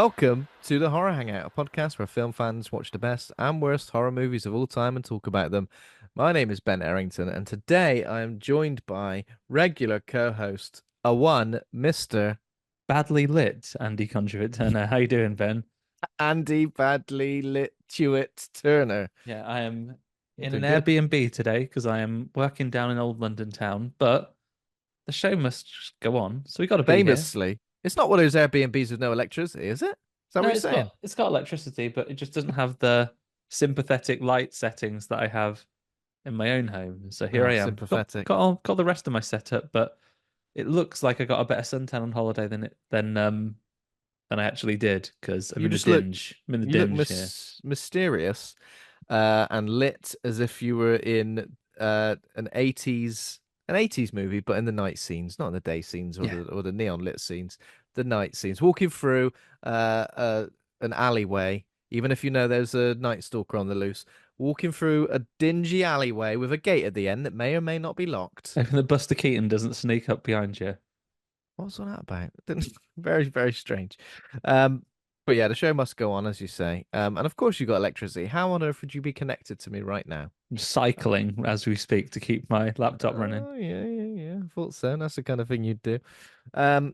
Welcome to the Horror Hangout, a podcast where film fans watch the best and worst horror movies of all time and talk about them. My name is Ben Errington, and today I am joined by regular co-host, Mr. Badly lit Andy Conduit Turner. How you doing, Ben? Andy Badly Lituit Turner. Yeah, I am You're in an doing good. Airbnb today because I am working down in old London town, but the show must just go on, so we got to be here. Famously, it's not one of those Airbnbs with no electricity, is it? Is that what No, you're it's saying? got electricity, but it just doesn't have the sympathetic light settings that I have in my own home. So here Oh, I am. sympathetic. Got the rest of my setup, but it looks like I got a better suntan on holiday than I actually did because I'm You in the just look, dinge. I'm in the you look dinge here. mysterious, and lit as if you were in an 80s movie, but in the night scenes, not in the day scenes or Yeah. the neon lit scenes, the night scenes. Walking through an alleyway, even if you know there's a night stalker on the loose, walking through a dingy alleyway with a gate at the end that may or may not be locked. Hoping that Buster Keaton doesn't sneak up behind you. What's all that about? Very, very strange. Um, but yeah, the show must go on, as you say. And of course, you got electricity. How on earth would you be connected to me right now? I'm cycling as we speak to keep my laptop running. Oh, yeah, yeah, yeah. Thought so. That's the kind of thing you'd do. Um,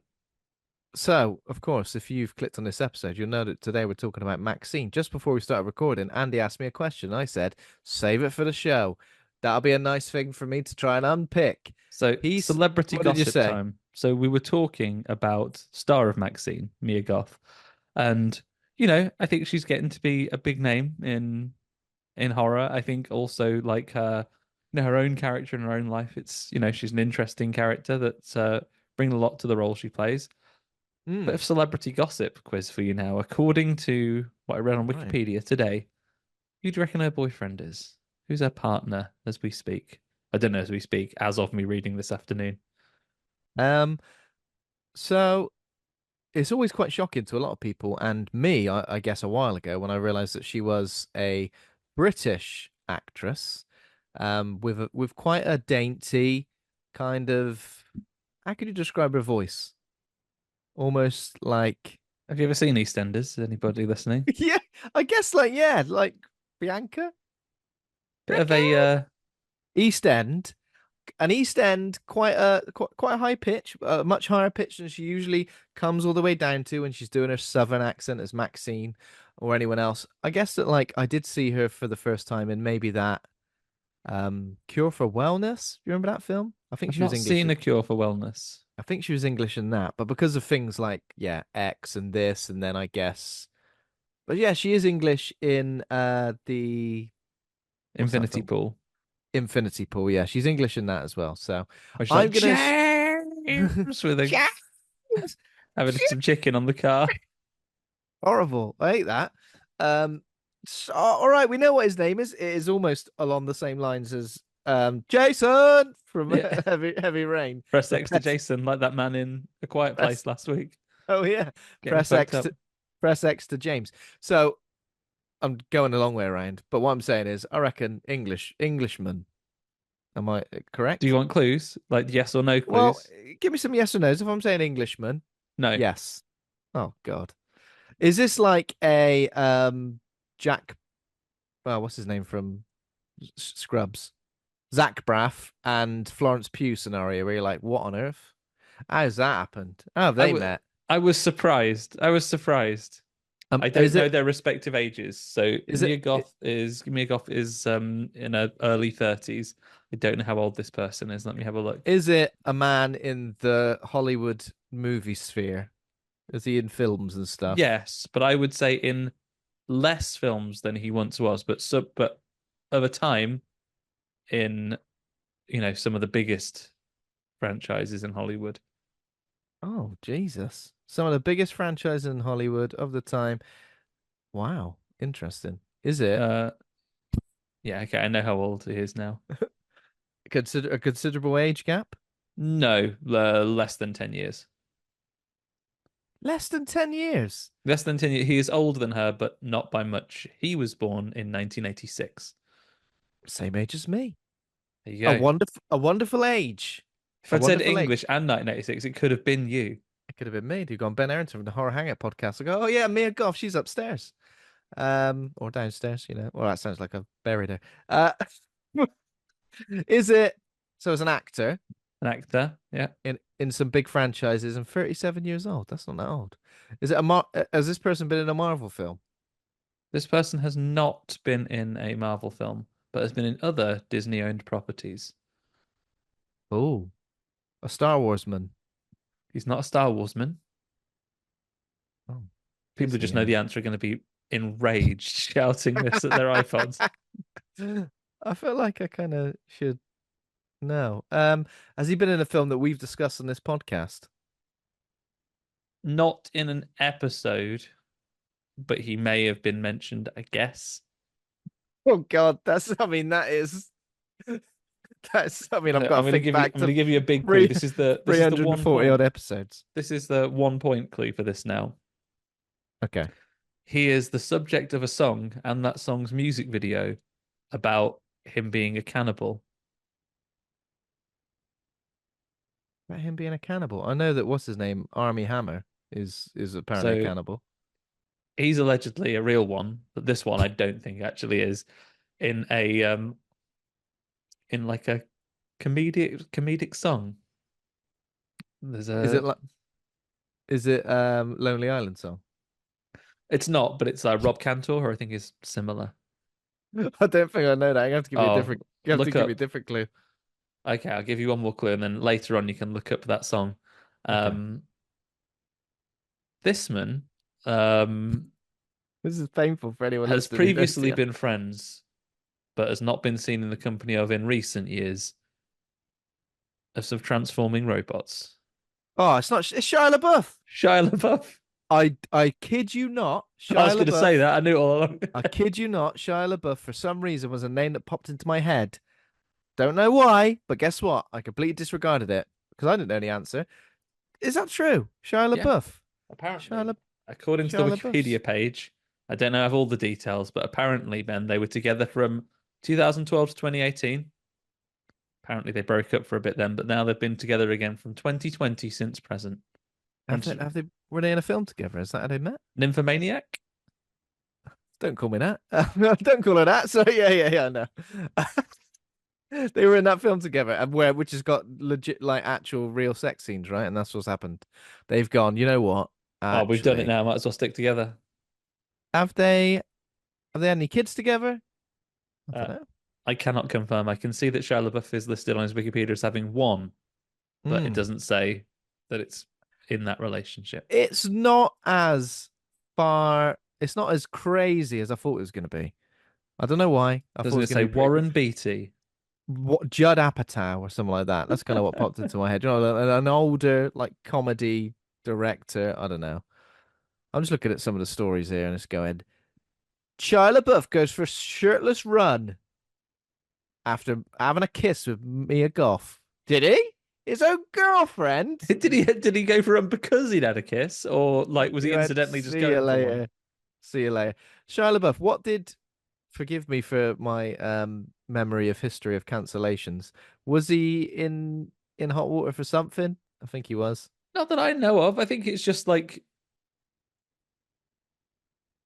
so, of course, if you've clicked on this episode, you'll know that today we're talking about Maxine. Just before we started recording, Andy asked me a question. I said, save it for the show. That'll be a nice thing for me to try and unpick. So, celebrity What did you gossip say? time. So, we were talking about star of Maxine, Mia Goth, and I think she's getting to be a big name in horror. I think also like her, her own character in her own life. It's she's an interesting character that's bringing a lot to the role she plays. Bit Hmm. of celebrity gossip quiz for you now. According to what I read on Right. Wikipedia today, who do you reckon her boyfriend is? Who's her partner as we speak? I don't know as we speak, as of me reading this afternoon. Um, so it's always quite shocking to a lot of people, and me, I guess, a while ago when I realized that she was a British actress, with quite a dainty kind of, how could you describe her voice? Almost like, Have you ever seen EastEnders? Anybody listening? yeah, I guess like, yeah, like Bianca, Bit of a East End. An East End, quite a high pitch, much higher pitch than she usually comes all the way down to when she's doing her Southern accent as Maxine or anyone else. I guess that like I did see her for the first time in maybe that Cure for Wellness. You remember that film? I think I've she was not English. seen A Cure for Wellness. I think she was English in that, but because of things like yeah X and this and then I guess, but yeah, she is English in the what's that Infinity film? Pool. Infinity Pool. Yeah, she's English in that as well. So Where she's I'm like, gonna. James with a James! having some chicken on the car. Horrible. I hate that. So, all right, we know what his name is. It is almost along the same lines as Jason from Yeah. Heavy Rain. Press The X to pet. Jason, like that man in A Quiet Press. Place last week. Oh yeah. Getting Press fucked X up. to press X to James. So I'm going a long way around, but what I'm saying is, I reckon Englishman. Am I Do you correct? want clues? Like yes or no Well, clues? give me some yes or no's. If I'm saying Englishman, No. yes. Oh God. Is this like a Jack? What's his name from Scrubs? Zach Braff and Florence Pugh scenario where you're like, what on earth? How's that happened? How have I they w met? I was surprised. I was surprised. I don't Is know it their respective ages. So is it Mia Goth is in her early 30s. I don't know how old this person is. Let me have a look. is it a man in the Hollywood movie sphere? Is he in films and stuff? Yes, but I would say in less films than he once was, but over time in some of the biggest franchises in Hollywood. Oh, Jesus. Some of the biggest franchises in Hollywood of the time. Wow, interesting. Is it Uh, yeah, okay, I know how old he is now. consider a considerable age gap? No, less than 10 years. Less than 10 years. Less than 10 years. He is older than her, but not by much. He was born in 1986. Same age as me. There you go. A wonderful age. If A I'd said wonderful age. English and 1986, it could have been you. It could have been me. You've gone Ben Arrington from the Horror Hangout podcast. I go, oh yeah, Mia Goth, she's upstairs. Or downstairs, you know. Well, that sounds like I've buried her. Uh, is it so as an actor An actor. Yeah. in some big franchises and 37 years old? That's not that old. Is it has this person been in a Marvel film? This person has not been in a Marvel film, but has been in other Disney-owned properties. Oh, a Star Wars man. He's not a Star Wars man. Oh, People who Disney just know the owned. answer are going to be enraged, shouting this at their iPhones. I feel like I kind of should know. Has he been in a film that we've discussed on this podcast? Not in an episode, but he may have been mentioned, I guess. Oh God, that's. I mean, that is. That's. I mean, I've got I'm to going to think give you. back I'm going to to give you a big clue. three This is the 1 340 odd point. episodes. This is the 1 point clue for this now. Okay. He is the subject of a song and that song's music video about him being a cannibal. About him being a cannibal. I know that what's his name, Army Hammer, is apparently a So cannibal. he's allegedly a real one, but this one I don't think actually is in a in like a comedic song. There's Is it a like is it Lonely Island song? It's not, but it's Rob Cantor, who I think is similar. I don't think I know that. You have to give me a Oh, different. You have to look give me a up. different clue. Okay, I'll give you one more clue, and then later on you can look up that song. Okay. Um, this man um, This is painful for anyone has listening who knows previously the. been friends, but has not been seen in the company of in recent years of some transforming robots. Oh, it's not. It's Shia LaBeouf. Shia LaBeouf. I kid you not. I was Shia going to say LaBeouf. that. I knew it all along. I kid you not. Shia LaBeouf for some reason was a name that popped into my head. Don't know why, but guess what? I completely disregarded it because I didn't know the answer. Is that true? Shia Yeah, LaBeouf. Shia, apparently, La- according to the Shia LaBeouf's. Wikipedia page, I don't know have all the details, but apparently, Ben, they were together from 2012 to 2018. Apparently, they broke up for a bit then, but now they've been together again from 2020 since present. Have And they, have they, were they in a film together? Is that how they met? Nymphomaniac? Don't call me that. Don't call her that. So yeah, no. They were in that film together, and which has got legit, like actual real sex scenes, right? And that's what's happened. They've gone. You know what? Oh, we've done it Actually, now. Might as well stick together. have they? Have they had any kids together? I Uh, don't know. I cannot confirm. I can see that Shia LaBeouf is listed on his Wikipedia as having one, but it Hmm. doesn't say that it's in that relationship. It's not as far. It's not as crazy as I thought it was going to be. I don't know why. I thought it Doesn't was it going to say be pretty. Warren Beatty? What Judd Apatow or something like that. That's kind of what popped into my head. You know, an older like comedy director. I don't know. I'm just looking at some of the stories here and it's going. Shia LaBeouf goes for a shirtless run after having a kiss with Mia Goth. Did he? His own girlfriend? Did he go for him because he'd had a kiss, or like was he He went, incidentally just see you going for one? later. See you later. Shia LaBeouf, what did forgive me for my memory of history of cancellations. Was he in hot water for something? I think he was. Not that I know of. I think it's just like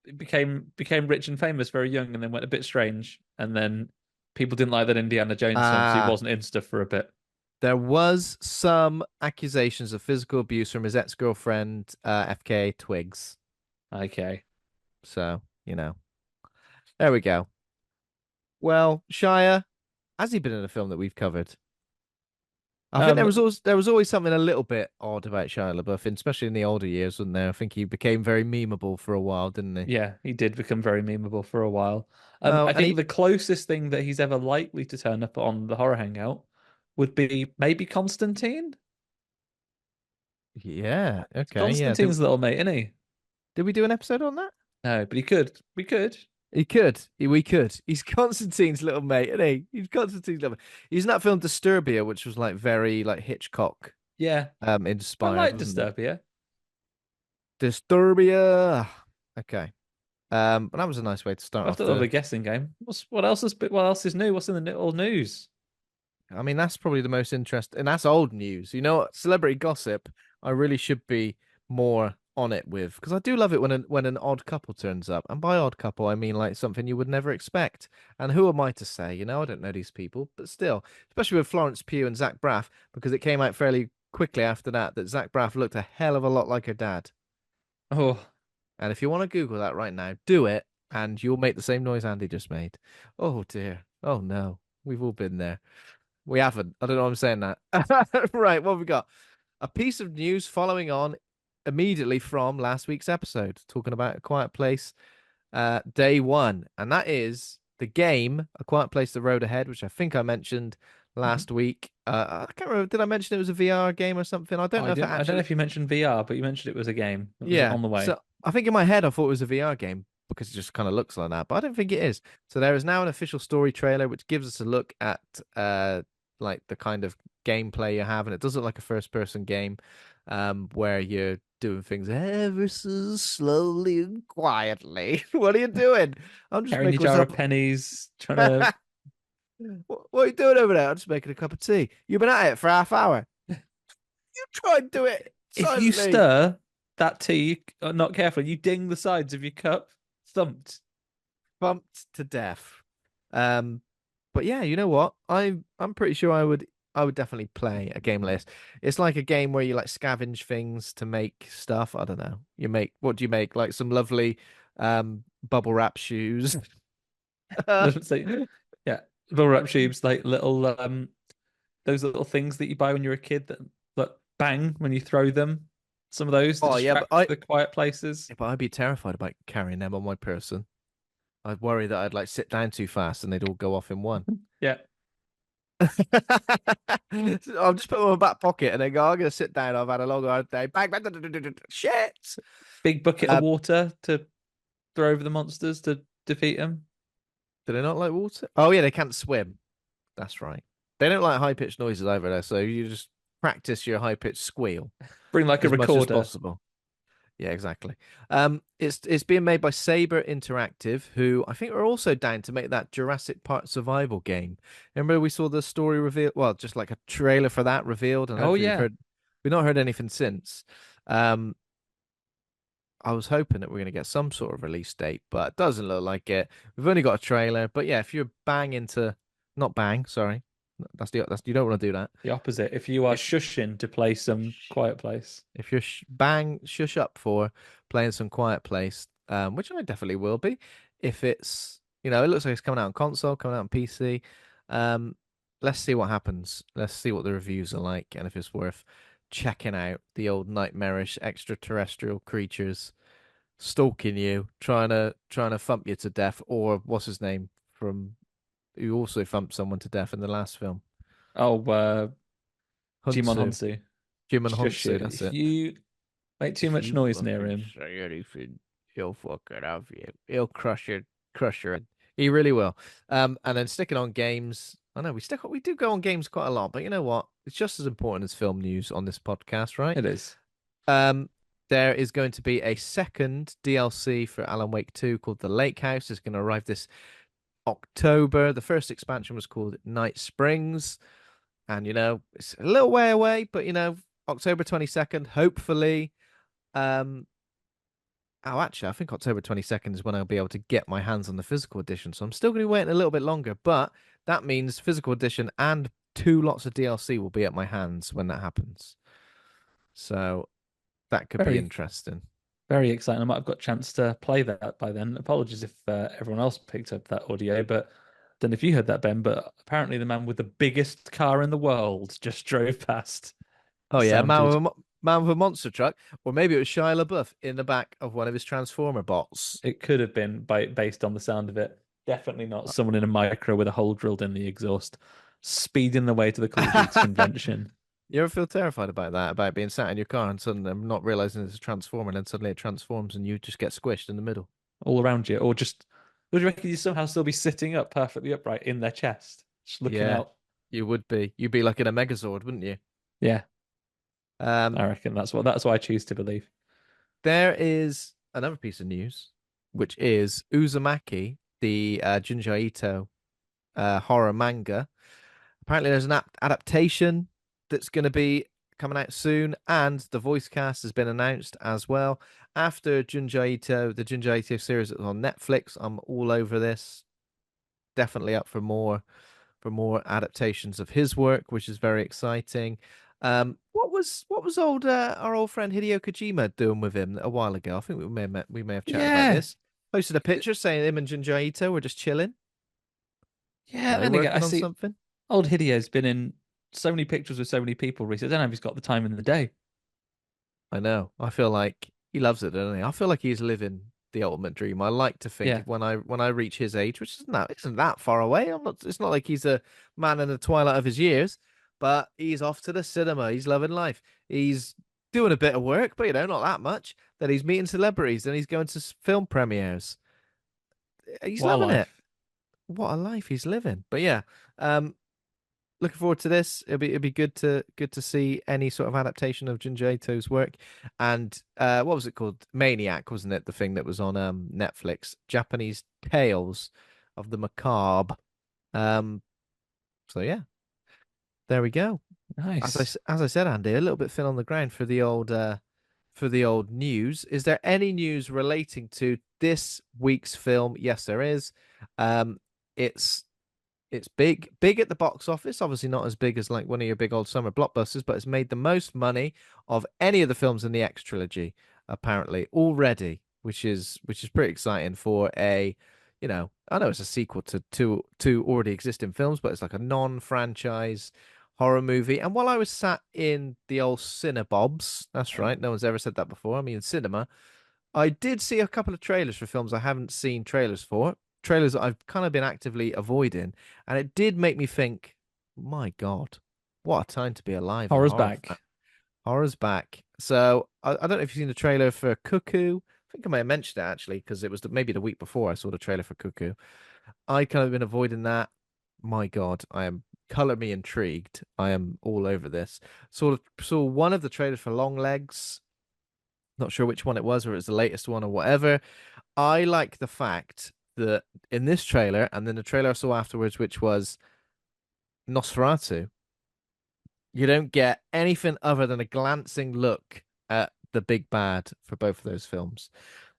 it became rich and famous very young, and then went a bit strange, and then people didn't like that Indiana Jones film, so he Ah, wasn't in stuff for a bit. there was some accusations of physical abuse from his ex-girlfriend, FK Twigs. Okay. So, there we go. Well, Shia, has he been in a film that we've covered? I think Um, there was always something a little bit odd about Shia LaBeouf, especially in the older years, wasn't there? I think he became very memeable for a while, didn't he? yeah, he did become very memeable for a while. Oh, I and think he the closest thing that he's ever likely to turn up on the Horror Hangout would be maybe Constantine. yeah, okay, yeah. Constantine's a little mate, isn't he? Did we do an episode on that? No, but he could. We could. He could. We could. He's Constantine's little mate, isn't he? He's Constantine's little mate. He's in that film Disturbia, which was like very like Hitchcock Yeah, I inspired, like wasn't it? Disturbia. Disturbia. Okay. But that was a nice way to start I've off done another the guessing game. What else is new? What's in the old news? I mean, that's probably the most interesting, and that's old news. You know what? Celebrity gossip. I really should be more on it with because I do love it when an odd couple turns up. And by odd couple, I mean like something you would never expect. And who am I to say? You know, I don't know these people, but still, especially with Florence Pugh and Zach Braff, because it came out fairly quickly after that Zach Braff looked a hell of a lot like her dad. Oh, And if you want to Google that right now, do it, and you'll make the same noise Andy just made. Oh dear. Oh no. We've all been there. We haven't. I don't know why I'm saying that. Right, what have we got? A piece of news following on immediately from last week's episode, talking about A Quiet Place, day one. And that is the game, A Quiet Place, The Road Ahead, which I think I mentioned mhm. last week. I can't remember. Did I mention it was a VR game or something? I don't I know if it didn't. I don't know actually. if you mentioned VR, but you mentioned it was a game that was Yeah. on the way. So I think in my head I thought it was a VR game because it just kind of looks like that, but I don't think it is. So there is now an official story trailer which gives us a look at like the kind of gameplay you have, and it does look like a first person game where you're doing things ever so slowly and quietly. What are you doing? I'm just Carrying your making jar myself of pennies, trying to. what are you doing over there? I'm just making a cup of tea. You've been at it for half hour. You try and do it If you silently. stir that tea, not carefully, you ding the sides of your cup. Thumped. Bumped to death. Um, but yeah, you know what? I'm pretty sure I would definitely play a game like this. It's like a game where you like scavenge things to make stuff. I don't know. You make what do you make? Like some lovely bubble wrap shoes. It's like, yeah, bubble wrap tubes, like little those little things that you buy when you're a kid that bang when you throw them. Some of those to Oh yeah, but distract the quiet places. I'd be terrified about carrying them on my person. I'd worry that I'd like sit down too fast and they'd all go off in one. Yeah, I'll just put them in my back pocket and then go, I'm gonna sit down. I've had a long hard day. Bang, bang, shit. big bucket of Um, water to throw over the monsters to defeat them. do they not like water? Oh yeah, they can't swim. That's right. They don't like high pitched noises either there, so you just practice your high pitched squeal Bring like a as much as recorder. possible. Yeah, exactly. It's being made by Saber Interactive, who I think are also down to make that Jurassic Park survival game. Remember we saw the story reveal, well, just like a trailer for that revealed, and I don't Oh think yeah, we've not heard anything since. Um, I was hoping that we're going to get some sort of release date, but it doesn't look like it. We've only got a trailer, but yeah, if you're bang into, not bang, sorry, that's you don't want to do that. the opposite. If you are If shushing to play some quiet place, if you're bang shush up for playing some Quiet Place, which I definitely will be, if it's it looks like it's coming out on console, coming out on PC. Um, let's see what happens. Let's see what the reviews are like, and if it's worth checking out the old nightmarish extraterrestrial creatures stalking you, trying to thump you to death, or what's his name from who also thumped someone to death in the last film, oh, Jimon Hunsu, Honsu, Jim and shush Hunsu. it. That's If it. you make too If much you noise near fucking him, say anything, he'll fucking have you. He'll crush your. He really will. And then sticking on games. I know we do go on games quite a lot, but you know what? It's just as important as film news on this podcast, right? it is Um, there is going to be a second DLC for Alan Wake 2 called The Lake House. It's going to arrive this October. The first expansion was called Night Springs, and it's a little way away, but October 22nd, hopefully. Um, Oh, actually, I think October 22nd is when I'll be able to get my hands on the physical edition. So I'm still going to be waiting a little bit longer, but that means physical edition and two lots of DLC will be at my hands when that happens. So that could be very, interesting. very exciting. I might have got a chance to play that by then. Apologies if everyone else picked up that audio, but don't know if you heard that, Ben. But apparently, the man with the biggest car in the world just drove past. Oh yeah, Sounded. man with a monster truck, or maybe it was Shia LaBeouf in the back of one of his Transformer bots. It could have been based on the sound of it. Definitely not someone in a micro with a hole drilled in the exhaust, speeding the way to the Cool Dudes convention. You ever feel terrified about that, about being sat in your car and suddenly not realizing it's a transformer, and then suddenly it transforms and you just get squished in the middle? All around you, or just would you reckon you somehow still be sitting up perfectly upright in their chest, just looking Yeah, out? you would be. You'd be like in a Megazord, wouldn't you? Yeah, Um, I reckon that's what I choose to believe. There is another piece of news, which is Uzumaki, the Junji Ito horror manga. Apparently, there's an adaptation that's going to be coming out soon, and the voice cast has been announced as well. After the Junji Ito series that was on Netflix, I'm all over this. Definitely up for more adaptations of his work, which is very exciting. What was our old friend Hideo Kojima doing with him a while ago? I think we may have chatted about Yeah, this. Posted a picture saying him and Junji Ito were just chilling. yeah. Are they Then again, I working on see something? old Hideo's been in so many pictures with so many people recently. I don't know if he's got the time in the day. I know. I feel like he loves it, doesn't he? I feel like he's living the ultimate dream. I like to think Yeah. if when I reach his age, which isn't that far away. I'm not. It's not like he's a man in the twilight of his years, but he's off to the cinema. He's loving life. He's doing a bit of work, but not that much. Then he's meeting celebrities and he's going to film premieres. He's What a loving it. life. What a life he's living. But yeah, um, looking forward to this. It'll be good to see any sort of adaptation of Junji Ito's work. And what was it called? Maniac, wasn't it? The thing that was on Netflix, Japanese Tales of the Macabre. Um, so yeah, there we go. Nice. As I said, Andy, a little bit thin on the ground for the old news. Is there any news relating to this week's film? Yes, there is. Um, it's it's big at the box office. Obviously, not as big as like one of your big old summer blockbusters, but it's made the most money of any of the films in the X trilogy, apparently already, which is pretty exciting for a, I know it's a sequel to two already existing films, but it's like a non-franchise horror movie. And while I was sat in the old Cinebobs, that's right, no one's ever said that before. I mean, cinema. I did see a couple of trailers for films I haven't seen trailers for, trailers that I've kind of been actively avoiding, and it did make me think, my God, what a time to be alive as a Horror's horror fan. back. Horror's back. So I don't know if you've seen the trailer for Cuckoo. I think I may have mentioned it actually because it was maybe the week before I saw the trailer for Cuckoo. I kind of been avoiding that. My God, I am color me intrigued. I am all over this. Sort of saw one of the trailers for Long Legs. Not sure which one it was, or it was the latest one or whatever. I like the fact that in this trailer and then the trailer I saw afterwards, which was Nosferatu, you don't get anything other than a glancing look at the big bad for both of those films.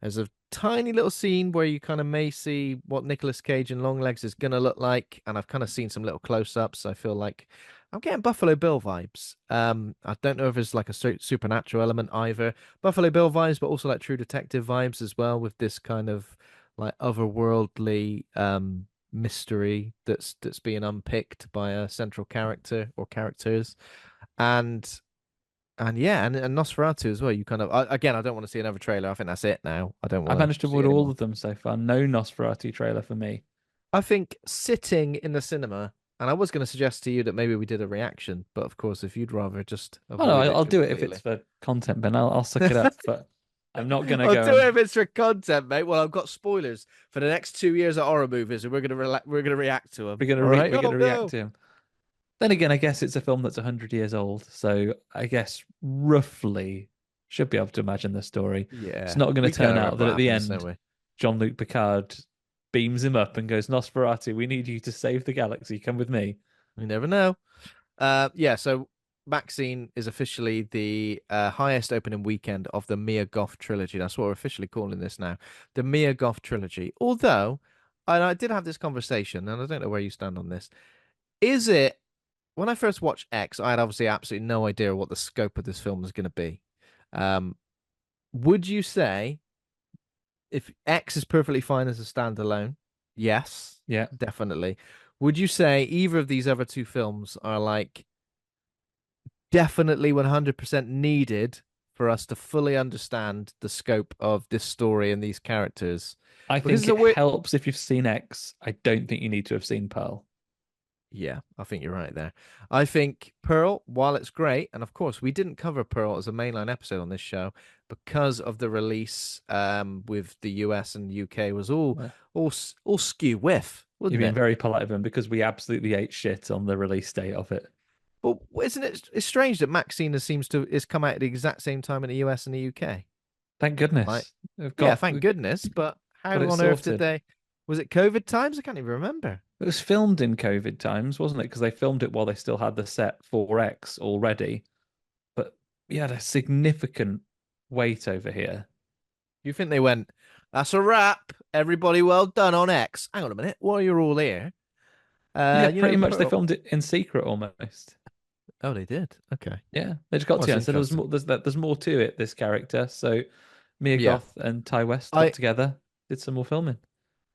There's a tiny little scene where you kind of may see what Nicolas Cage and Longlegs is gonna look like, and I've kind of seen some little close-ups. I feel like I'm getting Buffalo Bill vibes. I don't know if it's like a supernatural element either. Buffalo Bill vibes, but also like True Detective vibes as well, with this kind of like otherworldly mystery that's being unpicked by a central character or characters. And yeah, and Nosferatu as well. You kind of again, I don't want to see another trailer. I think that's it now. I don't I've want managed to to see avoid any all more. of them so far. No Nosferatu trailer for me. I think sitting in the cinema, and I was going to suggest to you that maybe we did a reaction, but of course, if you'd rather just Oh no, avoid it I'll do it if it's completely. for content, Ben. I'll suck it up, but I'm not gonna I'll go do it if and it's for content, mate. Well, I've got spoilers for the next 2 years of horror movies, and we're gonna react to them. All right? we're gonna Oh react no! to him. Then again, I guess it's a film that's 100 years old, so I guess roughly should be able to imagine the story. It's Yeah, not going we to kind turn of out remember that what at the happens, don't end, we? Jean-Luc Picard beams him up and goes, Nosferatu, we need you to save the galaxy. Come with me. We never know. Yeah, so Maxine is officially the highest opening weekend of the Mia Goth trilogy. That's what we're officially calling this now. The Mia Goth trilogy. Although, and I did have this conversation, and I don't know where you stand on this. Is it, when I first watched X, I had obviously absolutely no idea what the scope of this film was going to be. Um, would you say if X is perfectly fine as a standalone? Yes, Yeah, definitely. Would you say either of these other two films are like definitely 100% needed for us to fully understand the scope of this story and these characters? I Because think it's a it weird. helps if you've seen X. I don't think you need to have seen Pearl. Yeah, I think you're right there. I think Pearl, while it's great, and of course we didn't cover Pearl as a mainline episode on this show because of the release with the US and UK was Well, all skew with, you're wasn't being it? very polite of him because we absolutely ate shit on the release date of it. But isn't it it's strange that Maxine seems to is come out at the exact same time in the US and the UK? Thank Like, goodness. We've yeah, got thank goodness, but got how it on earth did sorted. they was it COVID times? I can't even remember. It was filmed in COVID times, wasn't it? Because they filmed it while they still had the set 4X already. he had a significant weight over here. You think they went, that's a wrap. Everybody well done on X. Hang on a minute. While you're all here, Yeah, you know, pretty much they filmed it in secret almost. oh, they did. Okay. Yeah, they just got Well, it's together and said there was interesting. more. There's more to it. This character. So Mia Yeah. Goth and Ty West got I together, did some more filming.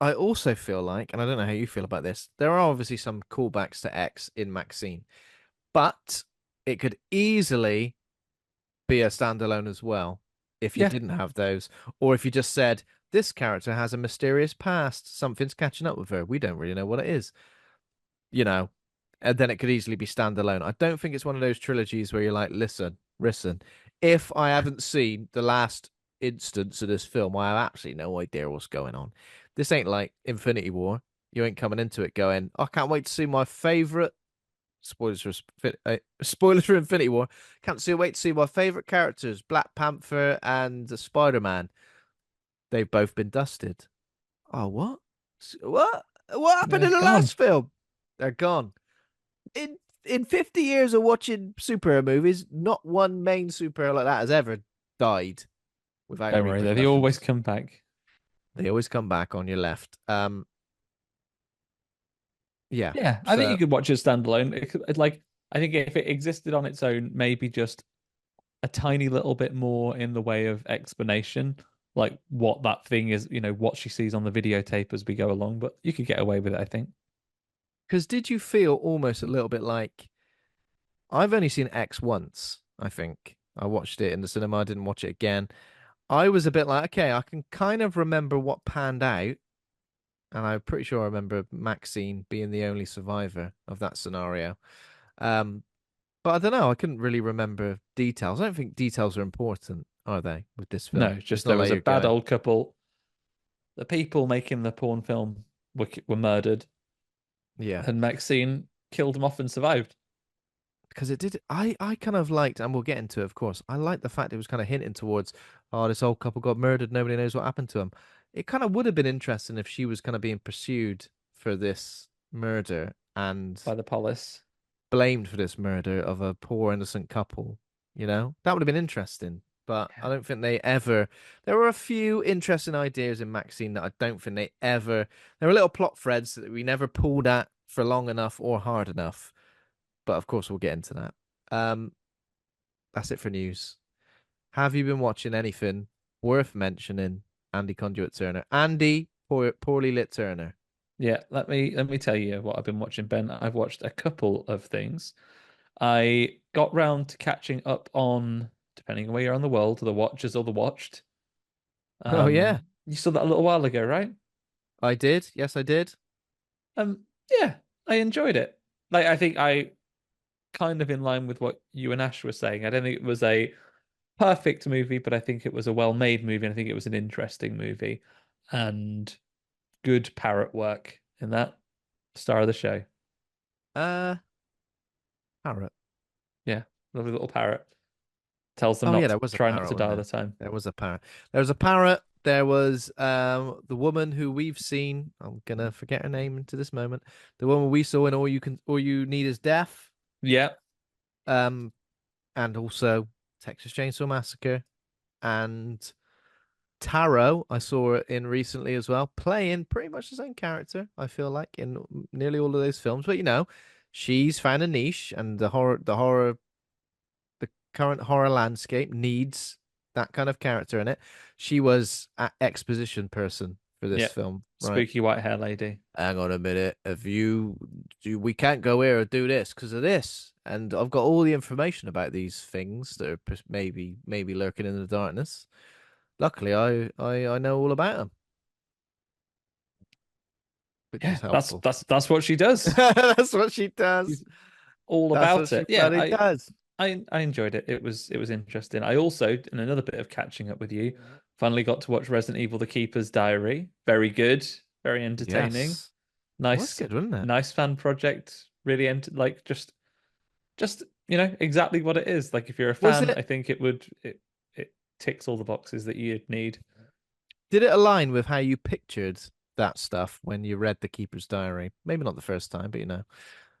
I also feel like, and I don't know how you feel about this, there are obviously some callbacks to X in Maxine, but it could easily be a standalone as well if you Yeah, didn't have those, or if you just said this character has a mysterious past, something's catching up with her. We don't really know what it is, you know, and then it could easily be standalone. I don't think it's one of those trilogies where you're like, listen, if I haven't seen the last instance of this film, I have absolutely no idea what's going on. This ain't like Infinity War. You ain't coming into it going, I can't wait to see my favorite spoilers for Infinity War. Wait to see my favorite characters, Black Panther and Spider-Man. They've both been dusted. Oh, what? What? What happened they're in the gone. last film? They're gone. In 50 years of watching superhero movies, not one main superhero like that has ever died without Don't worry, they always repercussions. come back. They always come back on your left. Yeah. Yeah, I think you So could watch it standalone. Like, I think if it existed on its own, maybe just a tiny little bit more in the way of explanation, like what that thing is, what she sees on the videotape as we go along. But you could get away with it, I think. because did you feel almost a little bit like I've only seen X once, I think. I watched it in the cinema, I didn't watch it again. I was a bit like, okay, I can kind of remember what panned out, and I'm pretty sure I remember Maxine being the only survivor of that scenario. Um, but I don't know, I couldn't really remember details. I don't think details are important, are they, with this film? No, It's just not there was like a you're bad going, old couple. The people making the porn film were murdered, yeah. and Maxine killed them off and survived. Because it did, I kind of liked, and we'll get into it, of course. I liked the fact it was kind of hinting towards, oh, this old couple got murdered, nobody knows what happened to them. It kind of would have been interesting if she was kind of being pursued for this murder and By the police. blamed for this murder of a poor innocent couple. You know, that would have been interesting. But I Yeah. don't think they ever. There were a few interesting ideas in Maxine that I don't think they ever. There were little plot threads that we never pulled at for long enough or hard enough. But of course, we'll get into that. Um, that's it for news. Have you been watching anything worth mentioning? Andy Conduit Turner, Andy Poorly Lit Turner. Yeah, let me tell you what I've been watching, Ben. I've watched a couple of things. I got round to catching up on, depending on where you're on the world, the Watchers or the Watched. Oh yeah, You saw that a little while ago, right? I did. Yes, I did. Yeah, I enjoyed it. Like, I think I kind of in line with what you and Ash were saying. I don't think it was a perfect movie, but I think it was a well-made movie, and I think it was an interesting movie and good parrot work in that. Star of the show. Uh, Parrot. Yeah, lovely little parrot. Tells them Oh yeah, not there to was a try not parrot, to wasn't die all there? the time. There was a parrot. There was a parrot. There was the woman who we've seen. I'm gonna forget her name into this moment. The woman we saw in All You Need Is Death. Yeah, Um, and also Texas Chainsaw Massacre and Taro. I saw it in recently as well, playing pretty much the same character. I feel like in nearly all of those films, but you know, she's found a niche, and the current horror landscape needs that kind of character in it. She was an exposition person for this yeah. film, right? Spooky white hair lady. Hang on a minute. If you do, we can't go here or do this because of this. And I've got all the information about these things that are maybe lurking in the darkness. Luckily, I know all about them, which Yeah, is that's helpful. that's that's what she does. That's what she does. She's all That's what about she it. Yeah, bloody does. I enjoyed it. It was interesting. I also, in another bit of catching up with you, finally got to watch Resident Evil: The Keeper's Diary. Very good, very entertaining. Yes, it was Nice, good, wasn't it? nice fan project. Really, like just exactly what it is. Like if you're a Was fan, it? I think it ticks all the boxes that you'd need. Did it align with how you pictured that stuff when you read The Keeper's Diary? Maybe not the first time, but you know.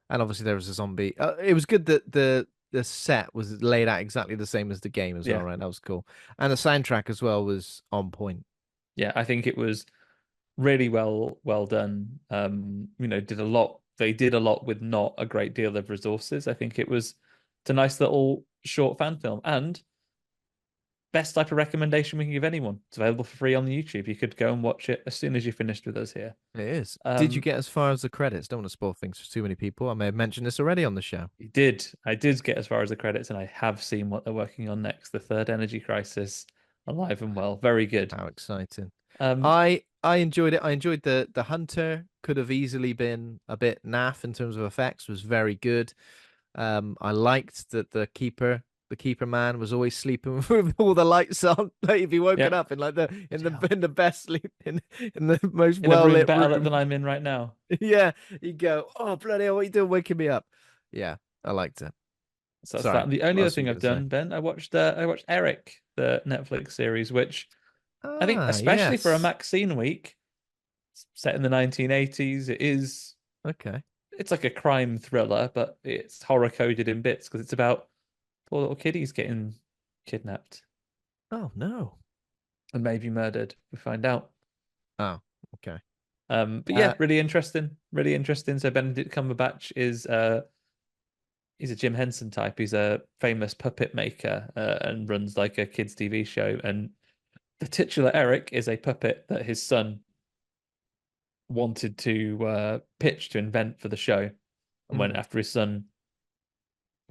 And obviously there was a zombie. It was good that the the set was laid out exactly the same as the game as well, Yeah. right? That was cool. And the soundtrack as well was on point. Yeah, I think it was really well done. Did a lot. They did a lot with not a great deal of resources. I think it's a nice little short fan film, and best type of recommendation we can give anyone. It's available for free on the YouTube. You could go and watch it as soon as you finished with us here. It is. Did you Um, get as far as the credits? Don't want to spoil things for too many people. I may have mentioned this already on the show. I did get as far as the credits, and I have seen what they're working on next. The third energy crisis, alive and well, very good. How exciting. Um, I enjoyed it. I enjoyed the hunter could have easily been a bit naff in terms of effects, was very good. I liked that the keeper man was always sleeping with all the lights on. Like he'd be woken yep, up in like in the best sleep in the most in a well room lit better lit room. than I'm in right now. Yeah, you go, oh bloody hell, what you doing waking me up? Yeah, I liked it. So that's that. Sorry, And the what only other else were thing you I've gonna say? done, Ben, I watched Eric, the Netflix series, which I think, Ah, especially for a yes. Maxine week, set in the 1980s, Okay. it's like a crime thriller, but it's horror coded in bits because it's about poor little kiddies getting kidnapped Oh no. and maybe murdered. We find out. Oh, okay. But Uh, yeah, really interesting, really interesting. So Benedict Cumberbatch is he's a Jim Henson type. He's a famous puppet maker and runs like a kids' TV show. And the titular Eric is a puppet that his son wanted to pitch to invent for the show. And when mhm. after his son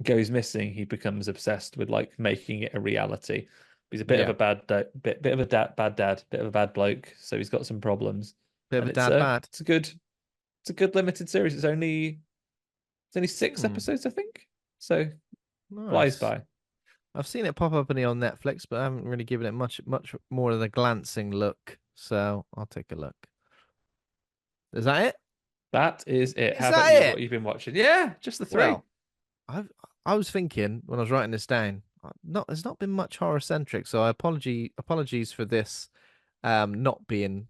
goes missing, he becomes obsessed with like making it a reality. He's a bit of Yeah. a bit of a bad dad, bit of a bad bloke. So he's got some problems, Bit of and a dad bad. it's a good limited series. It's only six Hmm. episodes, I think. So flies Nice. by. I've seen it pop up on Netflix, but I haven't really given it much more than a glancing look. So I'll take a look. Is that it? That is it. Is How about that you? it? What you've been watching? Yeah, just the three. Well, I was thinking when I was writing this down, not there's not been much horror centric, so apologies for this not being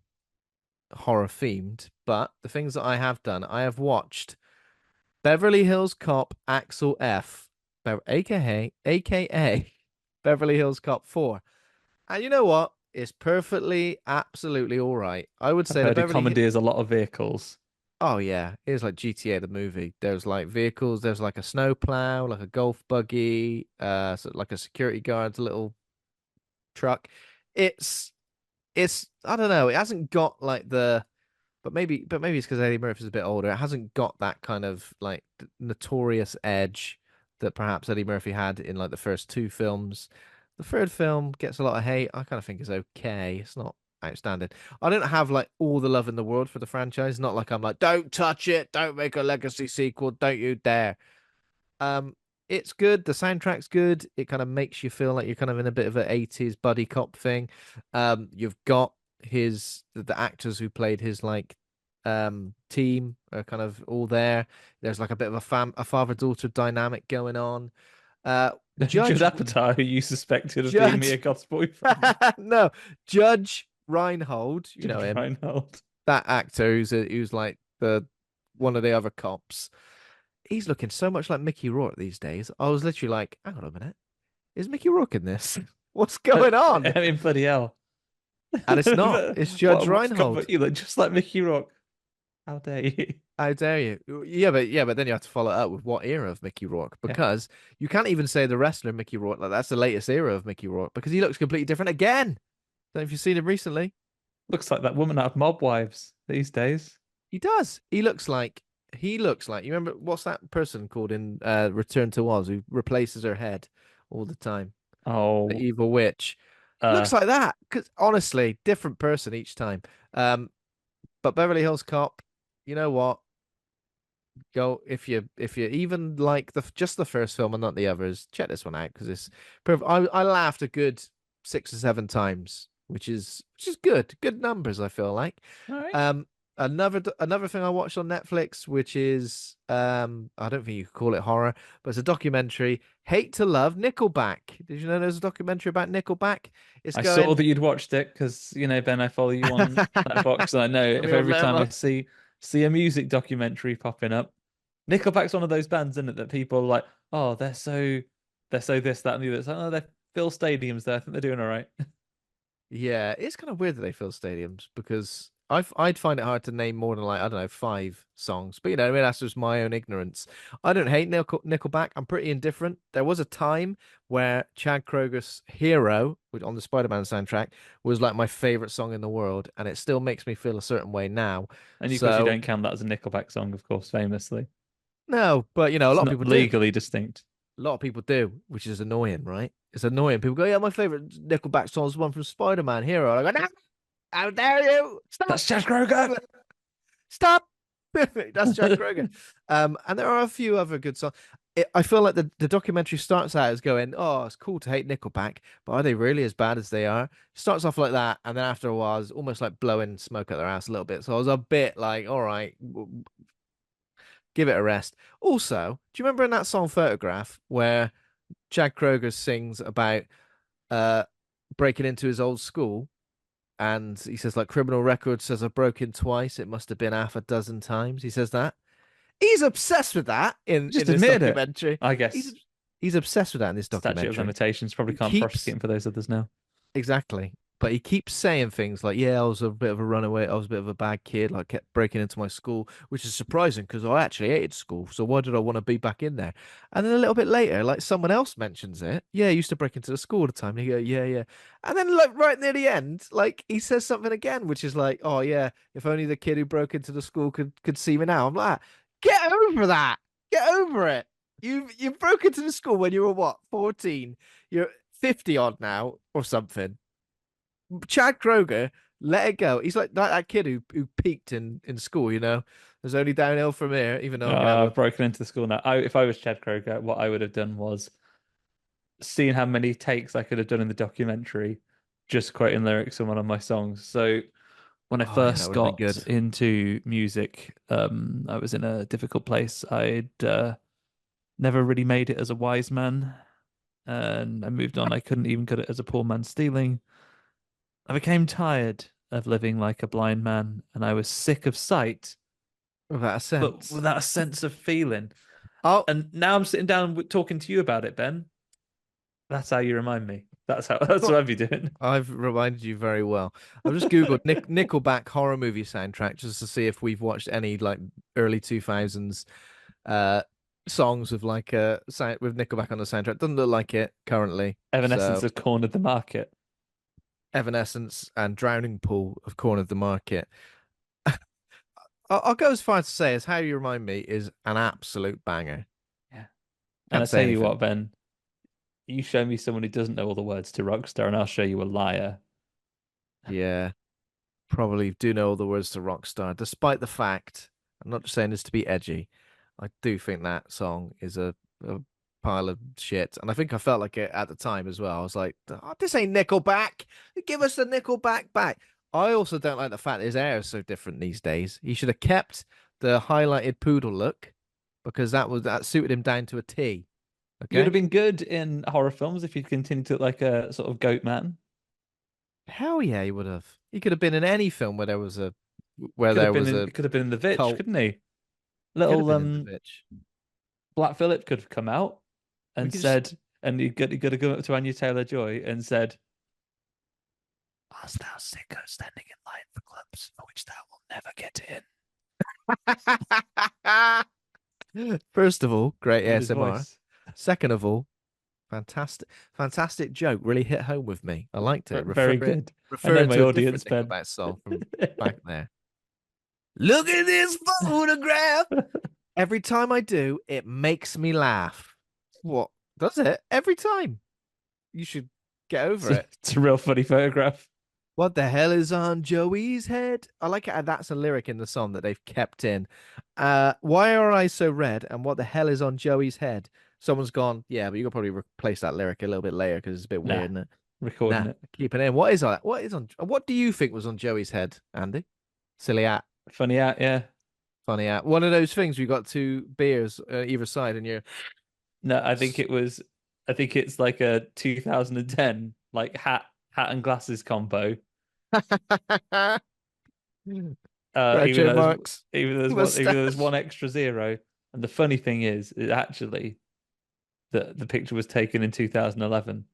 horror themed, but the things that I have done, I have watched Beverly Hills Cop Axel F, aka Beverly Hills Cop 4. And you know what? It's perfectly, absolutely all right. I would I've say the heard he Beverly Hill. commandeers a lot of vehicles. Oh yeah, it was like GTA the movie. There's like vehicles. There's like a snowplow, like a golf buggy, like a security guard's little truck. It's I don't know. It hasn't got like but maybe it's because Eddie Murphy's a bit older. It hasn't got that kind of like notorious edge that perhaps Eddie Murphy had in like the first two films. The third film gets a lot of hate. I kind of think is okay. It's not outstanding. I don't have like all the love in the world for the franchise. Not like I'm like, don't touch it, don't make a legacy sequel, don't you dare. Um, it's good. The soundtrack's good. It kind of makes you feel like you're kind of in a bit of an 80s buddy cop thing. You've got the actors who played his like team are kind of all there. There's like a bit of a father-daughter dynamic going on. Uh Judd Judge Apatow, who you suspected of being Mia Judge Goth's boyfriend, no, Judge Reinhold, you know Judge him, Reinhold. that actor who's like the one of the other cops. He's looking so much like Mickey Rourke these days. I was literally like, hang on a minute, is Mickey Rourke in this? What's going on? I mean, bloody hell. And it's not. It's Judge What's got Reinhold. but you look just like Mickey Rourke. How dare you? How dare you? Yeah, but then you have to follow it up with what era of Mickey Rourke Yeah. because you can't even say the wrestler Mickey Rourke like that's the latest era of Mickey Rourke because he looks completely different again. Don't know if you've seen him recently. Looks like that woman out of Mob Wives these days. He does. He looks like you remember what's that person called in Return to Oz who replaces her head all the time? The Oh, evil witch. uh, Looks like that. Cause honestly, different person each time. Um, but Beverly Hills Cop, you know what? Go if you even like just the first film and not the others, check this one out because it's perfect. I laughed a good 6 or 7 times, which is good. Good numbers, I feel like. all right. Another thing I watched on Netflix, which is I don't think you could call it horror, but it's a documentary. Hate to Love Nickelback. Did you know there's a documentary about Nickelback? It's I saw going. that you'd watched it because Ben, I follow you on that box, and I know if Real every time I member. see a music documentary popping up, Nickelback's one of those bands, isn't it, that people are like, oh, they're so this, that, and the other. It's like, oh, they fill stadiums there. I think they're doing all right. Yeah, it's kind of weird that they fill stadiums because I'd find it hard to name more than like I don't know 5 songs. But I mean that's just my own ignorance. I don't hate Nickelback. I'm pretty indifferent. There was a time where Chad Kroger's "Hero" on the Spider-Man soundtrack was like my favorite song in the world, and it still makes me feel a certain way now. And of course, you So don't count that as a Nickelback song, of course, famously. no, but a It's lot of not people do. legally distinct. A lot of people do, which is annoying, right? It's annoying. People go, "Yeah, my favorite Nickelback song is one from Spider-Man Hero." I go, "No, how dare you! Stop! That's Chad Kroger. Stop!" That's Jack Kroger. And there are a few other good songs. I feel like the documentary starts out as going, "Oh, it's cool to hate Nickelback, but are they really as bad as they are?" Starts off like that, and then after a while, it's almost like blowing smoke at their ass a little bit. So I was a bit like, "All right, give it a rest." Also, do you remember in that song "Photograph" where Chad Kroger sings about uh breaking into his old school? And he says, like, criminal record says I've broken twice. It must have been half a dozen times. He says that. He's obsessed with that in Just this admitted it. documentary. I He's guess he's obsessed with that in this statute of documentary. limitations probably He can't prosecute keeps him for those others now. exactly. But he keeps saying things like, "Yeah, I was a bit of a runaway. I was a bit of a bad kid. Like, kept breaking into my school, which is surprising because I actually hated school. So why did I want to be back in there?" And then a little bit later, like someone else mentions it. "Yeah, I used to break into the school all the time." And he go, "Yeah, yeah." And then like right near the end, like he says something again, which is like, "Oh yeah, if only the kid who broke into the school could see me now." I'm like, get over that. Get over it. You broke into the school when you were what, 14? You're 50 odd now or something. Chad Kroger, let it go. He's like that kid who peaked in school. There's only downhill from here. Even though I'm gonna have I've broken into the school now. If I was Chad Kroger, what I would have done was seen how many takes I could have done in the documentary, just quoting lyrics from one of my songs. So when I oh yeah, that first would have been got good. into music, I was in a difficult place. I'd never really made it as a wise man, and I moved on. I couldn't even cut it as a poor man stealing. I became tired of living like a blind man, and I was sick of sight, Without a but sense. without a sense of feeling. Oh, And now I'm sitting down talking to you about it, Ben. That's how you remind me. That's what I'd be doing. I've reminded you very well. I've just Googled Nickelback horror movie soundtrack just to see if we've watched any like early 2000s uh songs with like with Nickelback on the soundtrack. Doesn't look like it currently. Evanescence So have cornered the market. Evanescence and Drowning Pool have cornered the market. I'll go as far as to say as How You Remind Me is an absolute banger. Yeah. And I Can't tell say you anything. what, Ben, you show me someone who doesn't know all the words to Rockstar, and I'll show you a liar. Yeah, probably do know all the words to Rockstar, despite the fact, I'm not just saying this to be edgy. I do think that song is a pile of shit. And I think I felt like it at the time as well. I was like, oh, this ain't Nickelback. Give us the Nickelback back. I also don't like the fact his hair is so different these days. He should have kept the highlighted poodle look because that suited him down to a T. You would have Okay? been good in horror films if you'd continued to look like a sort of goat man. Hell yeah, he would have. He could have been in any film where Could have there been was in a could have been in The Vitch, cult. couldn't he? Could have Little been in the bitch. Black Phillip could have come out We and could just said, and he could have come up to Anya Taylor-Joy and said, "Art thou sicker standing in line for clubs for which thou wilt never get in?" First of all, great With his ASMR. voice. Second of all, fantastic joke. Really hit home with me. I liked it. Very good. I Refer know it my to a audience, different Ben. Nickelback song from back there. Look at this photograph. Every time I do, it makes me laugh. What does it? Every time. You should get over it. It's a real funny photograph. What the hell is on Joey's head? I like it. That's a lyric in the song that they've kept in. Why are I so red? And what the hell is on Joey's head? Someone's gone, yeah, but you could probably replace that lyric a little bit later because it's a bit Nah, weird, isn't it? recording Nah, it. keep it in. What is on? What is on? What do you think was on Joey's head, Andy? Silly hat, Funny out, yeah. funny hat. One of those things we got 2 beers either side, and you're. No, I think it's like a 2010 like hat and glasses combo. Groucho Even though there's Marx even though there's one mustache. extra zero. And the funny thing is actually that the picture was taken in 2011.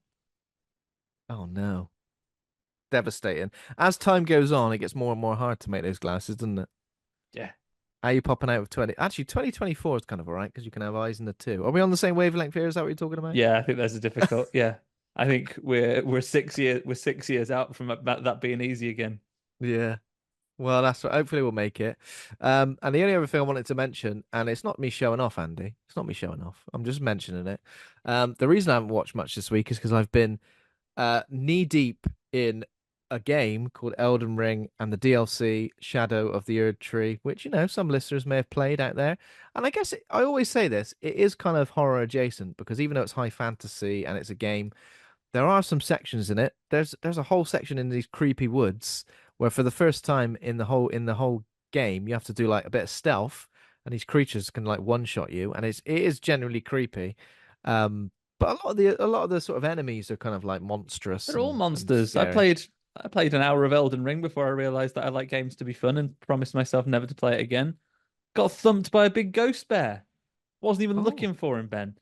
Oh no. Devastating. As time goes on, it gets more and more hard to make those glasses, doesn't it? Yeah. Are you popping out with 20? Actually, 2024 is kind of all right because you can have eyes in the two. Are we on the same wavelength here? Is that what you're talking about? Yeah, I think there's a difficult. Yeah, I think we're 6 years out from that being easy again. Yeah. Well, that's right. Hopefully we'll make it. And the only other thing I wanted to mention, and it's not me showing off, Andy. It's not me showing off. I'm just mentioning it. The reason I haven't watched much this week is because I've been knee deep in a game called Elden Ring and the DLC Shadow of the Erd Tree, which, some listeners may have played out there. And I guess I always say this, it is kind of horror adjacent because even though it's high fantasy and it's a game, there are some sections in it. There's a whole section in these creepy woods where for the first time in the whole game, you have to do like a bit of stealth, and these creatures can like one shot you, and it is generally creepy. But a lot of the sort of enemies are kind of like monstrous They're all and monsters. I scary. played I played an hour of Elden Ring before I realized that I like games to be fun and promised myself never to play it again. Got thumped by a big ghost bear. Wasn't even Oh, looking for him, Ben.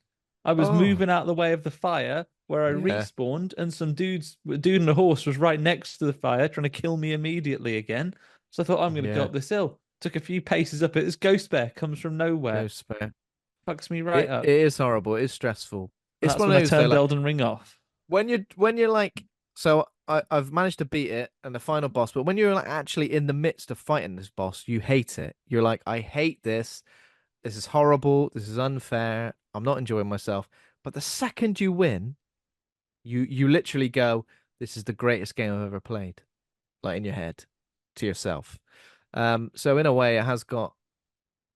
I was oh, moving out of the way of the fire where I yeah, respawned, and a dude and a horse was right next to the fire trying to kill me immediately again. So I thought I'm going to go yeah. up this hill. Took a few paces up it. This ghost bear comes from nowhere, Ghost spare. fucks me right It up. is horrible. It is stressful. And It's that's one when of I those though, turned like Elden Ring off. when you're like, so I've managed to beat it and the final boss, but when you're like actually in the midst of fighting this boss, you hate it. You're like, I hate this. This is horrible. This is unfair. I'm not enjoying myself. But the second you win, you literally go, this is the greatest game I've ever played, like in your head to yourself. So in a way, it has got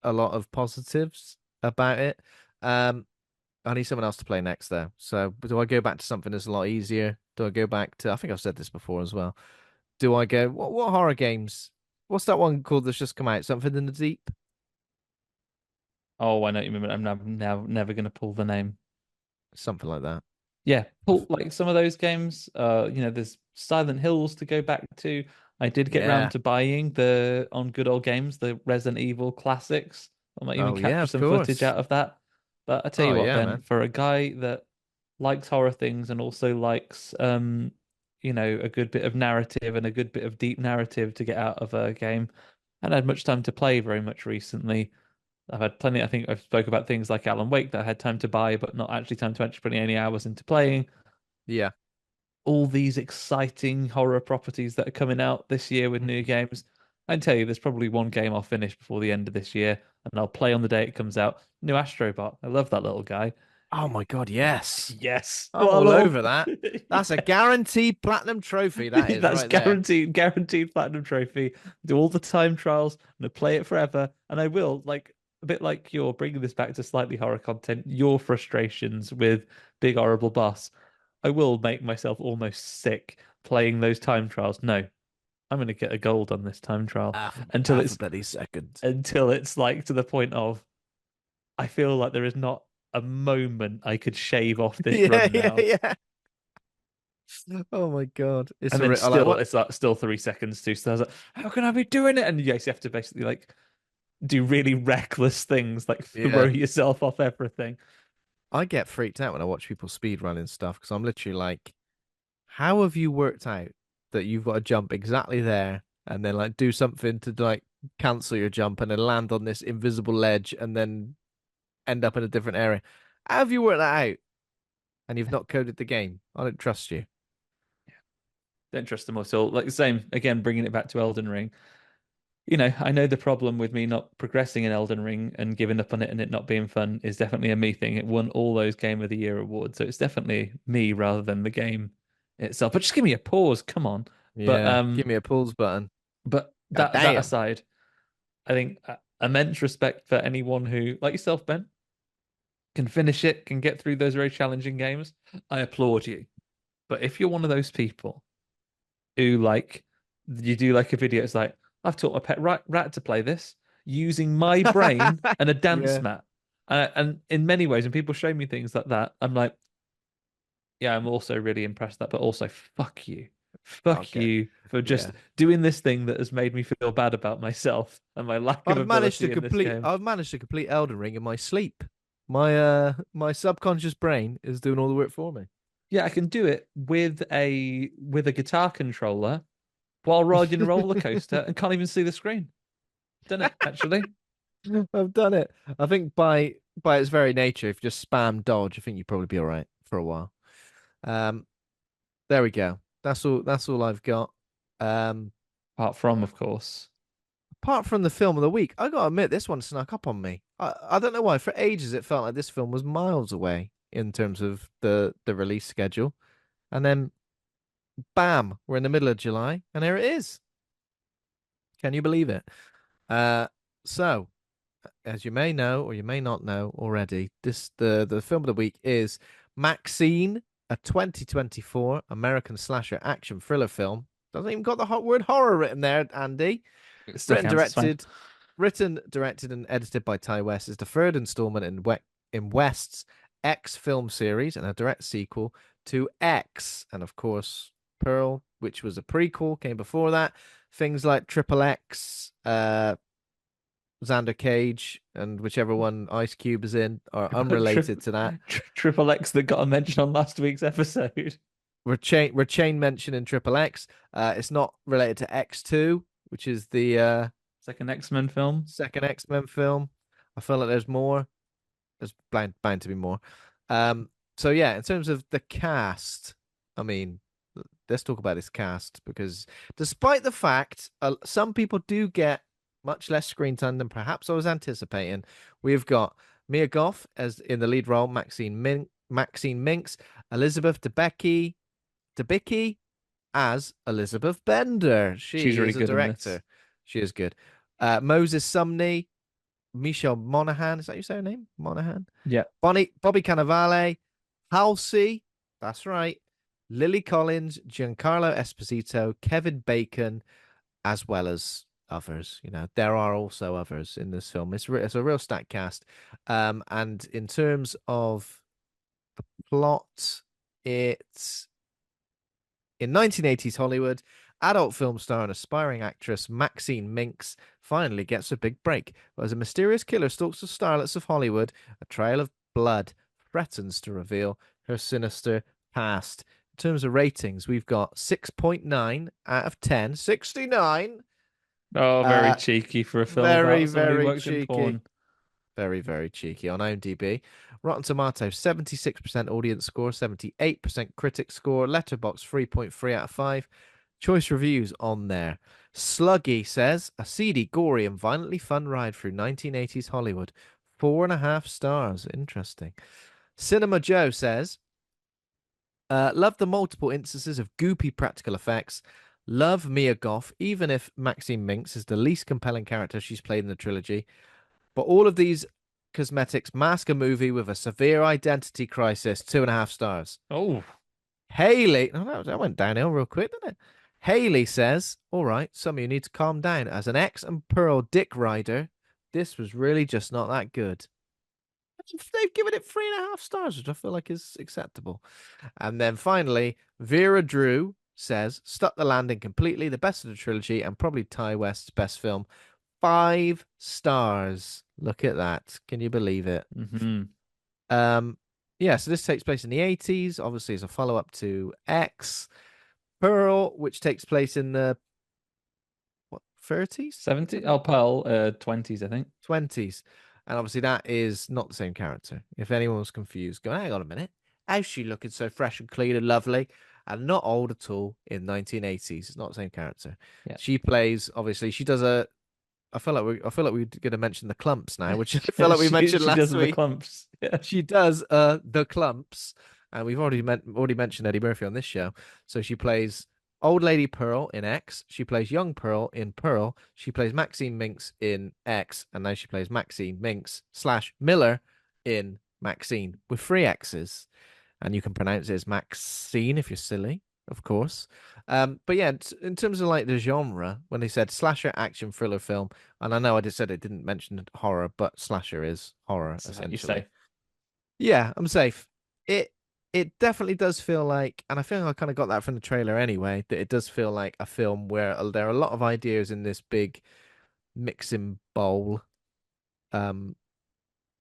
a lot of positives about it. Um, I need someone else to play next there. So do I go back to something that's a lot easier? Do I go back to, I think I've said this before as well. Do I go, what horror games? What's that one called that's just come out? Something in the Deep? Oh, I know what you mean. I'm now never going to pull the name. Something like that. Yeah, I pull like some of those games. There's Silent Hills to go back to. I did get round Yeah. to buying the on Good Old Games, the Resident Evil classics. I might even Oh, yeah, capture of some footage course. out of that. But I tell Oh, you what, yeah, Ben, man. for a guy that likes horror things and also likes a good bit of narrative and a good bit of deep narrative to get out of a game, I haven't had much time to play very much recently. I've had plenty. I think I've spoke about things like Alan Wake that I had time to buy, but not actually time to actually put any hours into playing. Yeah. All these exciting horror properties that are coming out this year with new games. I can tell you, there's probably one game I'll finish before the end of this year, and I'll play on the day it comes out. New Astrobot. I love that little guy. Oh my God, yes. Yes. I'm What a all little. over that. That's a Yeah. guaranteed platinum trophy, that is That's right there. guaranteed platinum trophy. Do all the time trials. I'm gonna play it forever, and I will like a bit like you're bringing this back to slightly horror content. Your frustrations with Big Horrible Boss. I will make myself almost sick playing those time trials. No, I'm gonna get a gold on this time trial until Half a it's bloody second. like to the point of I feel like there is not a moment I could shave off this Yeah, run yeah, now. yeah. Oh my God. It's And a then I like still, what? it's like still 3 seconds too. So I was like, how can I be doing it? And yes, you have to basically like do really reckless things, like throw Yeah. yourself off everything. I get freaked out when I watch people speed running stuff because I'm literally like, how have you worked out that you've got to jump exactly there and then like do something to like cancel your jump and then land on this invisible ledge and then end up in a different area? How have you worked that out? And you've not coded the game. I don't trust you. Don't trust them at all. Like the same again, bringing it back to Elden Ring. I know the problem with me not progressing in Elden Ring and giving up on it and it not being fun is definitely a me thing. It won all those Game of the Year awards, so it's definitely me rather than the game itself. But just give me a pause, come on. But Yeah. Give me a pulls button. God that damn. aside, I think immense respect for anyone who, like yourself, Ben, can finish it, can get through those very challenging games. I applaud you. But if you're one of those people who like you do like a video, it's like I've taught my pet rat to play this using my brain and a dance Yeah. mat. And in many ways, when people show me things like that, I'm like, yeah, I'm also really impressed with that, but also fuck you. Fuck Okay. you for just Yeah. doing this thing that has made me feel bad about myself and my lack of ability in this game. I've managed to complete Elden Ring in my sleep. My subconscious brain is doing all the work for me. Yeah, I can do it with a guitar controller while riding a roller coaster and can't even see the screen. Done it, actually. I've done it. I think by its very nature, if you just spam dodge, I think you'd probably be all right for a while. Um, there we go. That's all I've got. Um, Apart from, of course. apart from the film of the week, I gotta admit this one snuck up on me. I don't know why. For ages, it felt like this film was miles away in terms of the release schedule, and then bam, we're in the middle of July, and here it is. Can you believe it? Uh, so as you may know or you may not know already, the film of the week is Maxine, a 2024 American slasher action thriller film. Doesn't even got the hot word horror written there, Andy. It still Written, counts, it's fine. directed, directed, and edited by Ty West. Is the third installment in West's X film series and a direct sequel to X, and of course Pearl, which was a prequel, came before that. Things like Triple X, Xander Cage, and whichever one Ice Cube is in are unrelated to that. Triple X that got a mention on last week's episode. We're chain mentioning Triple X. It's not related to X2, which is the Second X-Men film. second X-Men film. I feel like there's more. There's bound to be more. So yeah, in terms of the cast, I mean, let's talk about this cast because despite the fact some people do get much less screen time than perhaps I was anticipating, we've got Mia Goth as in the lead role, Maxine Minx, Elizabeth Debicki as Elizabeth Bender. She's She really is a good in this. director. She is good. Moses Sumney, Michelle Monaghan. Is that you say her name? Monaghan. Yeah. Bobby Cannavale, Halsey. That's right. Lily Collins, Giancarlo Esposito, Kevin Bacon, as well as others. You know, there are also others in this film. It's a real stacked cast. And in terms of the plot, it's in 1980s Hollywood, adult film star and aspiring actress Maxine Minx finally gets a big break. But as a mysterious killer stalks the starlets of Hollywood, a trail of blood threatens to reveal her sinister past. In terms of ratings, we've got 6.9 out of 10, 69. Oh, very Uh, cheeky for a film very, about somebody who very works in cheeky. porn. Very, very cheeky on IMDb. Rotten Tomatoes, 76% audience score, 78% critic score. Letterbox 3.3 out of 5. Choice reviews on there. Sluggy says, a seedy, gory, and violently fun ride through 1980s Hollywood. 4.5 stars. Interesting. Cinema Joe says, love the multiple instances of goopy practical effects. Love Mia Goth, even if Maxine Minx is the least compelling character she's played in the trilogy. But all of these cosmetics mask a movie with a severe identity crisis. 2.5 stars. Oh, Haley, oh, that went downhill real quick, didn't it? Haley says, all right, some of you need to calm down. As an ex and Pearl dick rider, this was really just not that good. They've given it 3.5 stars, which I feel like is acceptable. And then finally, Vera Drew says, stuck the landing completely, the best of the trilogy, and probably Ty West's best film. 5 stars. Look at that. Can you believe it? mm-hmm. Um, yeah, so this takes place in the 80s, obviously as a follow-up to X. Pearl, which takes place in the what 30s? 70? Oh, Pearl, 20s, I think. 20s. And obviously that is not the same character. If anyone was confused, go, hang on a minute. How's she looking so fresh and clean and lovely and not old at all in 1980s? It's not the same character. Yeah. She plays, obviously, she does a I feel like we're gonna mention the clumps now, which I feel Yeah, like we mentioned she does last the week. clumps. Yeah. She does the clumps, and we've already mentioned Eddie Murphy on this show. So she plays old lady Pearl in X. She plays young Pearl in Pearl. She plays Maxine Minx in X, and now she plays Maxine Minx slash Miller in Maxine with three X's, and you can pronounce it as Maxine if you're silly, of course. But yeah, in terms of like the genre, when they said slasher action thriller film, and I know I just said it didn't mention horror, but slasher is horror So that you essentially. say. Yeah, I'm safe. It it definitely does feel like, and I feel I kind of got that from the trailer anyway, that it does feel like a film where there are a lot of ideas in this big mixing bowl um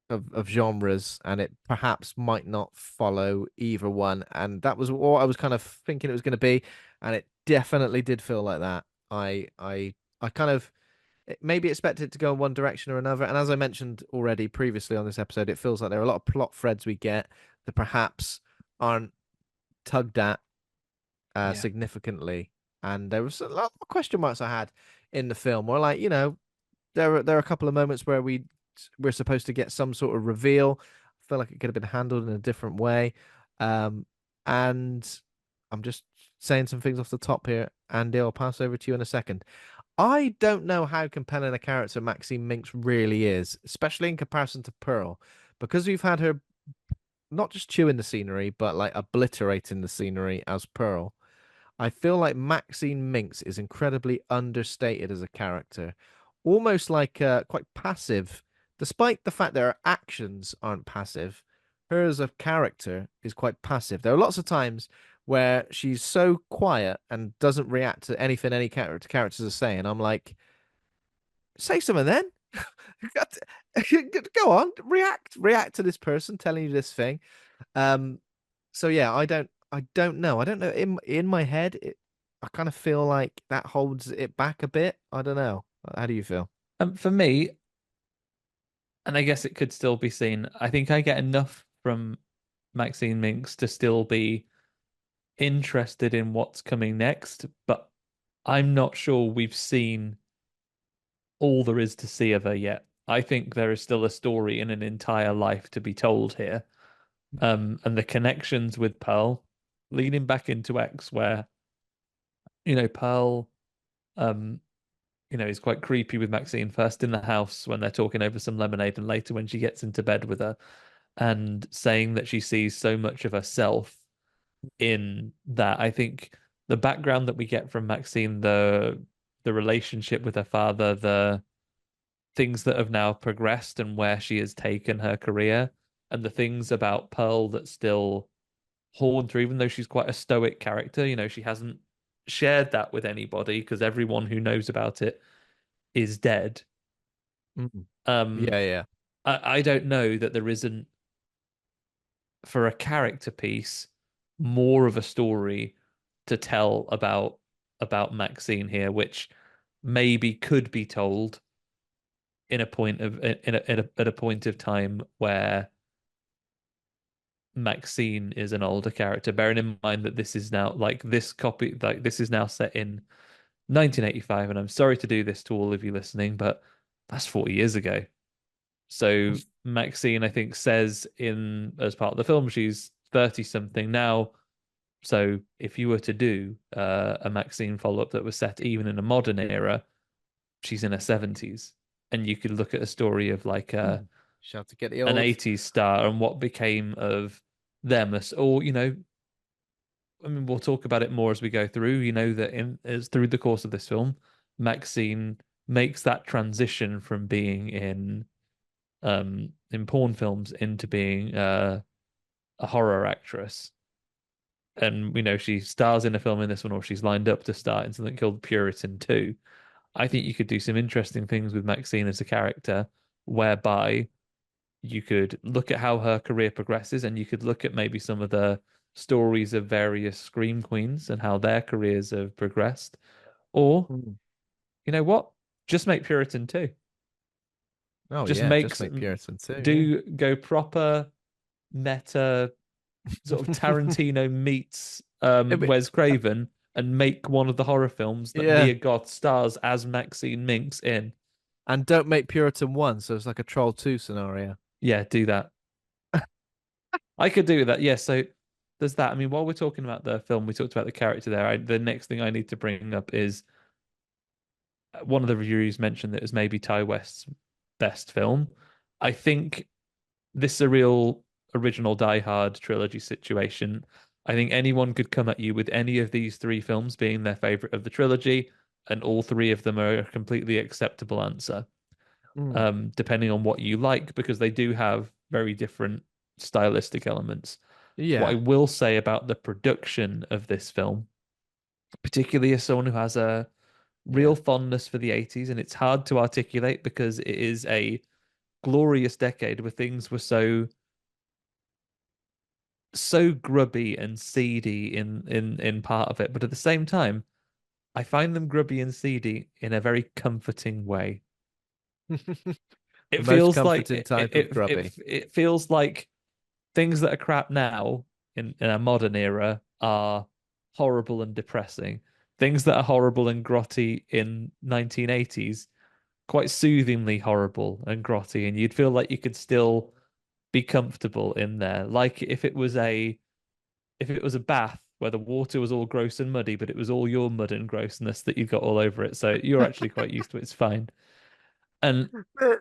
of genres, and it perhaps might not follow either one. And that was what I was kind of thinking it was going to be, and it definitely did feel like that. I kind of maybe expected it to go in one direction or another. And as I mentioned already previously on this episode, it feels like there are a lot of plot threads we get that perhaps aren't tugged at Yeah. significantly. And there was a lot of question marks I had in the film. Where like, there are a couple of moments where we're supposed to get some sort of reveal. I feel like it could have been handled in a different way. And I'm just saying some things off the top here, Andy. I'll pass over to you in a second. I don't know how compelling a character Maxine Minx really is, especially in comparison to Pearl, because we've had her not just chewing the scenery, but like obliterating the scenery as Pearl. I feel like Maxine Minx is incredibly understated as a character, almost like quite passive, despite the fact that her actions aren't passive. Her as a character is quite passive. There are lots of times where she's so quiet and doesn't react to anything any characters are saying. I'm like, say something then. Go on, react to this person telling you this thing. Um, so yeah, I don't know. I don't know. In my head, I kind of feel like that holds it back a bit. I don't know. How do you feel? For me, and I guess it could still be seen, I think I get enough from Maxine Minx to still be interested in what's coming next, but I'm not sure we've seen all there is to see of her yet. I think there is still a story in an entire life to be told here. And the connections with Pearl, leaning back into X, where, Pearl, um, is quite creepy with Maxine first in the house when they're talking over some lemonade, and later when she gets into bed with her, and saying that she sees so much of herself in that. I think the background that we get from Maxine, the relationship with her father, the things that have now progressed and where she has taken her career, and the things about Pearl that still haunt her, even though she's quite a stoic character. She hasn't shared that with anybody because everyone who knows about it is dead. Mm. Um, Yeah, yeah. I don't know that there isn't, for a character piece, more of a story to tell about Maxine here, which maybe could be told in a point of in a at a point of time where Maxine is an older character, bearing in mind that this is now like this copy, like this is now set in 1985, and I'm sorry to do this to all of you listening, but that's 40 years ago. So Maxine, I think, says in as part of the film she's 30 something now. So if you were to do a Maxine follow-up that was set even in a modern era, she's in her 70s, and you could look at a story of like Should have to get the an old. 80s star and what became of them. Or, I mean, we'll talk about it more as we go through. That as through the course of this film, Maxine makes that transition from being in porn films into being a horror actress. And she stars in a film in this one, or she's lined up to star in something called Puritan 2. I think you could do some interesting things with Maxine as a character, whereby you could look at how her career progresses, and you could look at maybe some of the stories of various scream queens and how their careers have progressed. Or, Mm. you know what? Just make Puritan 2. Oh Just yeah, just makes make Puritan too. Yeah. do go proper meta, sort of Tarantino meets It'd be- Wes Craven, and make one of the horror films that yeah, Mia Goth stars as Maxine Minx in. and don't make Puritan one, so it's like a Troll 2 scenario. Yeah, do that. I could do that. Yeah, so there's that. I mean, while we're talking about the film, we talked about the character there. The next thing I need to bring up is one of the reviews mentioned that it was maybe Ty West's best film. I think this is a real original Die Hard trilogy situation. I think anyone could come at you with any of these three films being their favorite of the trilogy, and all three of them are a completely acceptable answer, Mm. depending on what you like, because they do have very different stylistic elements. What I Yeah. will say about the production of this film, particularly as someone who has a real Yeah. fondness for the 80s, and it's hard to articulate because it is a glorious decade where things were so grubby and seedy in part of it, but at the same time, I find them grubby and seedy in a very comforting way. The It most feels like comforting it type of it it, grubby. it feels like things that are crap now in a modern era are horrible and depressing. Things that are horrible and grotty in 1980s, quite soothingly horrible and grotty, and you'd feel like you could still be comfortable in there. Like if it was a bath where the water was all gross and muddy, but it was all your mud and grossness that you got all over it. So you're actually quite used to it. It's fine. And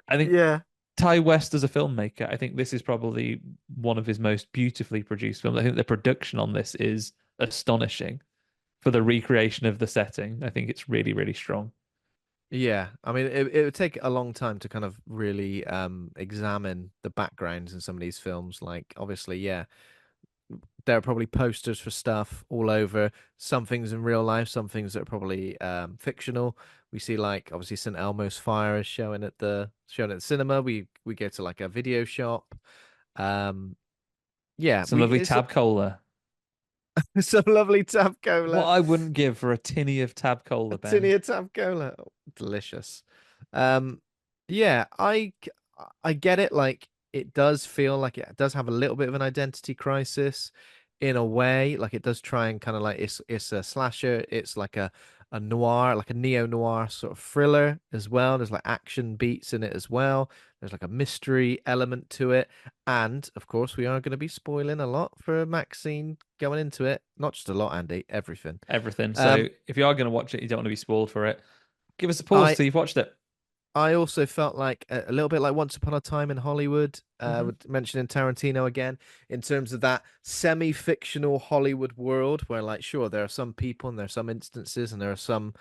I think Yeah. Ty West as a filmmaker, I think this is probably one of his most beautifully produced films. I think the production on this is astonishing for the recreation of the setting. I think it's really, really strong. Yeah, I mean, it would take a long time to kind of really examine the backgrounds in some of these films. Like, obviously, yeah, there are probably posters for stuff all over. Some things in real life, some things that are probably fictional. We see like obviously St. Elmo's Fire is showing at the cinema. We go to like a video shop. Um, yeah, Some we lovely it's tab cola. some lovely tab What cola. I wouldn't give for a tinny of tab A cola, Ben. tinny of Tab Cola. Oh, delicious. Um, yeah, I get it. Like it does feel like it does have a little bit of an identity crisis in a way. Like it does try and kind of like it's a slasher. It's like a noir, like a neo-noir sort of thriller as well. There's like action beats in it as well. There's like a mystery element to it. And of course, we are going to be spoiling a lot for Maxine going into it. Not just a lot, Andy, everything. Everything. So Um, if you are going to watch it, you don't want to be spoiled for it. Give us a pause I till you've watched it. I also felt like a little bit like Once Upon a Time in Hollywood, Hmm. with mentioning Tarantino again, in terms of that semi-fictional Hollywood world where, like, sure, there are some people and there are some instances and there are some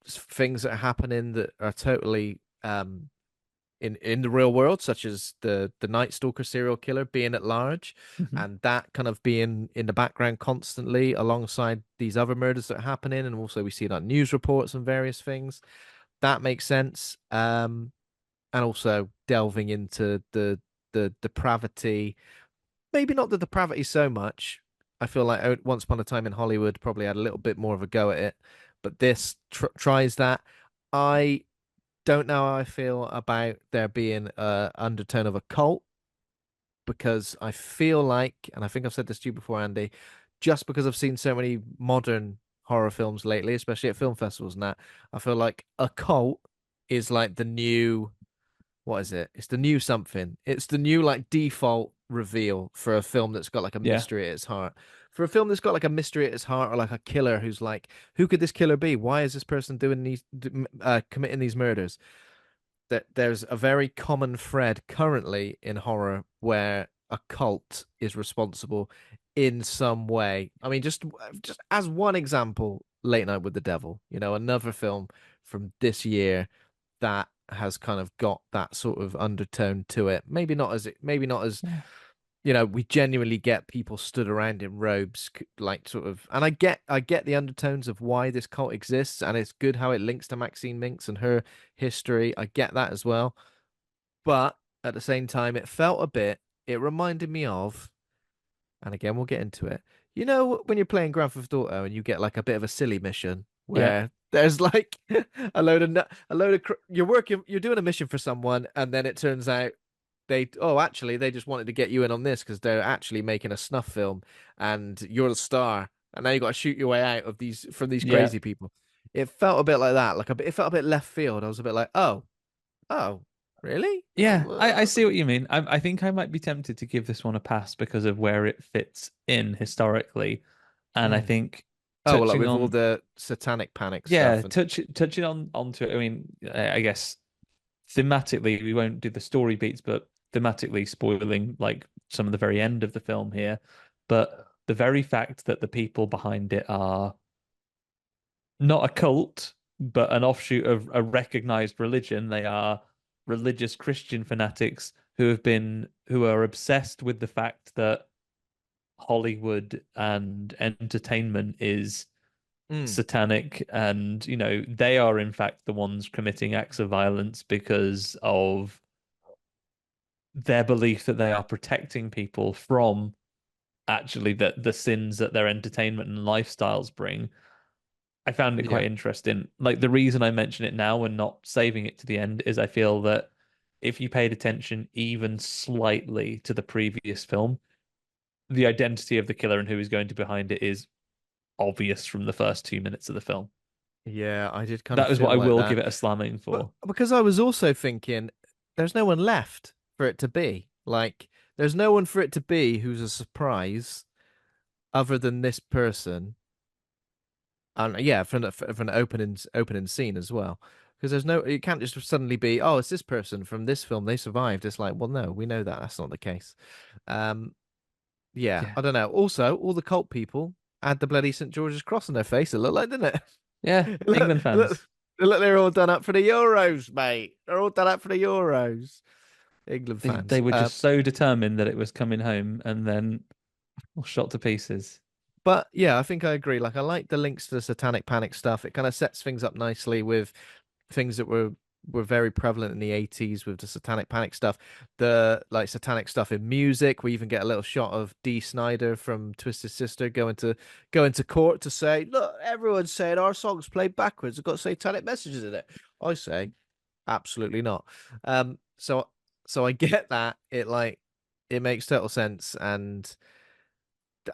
things that are happening that are totally in the real world, such as the Night Stalker serial killer being at large, Hmm. and that kind of being in the background constantly alongside these other murders that are happening, and also we see it on news reports and various things. That makes sense. And also delving into the depravity. Maybe not the depravity so much. I feel like Once Upon a Time in Hollywood probably had a little bit more of a go at it, but this tries that. I don't know how I feel about there being a undertone of a cult because I feel like, and I think I've said this to you before, Andy, just because I've seen so many modern horror films lately, especially at film festivals and that, I feel like a cult is like the new what is it? It's the new something. It's the new like default reveal for a film that's got like a Yeah. mystery at its heart. For a film that's got like a mystery at its heart, or like a killer who's like, who could this killer be? Why is this person doing committing these murders? That there's a very common thread currently in horror where a cult is responsible in some way. I mean, just as one example, Late Night with the Devil, another film from this year that has kind of got that sort of undertone to it. Maybe not as Yeah. we genuinely get people stood around in robes, like sort of, and I get the undertones of why this cult exists, and it's good how it links to Maxine Minx and her history. I get that as well, but at the same time, it reminded me of, and again, we'll get into it. When you're playing Grand Theft Auto and you get like a bit of a silly mission Yeah. where there's like you're doing a mission for someone, and then it turns out actually they just wanted to get you in on this because they're actually making a snuff film, and you're the star, and now you got to shoot your way out of these from these Yeah. crazy people. It felt a bit like that, it felt a bit left field. I was a bit like, oh, really? Yeah, I see what you mean. I think I might be tempted to give this one a pass because of where it fits in historically. And I Mm. think Oh, well, like touching with all on, the satanic panic yeah, stuff and touching on onto it. I mean, I guess thematically we won't do the story beats, but thematically spoiling like some of the very end of the film here. But the very fact that the people behind it are not a cult, but an offshoot of a recognized religion. They are religious Christian fanatics who are obsessed with the fact that Hollywood and entertainment is Mm. satanic, and they are in fact the ones committing acts of violence because of their belief that they are protecting people from actually the sins that their entertainment and lifestyles bring. I found it Yeah. quite interesting. Like, the reason I mention it now and not saving it to the end is I feel that if you paid attention even slightly to the previous film, the identity of the killer and who is going to be behind it is obvious from the first 2 minutes of the film. Yeah, I did kind of That is what feel I like will give that. it a slamming But for. because I was also thinking, there's no one left for it to be. Like, there's no one for it to be who's a surprise other than this person. And yeah, for an opening scene as well. Because there's no, it can't just suddenly be, oh, it's this person from this film. They survived. It's like, well, no, we know that that's not the case. Um, yeah, Yeah. I don't know. Also, all the cult people had the bloody St. George's cross on their face. It looked like, didn't it? Yeah, Look, England look, fans. look, they're all done up for the Euros, mate. They're all done up for the Euros. England They fans. were just so determined that it was coming home and then shot to pieces. But yeah, I think I agree. Like, I like the links to the Satanic Panic stuff. It kind of sets things up nicely with things that were very prevalent in the 80s with the Satanic Panic stuff. The like satanic stuff in music. We even get a little shot of Dee Snider from Twisted Sister going to court to say, look, everyone's saying our songs played backwards. It's got satanic messages in it. I say, absolutely not. So I get that. It makes total sense, and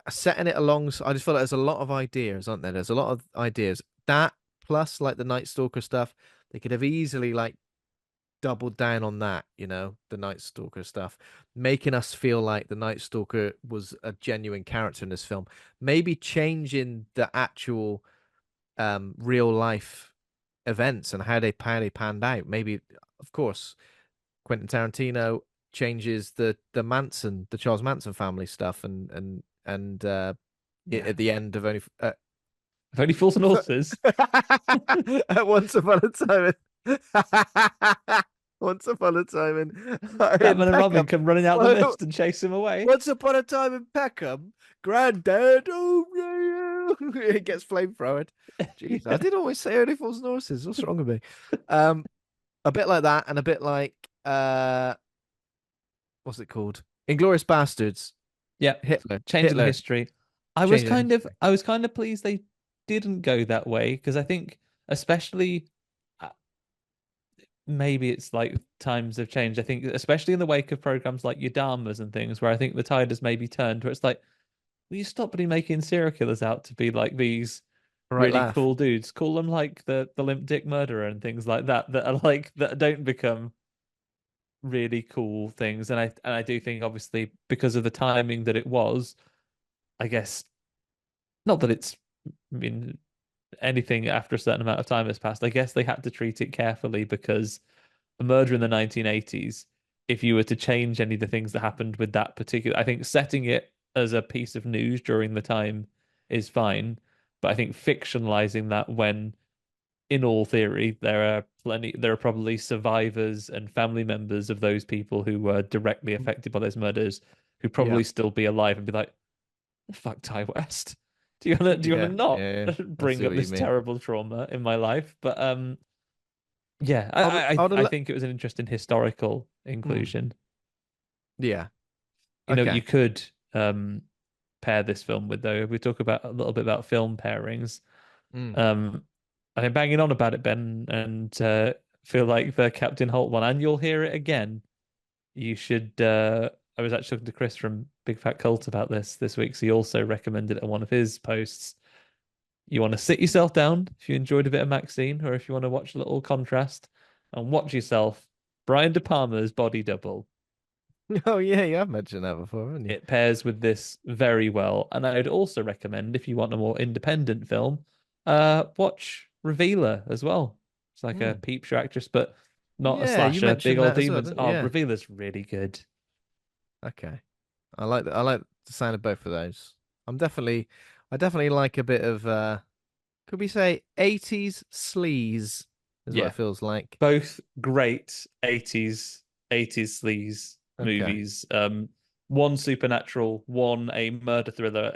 setting it alongside, I just feel like there's a lot of ideas, aren't there? There's a lot of ideas. That plus like the Night Stalker stuff, they could have easily like doubled down on that, the Night Stalker stuff, making us feel like the Night Stalker was a genuine character in this film. Maybe changing the actual real life events and how they panned out. Maybe, of course, Quentin Tarantino changes the Charles Manson family stuff and Yeah. at the end of only If only Fools and Horses. once upon a time once upon a time in Batman and Robin Peckham. come running out the Well, mist and chase him away. once upon a time in Peckham, Granddad, oh yeah, it gets flamethrowered. Jeez, I did always say only fools and horses. What's wrong with me? Um, a bit like that, and a bit like what's it called? Inglorious Bastards. Yeah, changing Hitler history. changing history. I was kind of pleased they didn't go that way because I think, especially, uh, maybe it's like times have changed. I think especially in the wake of programs like Yadamas and things, where I think the tide has maybe turned, where it's like, will you stop really making serial killers out to be like these Right really laugh. cool dudes? Call them like the limp dick murderer and things like that, that are like that don't become really cool things. And I do think, obviously, because of the timing that it was, I guess, not that it's, I mean, anything after a certain amount of time has passed. I guess they had to treat it carefully because a murder in the 1980s, if you were to change any of the things that happened with that particular, I think setting it as a piece of news during the time is fine. But I think fictionalizing that, when in all theory, there are probably survivors and family members of those people who were directly affected by those murders who Yeah. probably still be alive and be like, fuck Ty West. Do you want to Yeah. not Yeah. I bring see up what you this mean. terrible trauma in my life? But yeah, I'd I think it was an interesting historical hmm. inclusion. Yeah. You Okay. could pair this film with, though, if we talk about a little bit about film pairings. Mm. Um, I've been banging on about it, Ben, and feel like the Captain Holt one, and you'll hear it again. You should. I was actually talking to Chris from Big Fat Cult about this week, so he also recommended it on one of his posts. You want to sit yourself down if you enjoyed a bit of Maxine, or if you want to watch a little contrast, and watch yourself Brian De Palma's Body Double. Oh yeah, you have mentioned that before, haven't you? It pairs with this very well, and I would also recommend, if you want a more independent film, watch Revealer as well. It's like a Mm. peep show actress, but not a Yeah, you slasher. Big mentioned old that as well, demons. didn't you? Oh, Yeah. Revealer's really good. Okay. I like the sound of both of those. I definitely like a bit of could we say 80s sleaze is what it Yeah, feels like. both great 80s sleaze Okay. movies. one supernatural, one a murder thriller,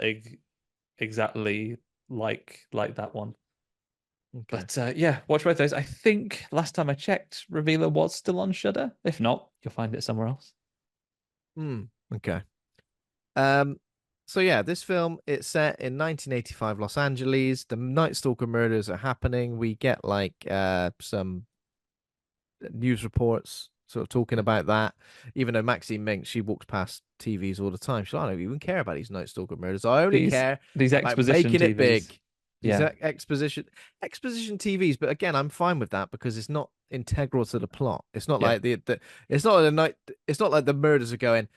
exactly like that one. Okay. But yeah, watch both those. I think last time I checked, Revealer was still on Shudder. If not, you'll find it somewhere else. Hmm. Okay. Um, so yeah, this film it's set in 1985 Los Angeles. The Night Stalker murders are happening. We get like some news reports sort of talking about that. Even though Maxine Minx, she walks past TVs all the time. She's like, I don't even care about these Night Stalker murders. I only These care these about exposition making it TVs. big. These Yeah, exposition TVs, but again, I'm fine with that because it's not integral to the plot. It's not yeah. like the it's not the night. It's not like the murders are going.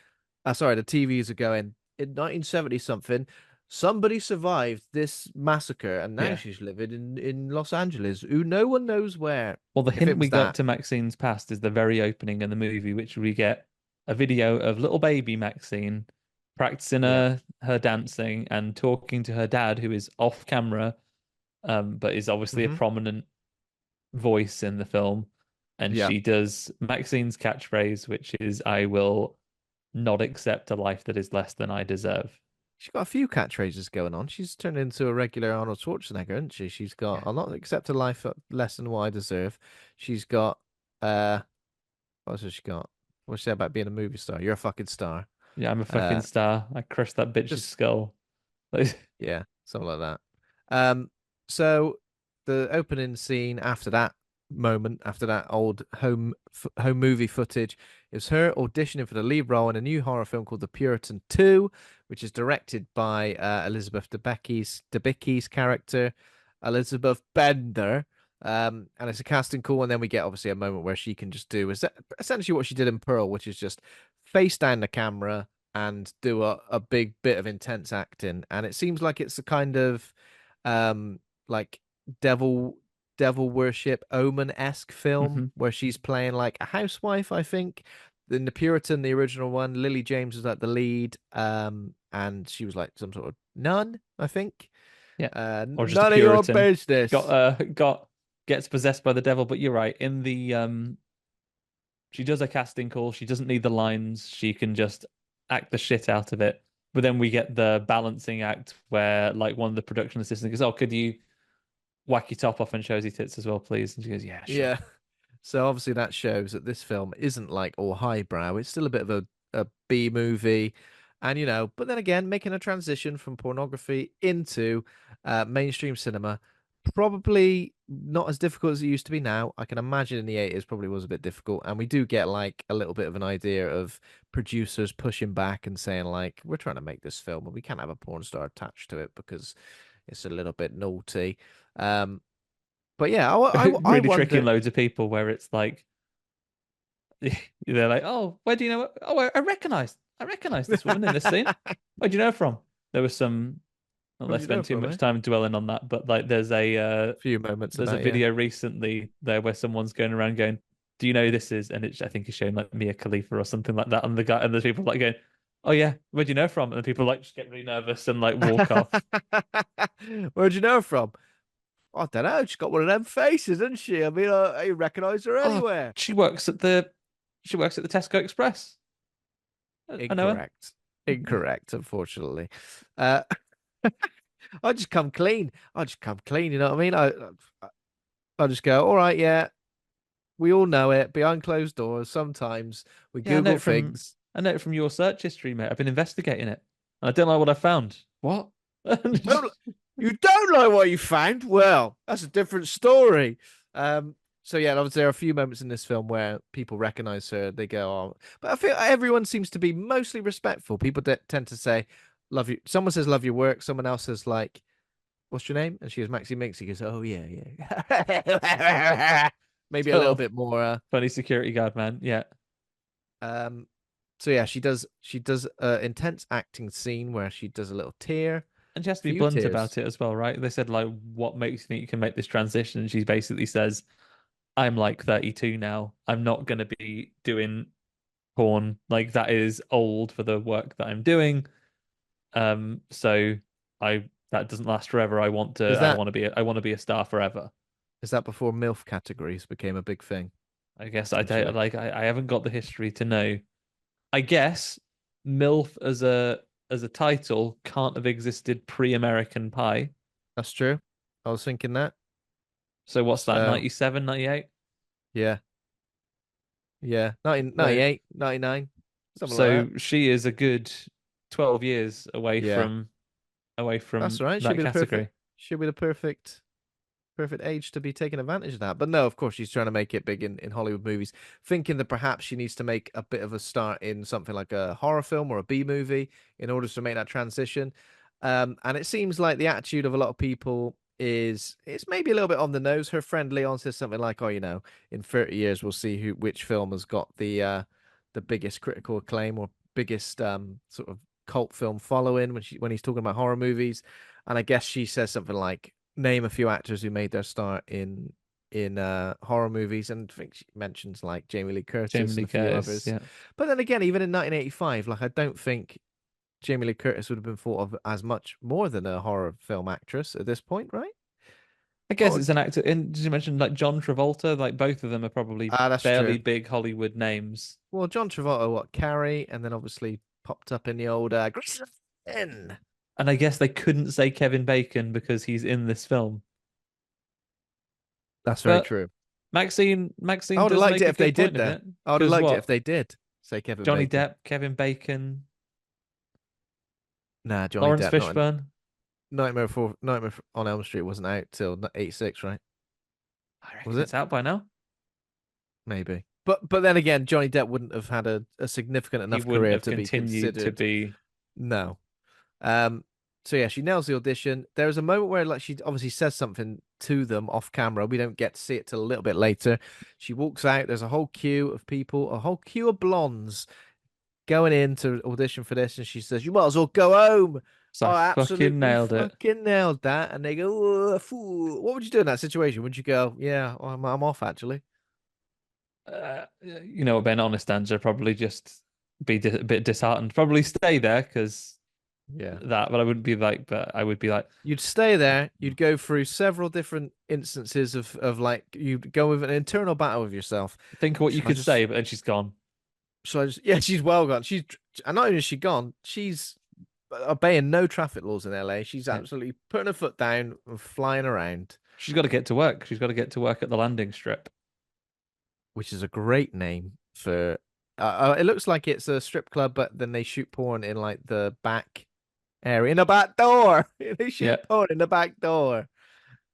Sorry, the TVs are going in 1970 something. Somebody survived this massacre, and now Yeah. she's living in Los Angeles, who no one knows where. Well, the If hint it we was got that, to Maxine's past is the very opening in the movie, which we get a video of little baby Maxine practicing yeah. her dancing and talking to her dad, who is off camera, but is obviously a Hmm. prominent voice in the film. And Yeah. she does Maxine's catchphrase, which is, I will not accept a life that is less than I deserve. She's got a few catchphrases going on. She's turned into a regular Arnold Schwarzenegger, isn't she? She's got Yeah. I'll not accept a life less than what I deserve. She's got uh what's she got? What's she say about being a movie star? You're a fucking star. Yeah, I'm a fucking Uh star. I crushed that bitch's just skull. Yeah, something like that. So the opening scene after that moment, after that old home movie footage, is her auditioning for the lead role in a new horror film called The Puritan 2, which is directed by Elizabeth Debicki's character, Elizabeth Bender. And it's a casting call, and then we get obviously a moment where she can just do essentially what she did in Pearl, which is just face down the camera and do a big bit of intense acting. And it seems like it's a kind of um like devil devil worship omen-esque film Mhm. where she's playing like a housewife, I think. In the Puritan, the original one, Lily James was like the lead, and she was like some sort of nun, I think. Yeah. Or just a None of your Puritan. Got business. got gets possessed by the devil, but you're right. In the she does a casting call. She doesn't need the lines. She can just act the shit out of it. But then we get the balancing act where like one of the production assistants goes, "Oh, could you whack your top off and shows your tits as well, please?" And she goes, "Yeah, sure." Yeah. So obviously that shows that this film isn't like all highbrow. It's still a bit of a B movie. And but then again, making a transition from pornography into mainstream cinema, probably not as difficult as it used to be now. I can imagine in the 80s probably was a bit difficult. And we do get like a little bit of an idea of producers pushing back and saying like, we're trying to make this film and we can't have a porn star attached to it because it's a little bit naughty. Um, but yeah, I Really tricking wonder. loads of people where it's like they're like, "Oh, where do you know? Oh, I recognize this woman in this scene. Where do you know her from?" There was some. Well, Where do let's you know spend too from, much eh? time dwelling on that, but like, Few moments of there's a that, yeah. video recently there where someone's going around going, "Do you know who this is?" And it's I think it's showing like Mia Khalifa or something like that, and the guy and the people like going, "Oh yeah, where do you know from?" And the people like just get really nervous and like walk off. Where'd you know her from? I don't know. She's got one of them faces, isn't she? I mean, I recognize her Oh, anywhere. she works at the Tesco Express. I know her. Incorrect. Incorrect, unfortunately. Uh, I just come clean. I just come clean. You know what I mean? I just go, all right, yeah. We all know it. Behind closed doors, sometimes we Yeah, Google things. I know it from your search history, mate. I've been investigating it, and I don't like what I found. What? You don't you don't like what you found? Well, that's a different story. So yeah, obviously there are a few moments in this film where people recognize her. They go, "Oh," but I feel everyone seems to be mostly respectful. People tend to say, "Love you." Someone says, "Love your work." Someone else says, like, "What's your name?" And she goes, "Maxie Minx." He goes, "Oh yeah, yeah." Maybe a little Oh, bit more. funny security guard, man. Yeah. Um. So yeah, she does a intense acting scene where she does a little tear, And she has to be few blunt tears. about it as well, right? They said, like, what makes you think you can make this transition? And she basically says, I'm like 32 now. I'm not going to be doing porn. Like, that is old for the work that I'm doing. So that doesn't last forever. Is that I want to be a star forever. is that before MILF categories became a big thing? I guess I don't Potentially. like, I haven't got the history to know. I guess MILF as a title can't have existed pre-American Pie. That's true. I was thinking that. So what's that, So 97, 98? yeah, yeah, So 1998, 99, something like that. so she is a good 12 years away Yeah, from that's right. that category. Should be the perfect age to be taking advantage of that. But no, of course, she's trying to make it big in Hollywood movies, thinking that perhaps she needs to make a bit of a start in something like a horror film or a B movie in order to make that transition. And it seems like the attitude of a lot of people is it's maybe a little bit on the nose. Her friend Leon says something like, "Oh, in 30 years we'll see which film has got the biggest critical acclaim or biggest sort of cult film following when he's talking about horror movies." And I guess she says something like, name a few actors who made their start in horror movies, and I think she mentions like Jamie Lee Jamie Curtis and Lee a few Curtis, others. yeah. But then again, even in 1985, like I don't think Jamie Lee Curtis would have been thought of as much more than a horror film actress at this point, right? I guess Oh, it's an actor. And did you mention like John Travolta? Like both of them are probably that's fairly true. big Hollywood names. Well, John Travolta, what Carrie, and then obviously popped up in the old Grease Lightning. And I guess they couldn't say Kevin Bacon because he's in this film. That's very But true. I Maxine would have does liked make it a if they good did point of there. it. I would have Because liked it if what? they did say Kevin Johnny Bacon. Depp, Kevin Bacon, Nah, Johnny Lawrence Depp, not in Fishburne. Nightmare on Elm Street wasn't out till 86, right? I Was reckon it? it's out by now. Maybe. But then again, Johnny Depp wouldn't have had a significant He enough wouldn't career have to be continued to considered. be. No. Um, so yeah, she nails the audition. There's a moment where like she obviously says something to them off camera. We don't get to see it till a little bit later. She walks out. There's a whole queue of people, a whole queue of blondes going in to audition for this, and she says, "You might as well go home." So I I fucking absolutely nailed it. fucking nailed that. And they go, "Oh, fool." What would you do in that situation? Would you go, "Yeah, I'm off actually"? Ben honest answer, probably just be a bit disheartened. Probably stay there because Yeah. that, but I wouldn't be like, but I would be like, You'd stay there. You'd go through several different instances of like you'd go with an internal battle with yourself. think of what you Shall I could just? say, but then she's gone. Shall I just? Yeah, she's well gone. And not only is she gone, she's obeying no traffic laws in LA. She's Yeah. absolutely putting her foot down and flying around, She's got to get to work. She's got to get to work at the landing strip. which is a great name for. It looks like it's a strip club, but then they shoot porn in like the back area, in the back door. They Yeah. shoot porn in the back door.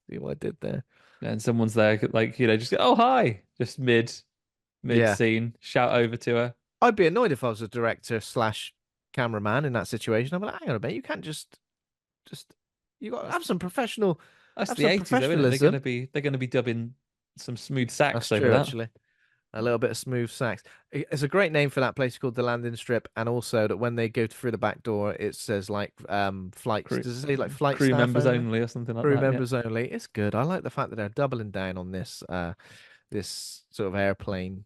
See what I did there? And someone's there, like, just go, oh, hi, just mid Yeah. scene, shout over to her. I'd be annoyed if I was a director slash cameraman in that situation. I'm like, hang on a minute, you can't just you got to That's have some professional, that's have the some 80s though, isn't it? professionalism. They're gonna be dubbing some smooth That's sax over true, that. actually. A little bit of smooth sax. It's a great name for that place called the Landing Strip, and also that when they go through the back door, it says like flights. Crew Does it say like flight crew staff members only? only or something like Crew that. Yeah. members only. It's good. I like the fact that they're doubling down on this sort of airplane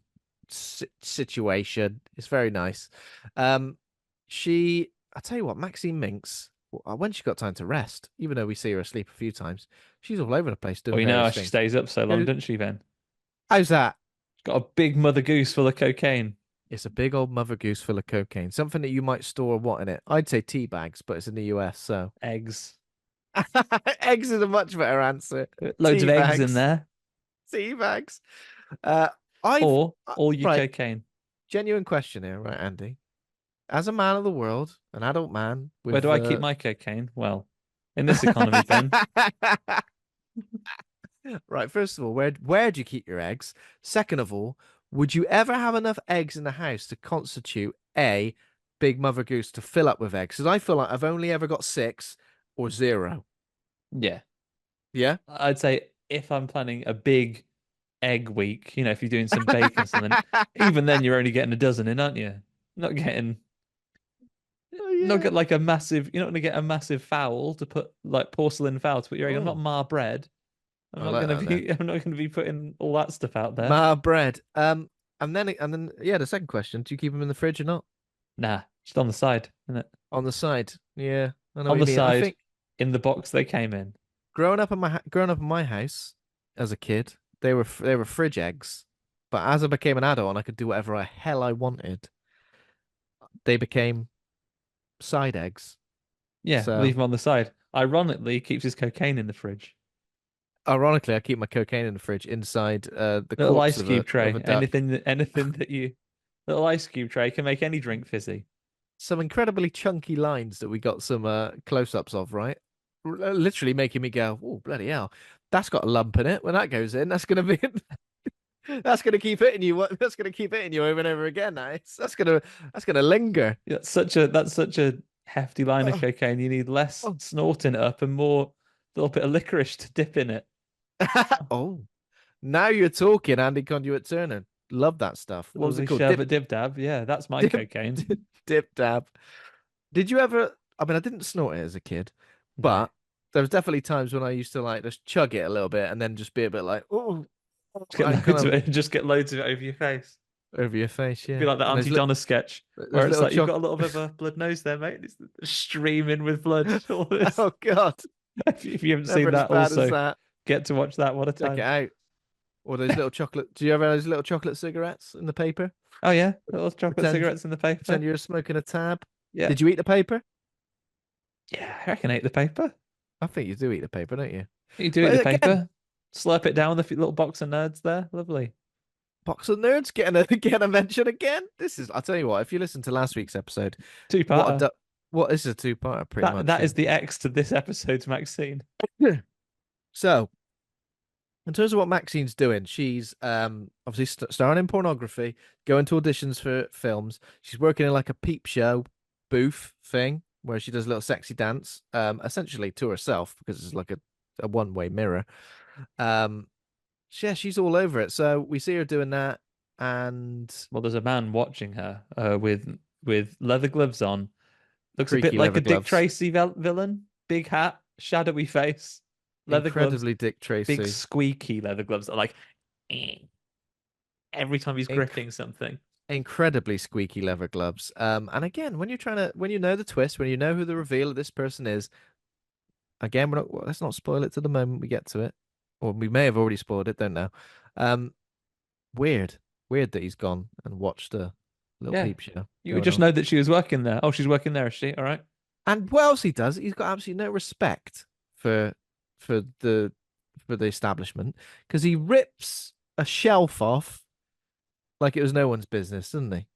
situation. It's very nice. Um, I tell you what, Maxine Minx, when she got time to rest, even though we see her asleep a few times, she's all over the place Well, doing you know how various she things. stays up so long, Goes- doesn't she, Ben? How's that? She's got a big mother goose full of cocaine. It's a big old mother goose full of cocaine. Something that you might store what in it? I'd say tea bags, but it's in the US, so Eggs. eggs is a much better answer. Loads Tea of eggs in bags, there. tea bags. Uh, I've Or all you right. cocaine. Genuine question here, right, Andy? As a man of the world, an adult man Where with do I keep my cocaine? Well, in this economy, Ben. right, first of all, where do you keep your eggs? Second of all, would you ever have enough eggs in the house to constitute a big mother goose to fill up with eggs? Because I feel like I've only ever got six or zero. Yeah. Yeah. I'd say if I'm planning a big egg week, if you're doing some bacon or something, even then you're only getting a dozen in, aren't you? Not getting Oh not yeah. get like a massive you're not gonna get a massive fowl to put like porcelain fowl to put your egg. I'm not Oh, mar bread. I'm I not like gonna that name. be I'm not gonna be putting all that stuff out there. Ma bread. And then yeah, the second question: do you keep them in the fridge or not? Nah, just on the side, isn't it? On the side. Yeah, I know what On you the mean. I side think in the box they came in. growing up in my house as a kid, they were fridge eggs. But as I became an adult and I could do whatever the hell I wanted, they became side eggs. Yeah, So leave him on the side. Ironically, he keeps his cocaine in the fridge. ironically, I keep my cocaine in the fridge inside the Little corpse ice cube of a tray. duck. Anything that you little ice cube tray can make any drink fizzy. Some incredibly chunky lines that we got some close-ups of, right? Literally making me go, "Oh, bloody hell. That's got a lump in it. When that goes in, that's gonna be that's gonna keep hitting you. That's gonna keep hitting you over and over again. That's gonna linger." Yeah, that's such a hefty line of Oh, cocaine. You need less oh. snorting it up and more little bit of licorice to dip in it. Oh, now you're talking, Andy Conduit Turner. Love that stuff. What was it Lovely called? Dip, sherbet dib dab. Yeah, that's my dip, cocaine. dip, dab. Did you ever? I mean, I didn't snort it as a kid, No. but there was definitely times when I used to like just chug it a little bit and then just be a bit like, oh, like kind of Just get loads of it over your face. over your face, Be yeah. like the And Auntie Donna sketch there's where it's little like you've got choc. a little bit of a blood nose there, mate. It's streaming with blood. All this. Oh God, If you haven't never seen as that, bad as also that. get to watch that. What a Check it time. out. Or those little chocolate. Do you ever have those little chocolate cigarettes in the paper? Oh yeah, little chocolate Pretend cigarettes in the paper. pretend you're smoking a tab. Yeah. Did you eat the paper? Yeah, I reckon I ate the paper. I think you do eat the paper, don't you? You do eat the But again, paper. Slurp it down with a little box of nerds there. Lovely. box of nerds getting a getting a mention again. This is. I'll tell you what. If you listen to last week's episode, what a Two-parter. what this is a two-parter, pretty much. That Yeah. is the X to this episode's Maxine. Yeah. So, in terms of what Maxine's doing, she's obviously starring in pornography, going to auditions for films. She's working in like a peep show booth thing where she does a little sexy dance, essentially to herself because it's like a one-way mirror. Um, yeah, she's all over it. So we see her doing that, and Well, there's a man watching her with leather gloves on. Looks a bit creaky like leather a Dick gloves, Tracy villain. Big hat, shadowy face, leather gloves, incredibly Dick big Tracy, squeaky leather gloves that are like eh, every time he's Inc- gripping something. incredibly squeaky leather gloves. And again, when you know the twist, when you know who the reveal of this person is, again, let's not spoil it to the moment we get to it, or we may have already spoiled it. Don't know. Um, weird, weird that he's gone and watched a little Yeah. peep show You would going just on. know that she was working there. Oh, she's working there, is she? All right. And what else he does? He's got absolutely no respect for for the for the establishment because he rips a shelf off like it was no one's business, doesn't he?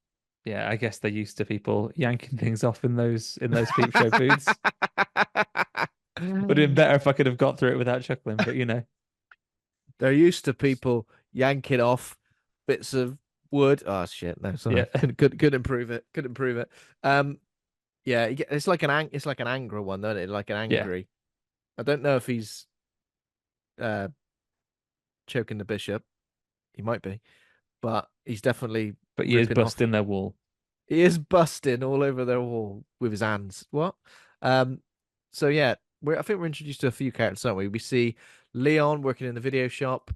Yeah, I guess they're used to people yanking things off in those peep show booths. Would have been better if I could have got through it without chuckling, but you know. They're used to people yanking off bits of wood. Oh shit! No, Yeah. sorry, couldn't improve it. Couldn't improve it. Yeah, it's like it's like an angry one, isn't it? Like an Yeah. angry. I don't know if he's uh choking the bishop. He might be, but he's definitely But he is ripping off. busting their wall. He is busting all over their wall with his hands. What? Um. So yeah, I think we're introduced to a few characters, aren't we? We see Leon working in the video shop,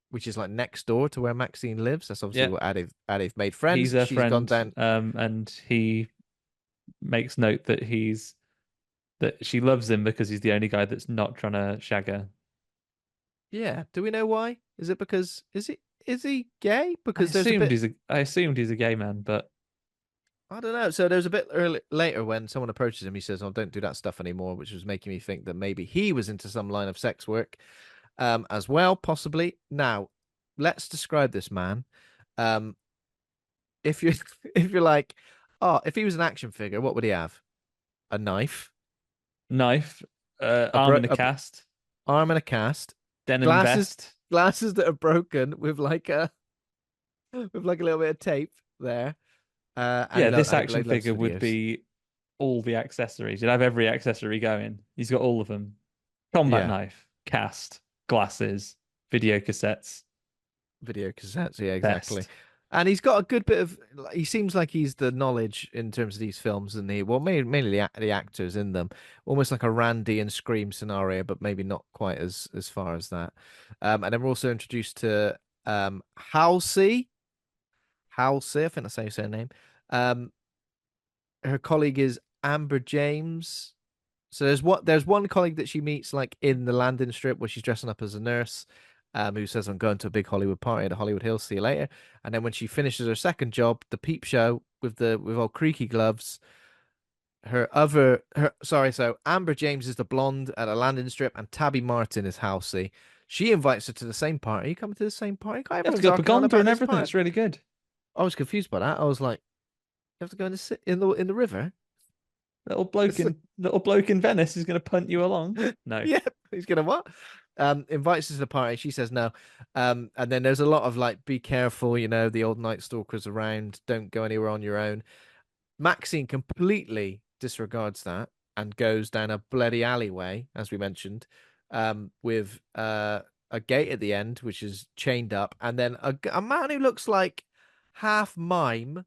which is like next door to where Maxine lives. That's obviously Yeah. what Addie made He's friends. her She's gone friend, down. and he makes note that she loves him because he's the only guy that's not trying to shag her. Yeah. Do we know why? Is it because is he gay? Because there's a bit. I assumed he's a gay man, but I don't know. So there's a bit later when someone approaches him. He says, "Oh, don't do that stuff anymore," which was making me think that maybe he was into some line of sex work, as well, possibly. Now, let's describe this man. Um, if you if you're like, oh, if he was an action figure, what would he have? A knife, knife, a arm in bro a a cast, arm and a cast, denim glasses, vest. glasses that are broken with like a with like a little bit of tape there. And Yeah, this he action loves figure would videos. be all the accessories. You'd have every accessory going. He's got all of them. Combat Yeah, knife, cast, glasses, video cassettes, video cassettes. Yeah, exactly. vest. And he's got a good bit of. He seems like he's the knowledge in terms of these films, and well, mainly the actors in them, almost like a Randy and Scream scenario, but maybe not quite as far as that. And then we're also introduced to Halsey. Halsey, I think that's how you say her name. Um, her colleague is Amber James. So there's one colleague that she meets like in the landing strip where she's dressing up as a nurse, who says, "I'm going to a big Hollywood party at Hollywood Hills. See you later." And then when she finishes her second job, the peep show with old creaky gloves, so Amber James is the blonde at a landing strip, and Tabby Martin is Halsey. She invites her to the same party. You coming to the same party? God, You have to everyone's go up a arguing on gondola about and this everything. party. It's really good. I was confused by that. I was like, you have to go in the river? It's like, Little bloke in Venice is going to punt you along. No. yeah, he's gonna what? Invites her to the party. She says no. And then there's a lot of like, be careful, the old night stalkers around. Don't go anywhere on your own. Maxine completely disregards that and goes down a bloody alleyway, as we mentioned, with a gate at the end, which is chained up, and then a man who looks like half mime,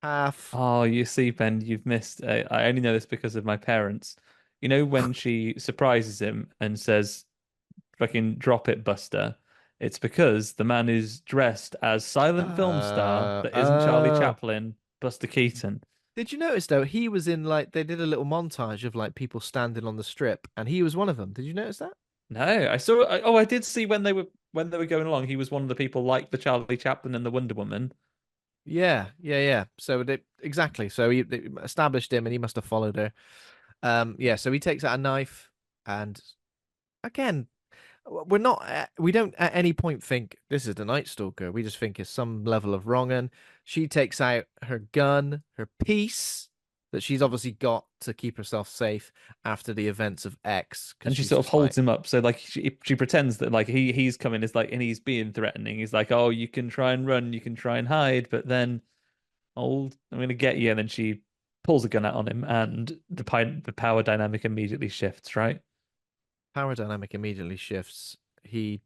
half. Oh, you see, Ben, you've missed. I only know this because of my parents. You know, when she surprises him and says, fucking drop it, Buster, it's because the man is dressed as silent film star that isn't Charlie Oh. Chaplin, Buster Keaton. Did you notice though? He was in like they did a little montage of like people standing on the strip, and he was one of them. Did you notice that? No, I did see when they were going along, he was one of the people like the Charlie Chaplin and the Wonder Woman. Yeah, yeah, yeah. So exactly. So they established him, and he must have followed her. Yeah. So he takes out a knife, and again, we don't at any point think this is the Night Stalker. We just think it's some level of wronging. She takes out her gun, her piece that she's obviously got to keep herself safe after the events of X, because And she she's sort of just like, holds him up. So like she pretends that like he's coming is like and he's being threatening. He's like, "Oh, you can try and run, you can try and hide, but then I'm gonna get you." And then she pulls a gun out on him, and the power dynamic immediately shifts, right? power dynamic immediately shifts. He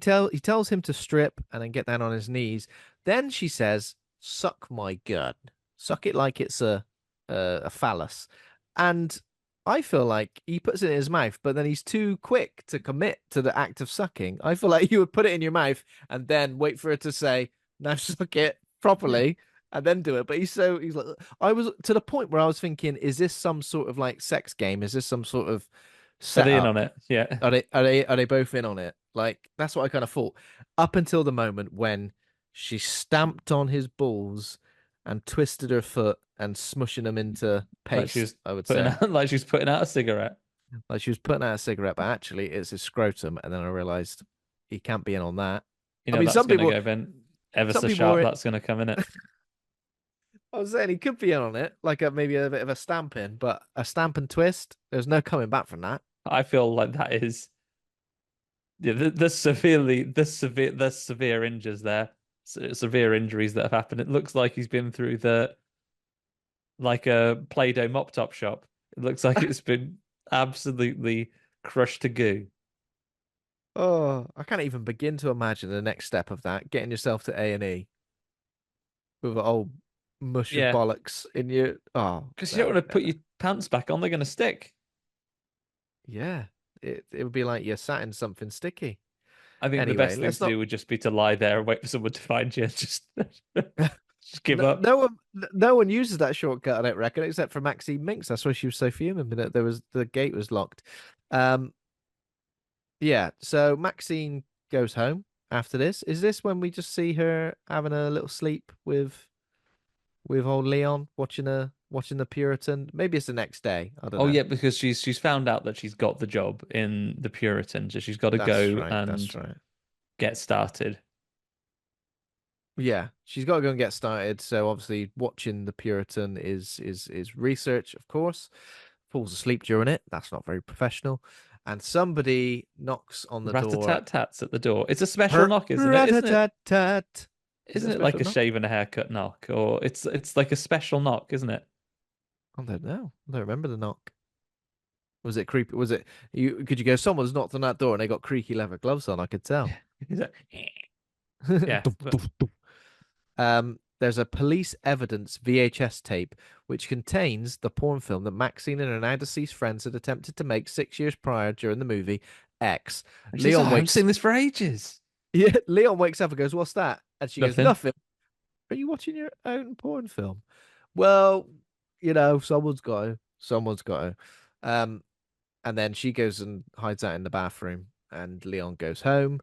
tells him to strip and then get down on his knees. Then she says, "Suck my gun, suck it like it's a phallus." And I feel like he puts it in his mouth, but then he's too quick to commit to the act of sucking. I feel like you would put it in your mouth and then wait for it to say, "Now suck it Yeah. properly," and then do it. But he's like, I was to the point where I was thinking, is this some sort of like sex game? Is this some sort of Are they in on setup? it? Yeah. Are they both in on it? Like that's what I kind of thought. Up until the moment when she stamped on his balls and twisted her foot and smushing them into Like she paste, was I would putting say. out like she was putting out a cigarette. Like she was putting out a cigarette, but actually it's his scrotum. And then I realized he can't be in on that. You I know mean, that's gonna go, Ben. Ever some so people sharp were. that's gonna come in it. I was saying he could be in on it, like maybe a bit of a stamping, but a stamp and twist. There's no coming back from that. I feel like that is yeah, the severe injuries there, severe injuries that have happened. It looks like he's been through the like a Play-Doh mop top shop. It looks like it's been absolutely crushed to goo. Oh, I can't even begin to imagine the next step of that. Getting yourself to A&E with an old mush of Yeah, bollocks in your. Oh, because you don't no, want to no, put no. your pants back on; they're going to stick. Yeah, it would be like you're sat in something sticky. I think the Anyway, best thing let's to do not. would just be to lie there and wait for someone to find you and just give No, up. no one uses that shortcut, I don't reckon, except for Maxine Minx. That's why she was so fuming. But the gate was locked. Um, yeah. So Maxine goes home after this. Is this when we just see her having a little sleep with old Leon, watching the Puritan? Maybe it's the next day. I don't Oh know. yeah, because she's found out that she's got the job in the Puritan, so she's got to That's go right. That's and right. get started. Yeah, she's got to go and get started. So obviously, watching the Puritan is research, of course. Falls asleep during it. That's not very professional. And somebody knocks on the door. Rat-a-tat-tats at the door. It's a special knock, isn't it? Isn't it? Rat-a-tat-tat. Is it a Isn't it like special a knock? shave and a haircut knock, or it's like a special knock, isn't it? I don't know. I don't remember the knock. Was it creepy? Was it you? Could you go? Someone's knocked on that door and they got creaky leather gloves on. I could tell. Is it? Yeah, but There's a police evidence VHS tape which contains the porn film that Maxine and her now deceased friends had attempted to make 6 years prior during the movie X. and she's like, Leon I haven't wakes, seen this for ages. yeah, Leon wakes up and goes, "What's that?" And she goes, Nothing. "Nothing." Are you watching your own porn film? Well, someone's got to. Someone's got to. And then she goes and hides out in the bathroom, and Leon goes home,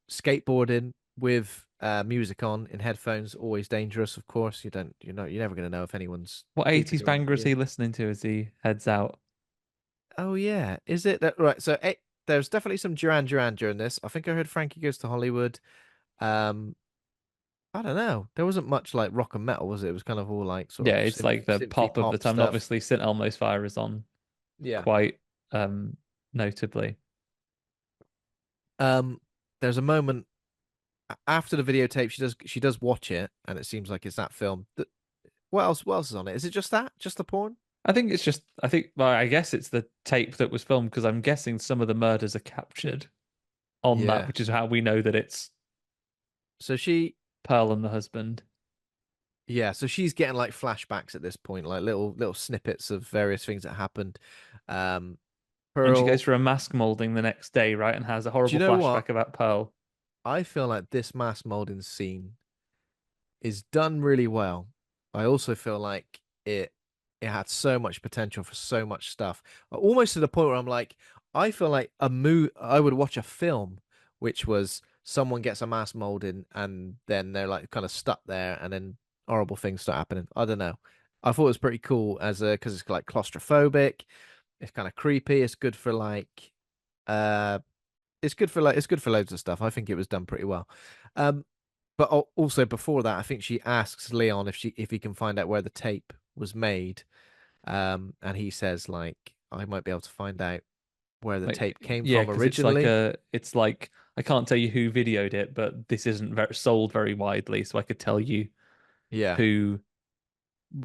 skateboarding with music on in headphones, always dangerous, of course. You're never going to know if anyone's What keeping 80s you on the banger is queue. he listening to as he heads out? Oh yeah, is it that right? So there's definitely some Duran Duran during this. I think I heard Frankie Goes to Hollywood. Um, I don't know. There wasn't much like rock and metal, was it? It was kind of all like sort Yeah, of it's like the synthy pop of the pop time. And stuff. obviously, St. Elmo's Fire is on Yeah. quite notably. Um, there's a moment after the videotape. She does watch it, and it seems like it's that film. What else? What else is on it? Is it just that? Just the porn? I think it's just, I think, well, I guess it's the tape that was filmed because I'm guessing some of the murders are captured on that, Yeah. which is how we know that it's So she Pearl and the husband. Yeah, so she's getting like flashbacks at this point, like little snippets of various things that happened. Um, And she goes Pearl, for a mask molding the next day, right? And has a do you horrible know what? flashback about Pearl. I feel like this mass molding scene is done really well. I also feel like it had so much potential for so much stuff. Almost to the point where I'm like, I feel like I would watch a film which was someone gets a mass molding and then they're like kind of stuck there and then horrible things start happening. I don't know. I thought it was pretty cool as a because it's like claustrophobic. It's kind of creepy. It's good for like uh it's good for loads of stuff. I think it was done pretty well. Um, but also before that, I think she asks Leon if he can find out where the tape was made. And he says like I might be able to find out where the Like, tape came yeah, from because it's like originally. it's like, I can't tell you who videoed it, but this isn't sold very widely. So I could tell you Yeah, who,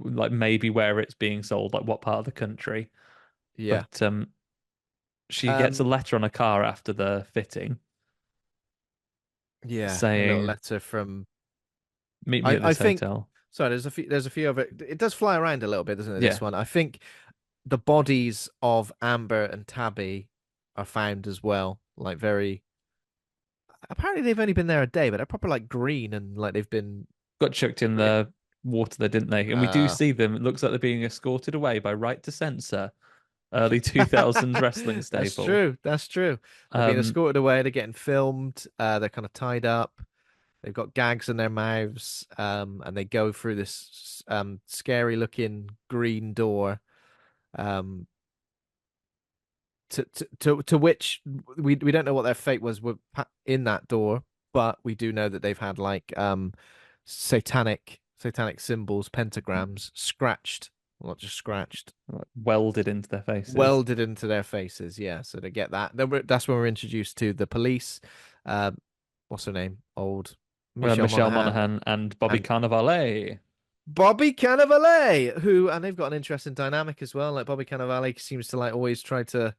like maybe where it's being sold, like what part of the country. yeah, But she gets a um, letter on a car after the fitting yeah. A little saying, letter from "Meet me at I this think. hotel." Sorry, there's a few of it. It does fly around a little bit, doesn't it? This Yeah, one. I think the bodies of Amber and Tabby are found as well. Like very. Apparently they've only been there a day, but they're proper like green and like they've been. got chucked in Yeah. the water there, didn't they? And we do Uh, see them. It looks like they're being escorted away by Right to Censor, early 2000s wrestling that's stable. true. That's true. They're being Um, escorted away. They're getting filmed. They're kind of tied up. They've got gags in their mouths. And they go through this scary looking green door. Um, to which we don't know what their fate was in that door, but we do know that they've had like satanic symbols, pentagrams scratched, well, not just scratched, welded into their faces. welded into their faces. Yeah, so to get that, that's when we're introduced to the police. Uh, what's her name? Old Michelle Michelle Monaghan Monaghan and Bobby and Cannavale. Bobby Cannavale, who and they've got an interesting dynamic as well. Like Bobby Cannavale seems to like always try to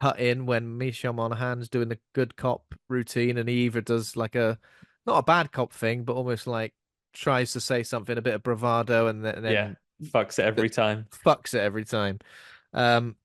cut in when Michelle Monaghan's doing the good cop routine, and he either does like a not a bad cop thing, but almost like tries to say something a bit of bravado, and Yeah, then fucks it every time. fucks it every time. Um,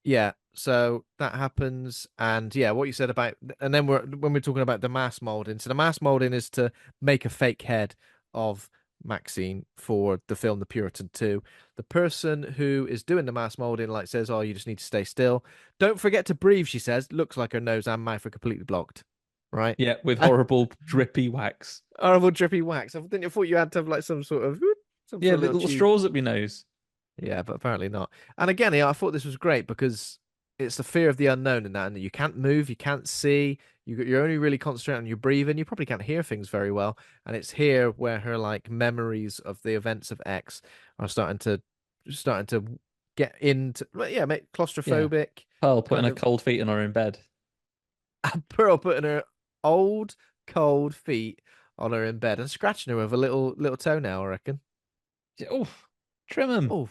yeah, so that happens, and yeah, what you said about, and then when we're talking about the mass molding, so the mass molding is to make a fake head of Maxine for the film The Puritan 2. The person who is doing the mass molding like says, "Oh, you just need to stay still. Don't forget to breathe," she says. Looks like her nose and mouth are completely blocked. Right? Yeah, with horrible drippy wax. Horrible drippy wax. I thought you had to have like some Yeah, sort of the little little tube. straws up your nose. Yeah, but apparently not. And again, yeah, I thought this was great because it's the fear of the unknown in that, and that you can't move, you can't see, you're only really concentrating on your breathing. You probably can't hear things very well, and it's here where her like memories of the events of X are starting to get into, well, yeah, make Yeah. claustrophobic, Pearl putting kind her of. cold feet on her in bed. And Pearl putting her old cold feet on her in bed and scratching her with a little toenail, I reckon. Oh, trim them. Oh,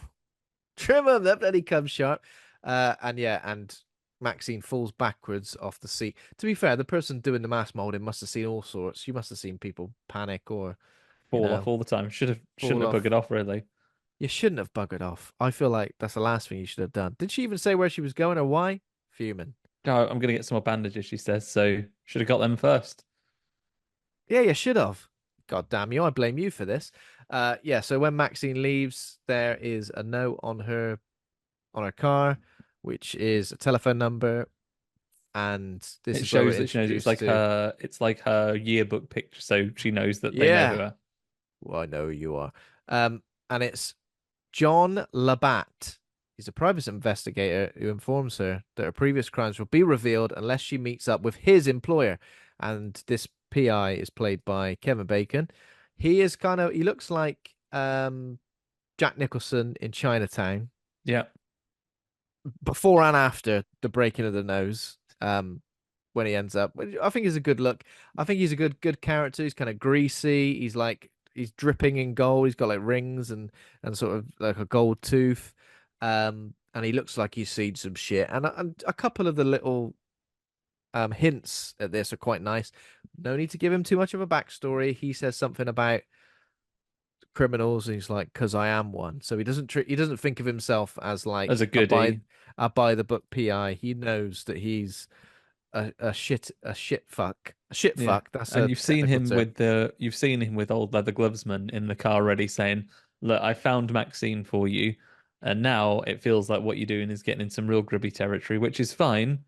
trim him, that bloody comes sharp. And yeah, and Maxine falls backwards off the seat. To be fair, the person doing the mass molding must have seen all sorts. You must have seen people panic or, you Fall off know, all the time. Shouldn't fall have off. buggered off really. You shouldn't have buggered off. I feel like that's the last thing you should have done. Did she even say where she was going or why? Fuming. Oh, I'm gonna get some more bandages, she says, so should have got them first. Yeah, you should have. God damn you, I blame you for this. Yeah, so when Maxine leaves, there is a note on her car, which is a telephone number and this It is where we're shows that she knows introduced to, it's like her yearbook picture, so she knows that they know who yeah, are. well, I know who you are. And it's John Labatt. He's a private investigator who informs her that her previous crimes will be revealed unless she meets up with his employer. And this PI is played by Kevin Bacon. He looks like Jack Nicholson in Chinatown Yeah, before and after the breaking of the nose. When he ends up, I think he's a good look. I think he's a good character. He's kind of greasy. He's dripping in gold. He's got like rings and sort of like a gold tooth. And he looks like he's seen some shit. And a couple of the little hints at this are quite nice. No need to give him too much of a backstory. He says something about criminals, and he's like, "Cause I am one." So he doesn't think of himself as as like a goodie. a by the book PI. He knows that he's a shit fuck. A shit Yeah. fuck. That's And a technical term. you've seen him with old leather glovesman in the car already saying, "Look, I found Maxine for you." And now it feels like what you're doing is getting in some real grubby territory, which is fine,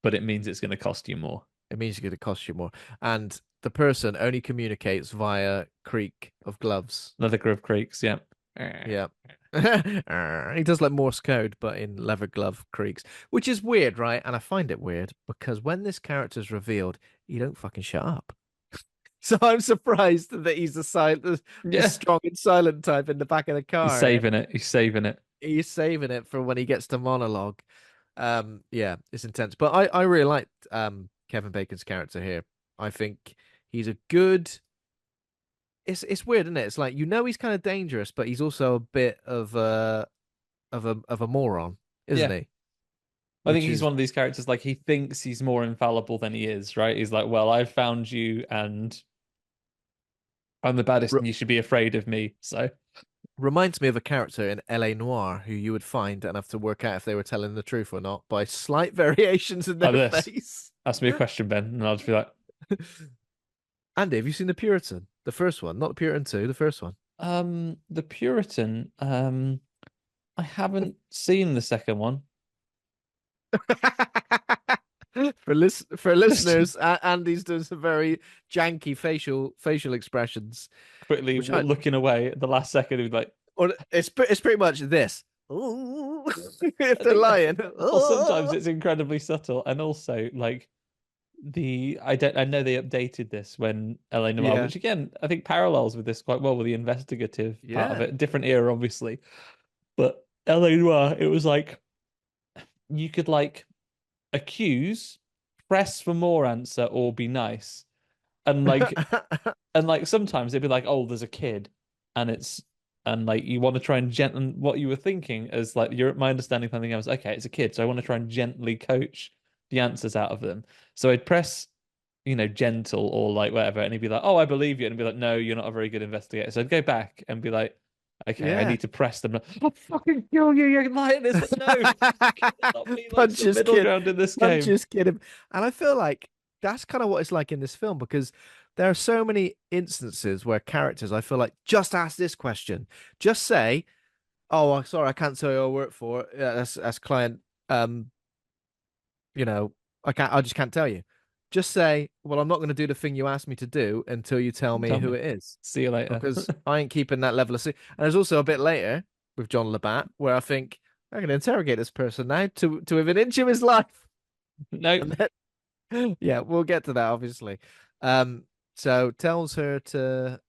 but it means it's going to cost you more. It means you're going to cost you more. And the person only communicates via creak of gloves. Leather glove creaks, yeah. Yeah. He does like Morse code, but in leather glove creaks, which is weird, right? And I find it weird because when this character's revealed, he don't fucking shut up. So I'm surprised that he's the Yeah. strong and silent type in the back of the He's car. saving it. He's saving it. He's saving it for when he gets to monologue. Yeah, it's intense. But I really liked Kevin Bacon's character here. I think he's a good. It's weird, isn't it? It's like he's kind of dangerous, but he's also a bit of a moron, isn't Yeah. he? I think Which he's is one of these characters like he thinks he's more infallible than he is, right? He's like, well, I found you and I'm the baddest re and you should be afraid of me. So, reminds me of a character in L.A. Noir who you would find and have to work out if they were telling the truth or not by slight variations in like their this. face. Ask me a question, Ben, and I'll just be like, Andy, have you seen The Puritan? The first one, not The Puritan 2, the first one. the Puritan, I haven't seen the second one. For listeners, Andy's doing some very janky facial expressions, Quickly which I looking away at the last second, he'd be like, or it's pretty much this. Ooh. If I they're think, lying. or sometimes Ooh. it's incredibly subtle, and also like I know they updated this when LA Noir, Yeah, which again I think parallels with this quite well with the investigative part of yeah. it. Different era, obviously, but LA Noir, it was like you could like accuse, press for more answer, or be nice, and like sometimes they'd be like, oh, there's a kid, and it's and like you want to try and gently what you were thinking as like your my understanding something else. Okay, it's a kid, so I want to try and gently coach the answers out of them. So I'd press, gentle or like whatever, and he'd be like, "Oh, I believe you," and he'd be like, "No, you're not a very good investigator." So I'd go back and be like, "Okay, I Yeah. need to press them." I'll fucking kill you, you lying! It's like, no, cannot be like some Punches middle kid, ground in this game. punches kid him. And I feel like that's kind of what it's like in this film because there are so many instances where characters, I feel like, just ask this question. Just say, "Oh, sorry, I can't tell you I work for." Yeah, that's client. Um, I just can't tell you. Just say, "Well, I'm not going to do the thing you asked me to do until you tell me Tell who me. it is." See you later. Because I ain't keeping that level of And there's also a bit later with John Labatt where I think I'm going to interrogate this person now to within an inch of his life. No, And then, yeah, we'll get to that obviously. Um, so tells her to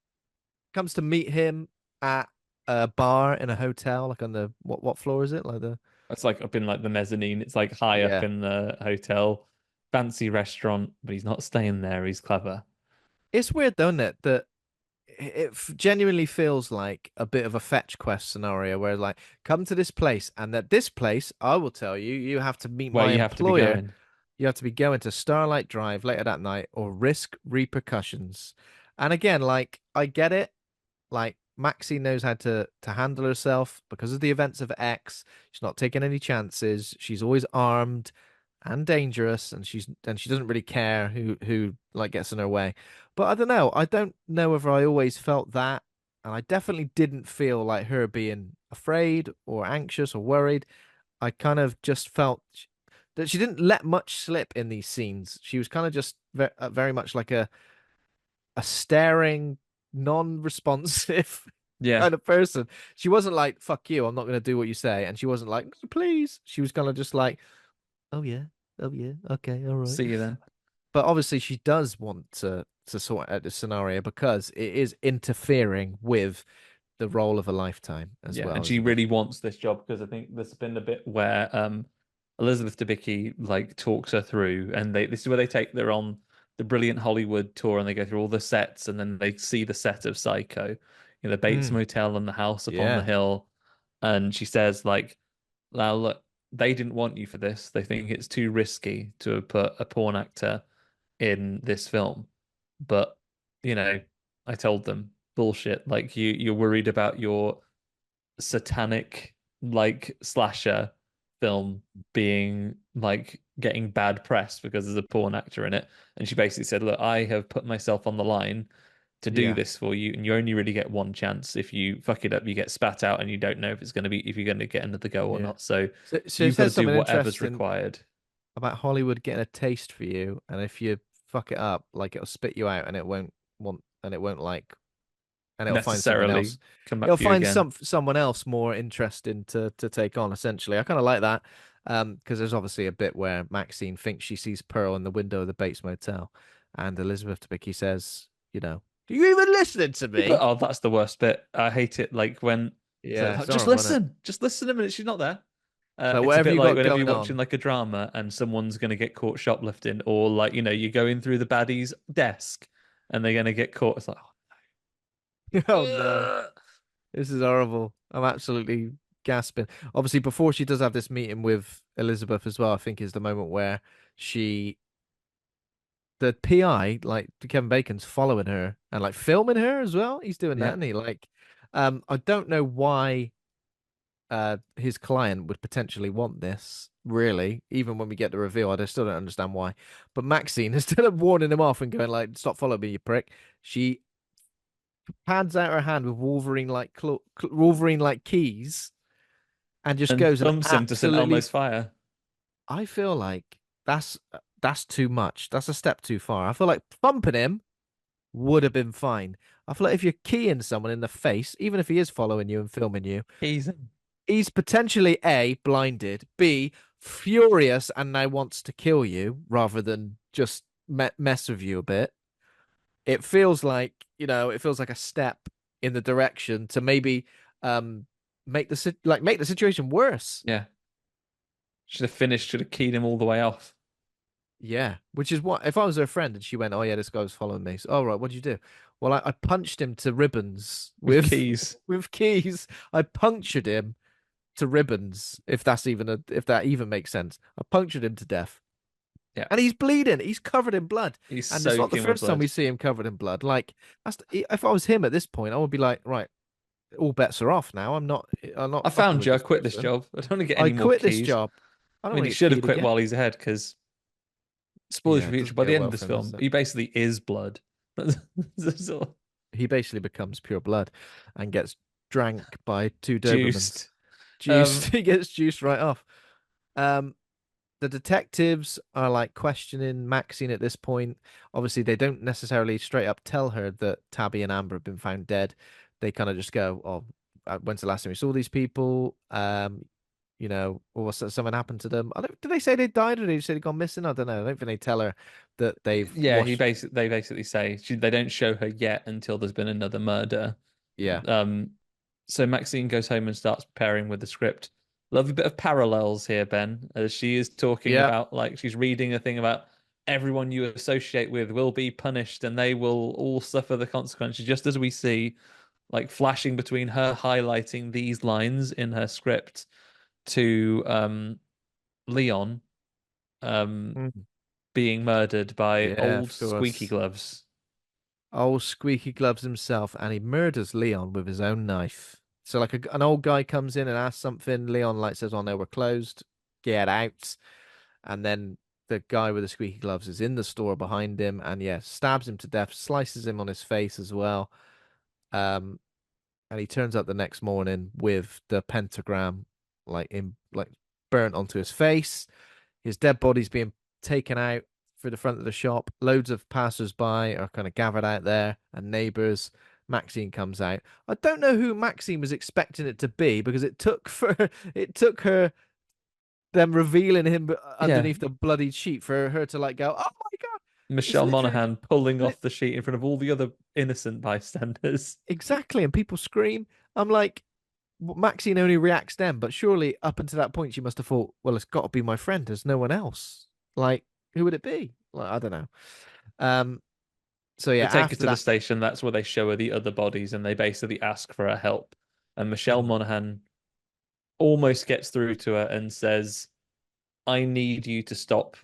comes to meet him at a bar in a hotel, like on the what floor is it? Like the it's like up in like the mezzanine. It's like high up yeah. in the hotel, fancy restaurant, but he's not staying there. He's clever. It's weird, though, isn't it? That genuinely feels like a bit of a fetch quest scenario where like come to this place and at this place I will tell you you have to meet Where my you have to be employer. going. You have to be going to Starlight Drive later that night or risk repercussions. And again, like I get it. Like Maxie knows how to handle herself because of the events of X. She's not taking any chances. She's always armed and dangerous, and she doesn't really care who like gets in her way. But I don't know. I don't know whether I always felt that, and I definitely didn't feel like her being afraid or anxious or worried. I kind of just felt that she didn't let much slip in these scenes. She was kind of just very much like a staring, non-responsive Yeah. kind of person. She wasn't like, fuck you, I'm not going to do what you say. And she wasn't like, no, please. She was kind of just like, oh yeah, oh yeah, okay, all right. See you then. But obviously she does want to sort out the scenario because it is interfering with the role of a lifetime as Yeah, and well, she isn't it? really wants this job because I think there's been a bit where Elizabeth Debicki like talks her through, and this is where they're on the Brilliant Hollywood tour, and they go through all the sets, and then they see the set of Psycho, the Bates Mm, Motel and the house upon the yeah, hill, and she says like, "Now look, they didn't want you for this. They think it's too risky to have put a porn actor in this film, but you know, I told them bullshit. Like you're worried about your." Satanic like slasher film being like getting bad press because there's a porn actor in it. And she basically said, look, I have put myself on the line to do yeah, this for you, and you only really get one chance. If you fuck it up, you get spat out and you don't know if you're gonna get another go or yeah. not. So So it you've got to says do something whatever's interesting required. about Hollywood getting a taste for you, and if you fuck it up, like it'll spit you out, and it won't like, and it'll find someone Necessarily else. come back It'll for you find again. someone else more interesting to take on. Essentially, I kind of like that, because there's obviously a bit where Maxine thinks she sees Pearl in the window of the Bates Motel, and Elizabeth Debicki says, "Are you even listening to Yeah, but me?" oh, that's the worst bit. I hate it. Like when it's Yeah, like, "Oh, it's horrible, isn't it? just listen a minute. She's not there. It's like, It's a whatever bit you like got whenever you're going watching on. like a drama and someone's going to get caught shoplifting, or like you're going through the baddie's desk and they're going to get caught. It's like, Oh no. ugh. This is horrible. I'm absolutely gasping. Obviously, before she does have this meeting with Elizabeth as well, I think is the moment where she, the PI, like Kevin Bacon's following her and like filming her as well. He's doing that, Yeah, and he like, I don't know why his client would potentially want this. Really, even when we get the reveal, I still don't understand why. But Maxine, instead of warning him off and going like, "Stop following me, you prick," she pads out her hand with Wolverine like keys and just and goes and thumps him to St. absolutely. Elmo's fire. I feel like that's too much. That's a step too far. I feel like thumping him would have been fine. I feel like if you're keying someone in the face, even if he is following you and filming you, He's in. he's potentially A, blinded, B, furious and now wants to kill you rather than just mess with you a bit. It feels like, it feels like a step in the direction to maybe um make the situation worse. Yeah, should have finished. Should have keyed him all the way off Yeah, which is what if I was her friend and she went, "Oh yeah, this guy was following me." So, oh right, what'd you do? Well, I punched him to ribbons with with keys. with keys. I punctured him to ribbons, if that even makes sense. I punctured him to death, Yeah, and he's bleeding. He's covered in blood, he's and it's not the soaking with first time blood. we see him covered in blood. Like, if I was him at this point, I would be like, right, all bets are off now. I'm not I fucking found with you. I this quit this person. job. I don't want to get I any more quit this keys. job. I I don't mean, want he to get should have keyed quit again. while he's ahead because spoilers Yeah, for it future. doesn't By go the end well of this for him, does film, it? he basically is blood. That's all. He basically becomes pure blood and gets drank by two Dobermans. Juiced. Juiced. Um, He gets juiced right off. Um, the detectives are like questioning Maxine at this point. Obviously, they don't necessarily straight up tell her that Tabby and Amber have been found dead. They kind of just go, "Oh, when's the last time we saw these people? Or was something happened to them? I don't. Did they say they died or did they say they gone missing? I don't know. I don't think they tell her that they've yeah, washed. they basically say they don't show her yet until there's been another murder. Yeah, Um, so Maxine goes home and starts preparing with the script. Love a bit of parallels here, Ben, as she is talking yeah. about like she's reading a thing about everyone you associate with will be punished and they will all suffer the consequences, just as we see like flashing between her highlighting these lines in her script to Leon um Mm. being murdered by Yeah, old of squeaky course. gloves. Old Squeaky Gloves himself, and he murders Leon with his own knife. So, like, an old guy comes in and asks something. Leon, like, says, "Oh no, we're closed. Get out." And then the guy with the squeaky gloves is in the store behind him, and yeah, stabs him to death, slices him on his face as well. Um, and he turns up the next morning with the pentagram, like burnt onto his face. his dead body's being taken out through the front of the shop. Loads of passers-by are kind of gathered out there and neighbors. Maxine comes out. I don't know who Maxine was expecting it to be because it took her them revealing him Yeah, underneath the bloodied sheet for her to like go, oh my God. It's Michelle literally Monaghan pulling li off the sheet in front of all the other innocent bystanders. exactly. And people scream. I'm like, Maxine only reacts then, but surely up until that point, she must have thought, well, it's got to be my friend. There's no one else. Like, who would it be? Like, I don't know. Um, so They yeah, take her after to the that, station. That's where they show her the other bodies, and they basically ask for her help. And Michelle mm, Monaghan almost gets through to her and says, "I need you to stop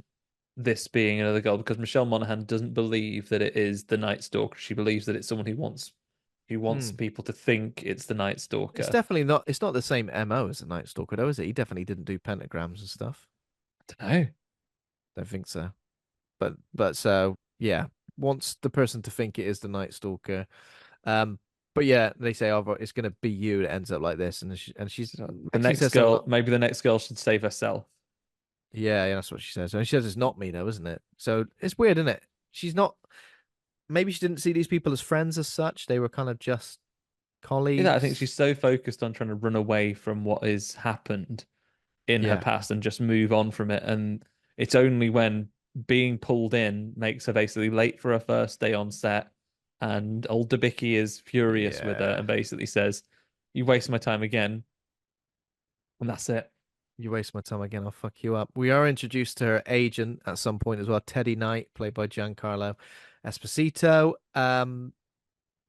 this being another girl," because Michelle Monaghan doesn't believe that it is the Night Stalker. She believes that it's someone who wants mm. people to think it's the Night It's Stalker. definitely not. It's not the same MO as a Night Stalker, though, is it? He definitely didn't do pentagrams and stuff. I don't know. Don't think so. But so yeah, wants the person to think it is the Night Stalker. Um, but yeah, they say, "Oh, but it's gonna be you." That ends up like this, and she's The actually next says something like, girl, maybe the next girl should save herself. "Yeah, yeah, that's what she says." And she says it's not me, though, isn't it? So it's weird, isn't it? She's not. Maybe she didn't see these people as friends as such. They were kind of just Yeah, I think she's colleagues. so focused on trying to run away from what has happened in her Yeah, past and just move on from it. And it's only when being pulled in makes her basically late for her first day on set. And old Debicki is furious with her yeah. and basically says, "You waste my time again." And that's it. You waste my time again. I'll fuck you up. We are introduced to her agent at some point as well, Teddy Knight, played by Giancarlo Esposito.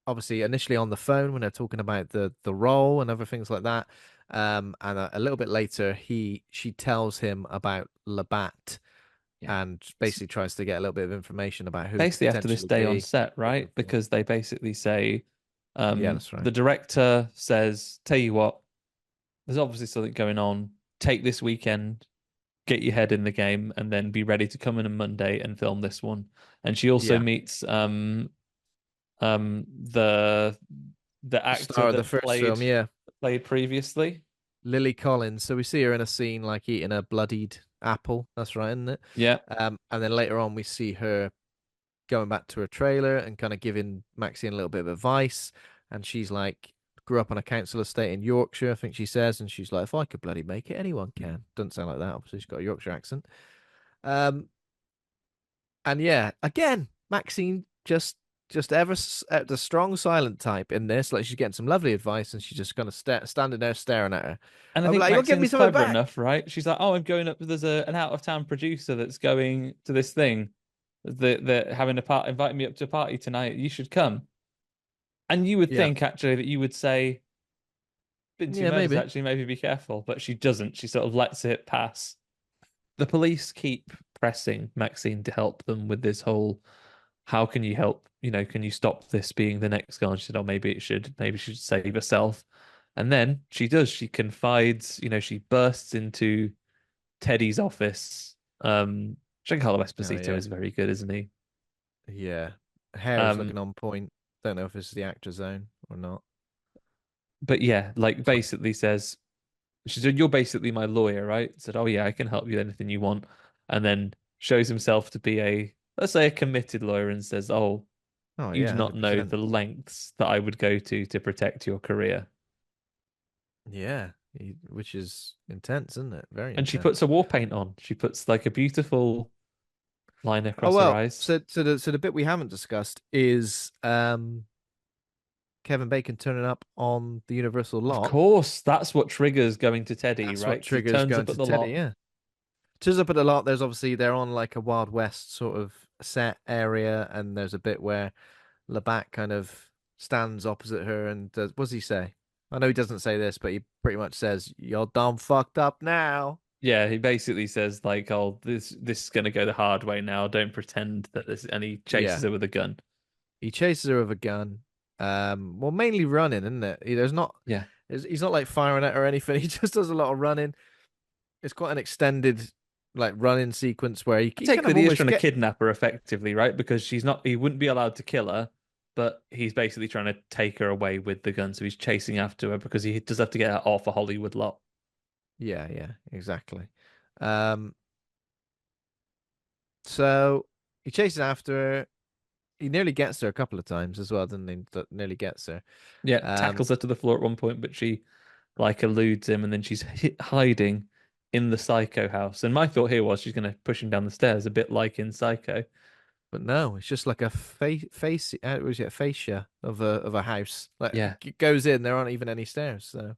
Obviously initially on the phone when they're talking about the role and other things like that. And a little bit later, she tells him about Labatt Yeah. and basically tries to get a little bit of information about who it could Basically, after this potentially day on be. set, What they're right? looking for. Because they basically say, Yeah, that's right. the director says, "Tell you what, there's obviously something going on. Take this weekend, get your head in the game, and then be ready to come in on Monday and film this one." And she also Yeah, meets um the the the actor star of the that first played film. Yeah, previously. Lily Collins. So we see her in a scene like eating a bloodied apple. That's right, isn't it? Yeah. And then later on, we see her going back to her trailer and kind of giving Maxine a little bit of advice. And she's like, grew up on a council estate in Yorkshire, I think she says. And she's like, if I could bloody make it, anyone can. Doesn't sound like that. Obviously, she's got a Yorkshire accent. Um, and yeah, again, Maxine just the strong silent type in this. Like she's getting some lovely advice, and she's just kind of standing there staring at her. And I I'll be think like, "You'll give me Maxine's something clever back." enough, right? She's like, "Oh, I'm going up. There's an out of town producer that's going to this thing. They're having a part, inviting me up to a party tonight. You should come." And you would Yeah, think actually that you would say, "Been two yeah, murders, maybe. actually, maybe be careful." But she doesn't. She sort of lets it pass. The police keep pressing Maxine to help them with this whole, "How can you help? Can you stop this being the next girl?" And she said, "Oh, maybe she should save herself." And then she does. She confides, she bursts into Teddy's office. Giancarlo Oh Esposito yeah, is very good, isn't he? yeah. Hair is Um, looking on point. Don't know if it's the actor zone or not. but yeah, like It's like, basically says, she said, "You're basically my lawyer, right?" Said, "Oh yeah, I can help you with anything you want." And then shows himself to be let's say a committed lawyer and says, "Oh, oh you yeah, do not know 100%. the lengths that I would go to protect your career." Yeah, which is intense, isn't it? Very And she puts intense. a war paint on. She puts like a beautiful line Oh across her well, eyes. so the bit we haven't discussed is Kevin Bacon turning up on the Universal Of lot. course, that's what triggers going to Teddy, That's what right? Because he triggers turns going up at to the Teddy. lot. Yeah, turns up at the lot. There's obviously they're on like a Wild West sort of set area, and there's a bit where Labatt kind of stands opposite her and does. What does he say? I know he doesn't say this, but he pretty much says, "You're dumb fucked up now." Yeah, he basically says like, "Oh, this is gonna go the hard way now. Don't pretend that this." And he chases Yeah, her with a gun. he chases her with a gun. Well, mainly running, isn't it? There's not. Yeah, He's not like firing at her or anything. He just does a lot of running. It's quite an extended like running sequence where I he take kind that of he is almost trying to get. kidnap her effectively, right? Because she's not. He wouldn't be allowed to kill her, but he's basically trying to take her away with the gun. So he's chasing after her because he does have to get her off a Hollywood lot. Yeah, yeah, exactly. Um, So he chases after her. He nearly gets her a couple of times as well, doesn't he? That nearly gets her. Yeah, Um, tackles her to the floor at one point, but she like eludes him, and then she's hiding in the Psycho house. And my thought here was she's going to push him down the stairs, a bit like in Psycho. but no, it's just like a was it a fascia of a house. Like Yeah, it goes in, there aren't even any stairs. So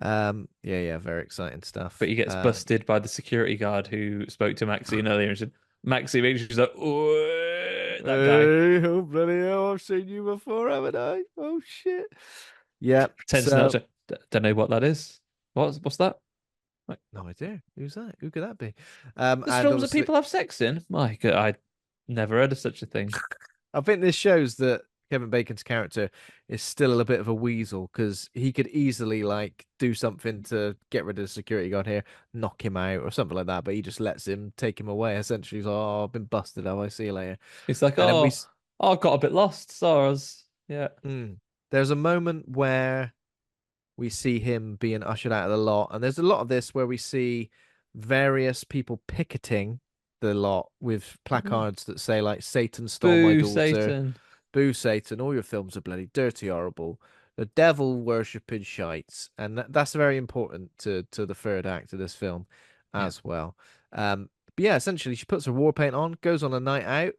yeah, yeah, very exciting but stuff. he gets busted by the security guard who spoke to Maxine earlier and said, "Maxine," and she's like, "Oh, that guy." Hey, oh bloody hell, I've seen you before, haven't I? Oh shit. Yeah. Pretends not So to. Don't know what that is. What's that? Like, no idea. Who's that? Who could that be? there's And films that obviously people have sex in. My God, I never heard of such a thing. I think this shows that Kevin Bacon's character is still a bit of a weasel because he could easily like do something to get rid of the security guard here, knock him out or something like that, but he just lets him take him away. Essentially, he's like, "Oh, I've been busted. Oh, I see you later." It's like, And then oh, I got a bit lost. Sorry, I was, yeah, there's a moment where we see him being ushered out of the lot, and there's a lot of this where we see various people picketing the lot with placards that say like "Satan stole my boo, daughter." Satan. Boo Satan, all your films are bloody dirty, horrible. The devil worshipping shites. And that's very important to the third act of this film Yeah, as well. But yeah, essentially she puts her war paint on, goes on a night out.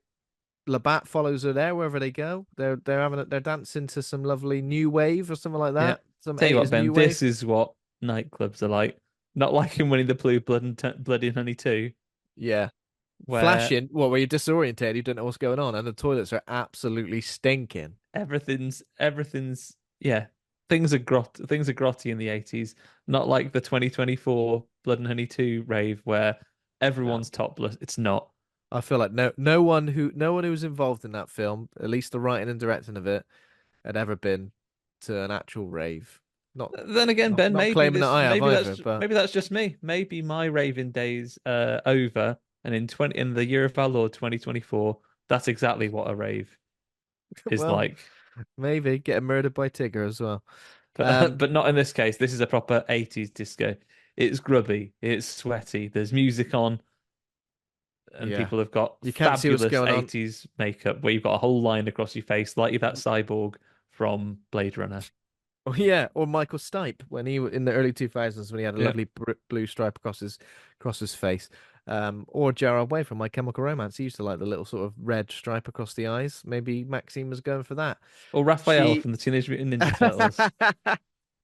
Labatt follows her there wherever they go. They're dancing to some lovely new wave or something like yeah. that. Some Tell you what, 80s Ben, new wave. this is what nightclubs are like. Not like in Winnie the Pooh, Bloody and Honey 2, Yeah. where Flashing, what where you're disoriented, you don't know what's going on, and the toilets are absolutely stinking. everything's yeah. Things are grotty in the 80s, not like the 2024 Blood and Honey 2 rave where No. everyone's topless. It's not. I feel like no one who was involved in that film, at least the writing and directing of it, had ever been to an actual rave. Not Then again, not Ben, not claiming that I have either, but maybe that's just me. Maybe my raving days over, and in the year of our Lord 2024, that's exactly what a rave is well, like. maybe getting murdered by Tigger as well. But but not in this case. This is a proper 80s disco. It's grubby, it's sweaty. There's music on, and Yeah, people have got you can't see what's fabulous going on. 80s makeup where you've got a whole line across your face, like you're that cyborg from Blade Runner. Oh yeah, or Michael Stipe when in the early 2000s when he had a Yeah. lovely blue stripe across his face. Or Gerard Way from My Chemical Romance. He used to like the little sort of red stripe across the eyes. Maybe Maxine was going for that. Or Raphael She from the Teenage Mutant Ninja Turtles.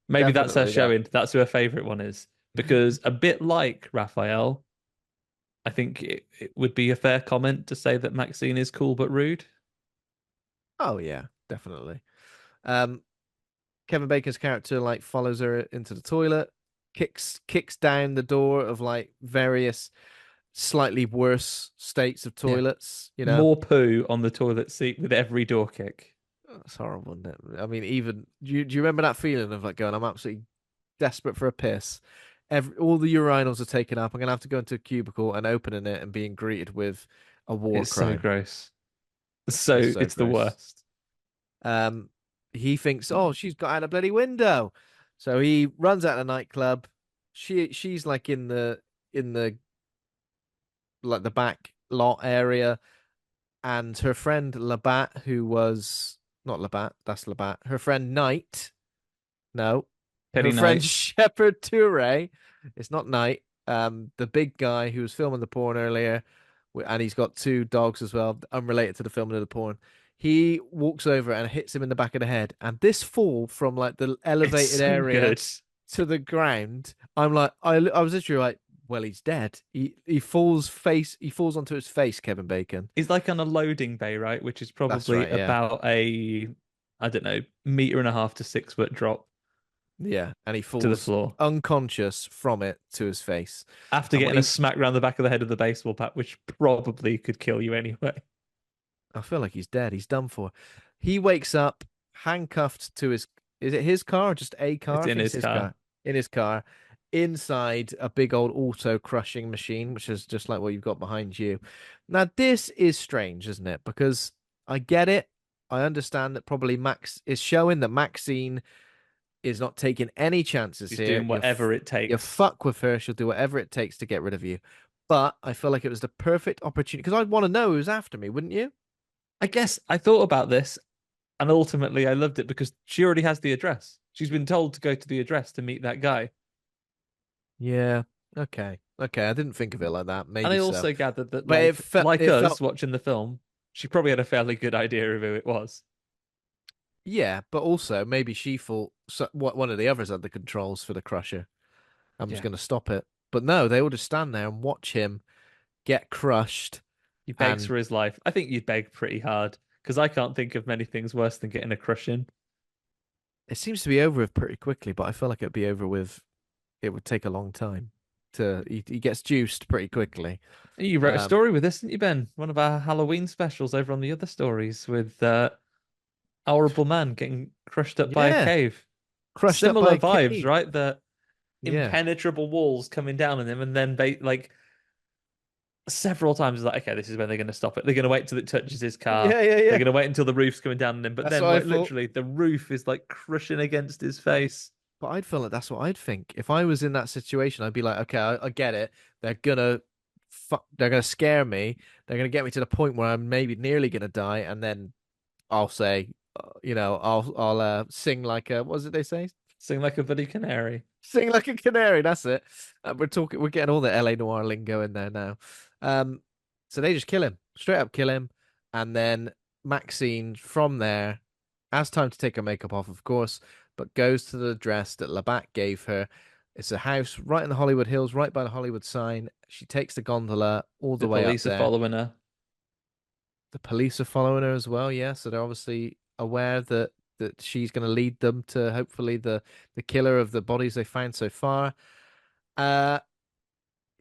Maybe that's her definitely that. showing. That's who her favorite one is. Because a bit like Raphael, I think it would be a fair comment to say that Maxine is cool but rude. Oh yeah, definitely. Um, Kevin Bacon's character like follows her into the toilet, kicks down the door of like various slightly worse states of Yeah. toilets. More poo on the toilet seat with every door kick. It's horrible, isn't it? I mean, even do you remember that feeling of like going, I'm absolutely desperate for a piss. All the urinals are taken up. I'm gonna have to go into a cubicle and opening it and being greeted with a war It's so crime. gross. It's So so it's the gross. worst. Um, he thinks, oh, she's got out a bloody window, so he runs out of the nightclub. She's like in the like the back lot area, and her friend Labatt, who was not Labatt, that's Labatt. Her friend Knight, no, Teddy her friend Knight. Shepherd Toure. It's not Knight. The big guy who was filming the porn earlier, and he's got two dogs as well, unrelated to the filming of the porn. He walks over and hits him in the back of the head, and this fall from like the It's elevated so area good. to the ground. I'm like, I was literally like, well, he's dead. He falls onto his face, Kevin Bacon. He's like on a loading bay, right? Which is That's probably right, yeah. about I don't know, meter and a half to 6 foot drop Yeah, and he to the falls floor unconscious from it to his face. after And when getting a he, smack round the back of the head of the baseball bat, which probably could kill you anyway. I feel like he's dead. He's done for. He wakes up handcuffed to his. Is it his car or just a car? It's I in think it's his his car. car. In his car, inside a big old auto crushing machine, which is just like what you've got behind you. Now, this is strange, isn't it? Because I get it. I understand that probably Max is showing that Maxine is not taking any chances He's here. doing whatever it You takes. fuck with her, she'll do whatever it takes to get rid of you. but I feel like it was the perfect opportunity because I'd want to know who's after me, wouldn't you? I guess I thought about this and ultimately I loved it because she already has the address. She's been told to go to the address to meet that guy. Yeah. Okay. Okay. I didn't think of it like that. And Maybe I so. also gathered that, But like, like it us felt watching the film, she probably had a fairly good idea of who it was. yeah, but also maybe she thought what one of the others had the controls for the crusher. I'm just Yeah. going to stop it. But no, they all just stand there and watch him get crushed. He begs And for his life. I think you'd beg pretty hard because I can't think of many things worse than getting a crush in. it seems to be over with pretty quickly, but I feel like it'd be over with, it would take a long time he gets juiced pretty quickly. You wrote a Um, story with this, didn't you, Ben? One of our Halloween specials over on the other stories with Horrible Man getting crushed up by a yeah, cave. crushed up by Similar a vibes, cave. right? The Yeah. impenetrable walls coming down on him, and then like several times, it's like, okay, this is when they're going to stop it. They're going to wait till it touches his car. Yeah, yeah, They're yeah. going to wait until the roof's coming down on him. But That's then, what I like, thought. literally, the roof is like crushing against his face. But I'd feel like that's what I'd think. If I was in that situation, I'd be like, okay, I get it. They're gonna scare me. They're gonna get me to the point where I'm maybe nearly gonna die, and then I'll say, I'll sing like a what was it they say? Sing like a bloody canary. Sing like a canary. That's it. We're getting all the LA Noir lingo in there now. Um, so they just kill him, straight up kill him, and then Maxine from there has time to take her makeup off, of course, but goes to the dress that Labatt gave her. It's a house right in the Hollywood Hills, right by the Hollywood sign. She takes the gondola all the The way up police are there. following her. The police are following her as well, yeah. So they're obviously aware that she's going to lead them to hopefully the killer of the bodies they found so far. Uh,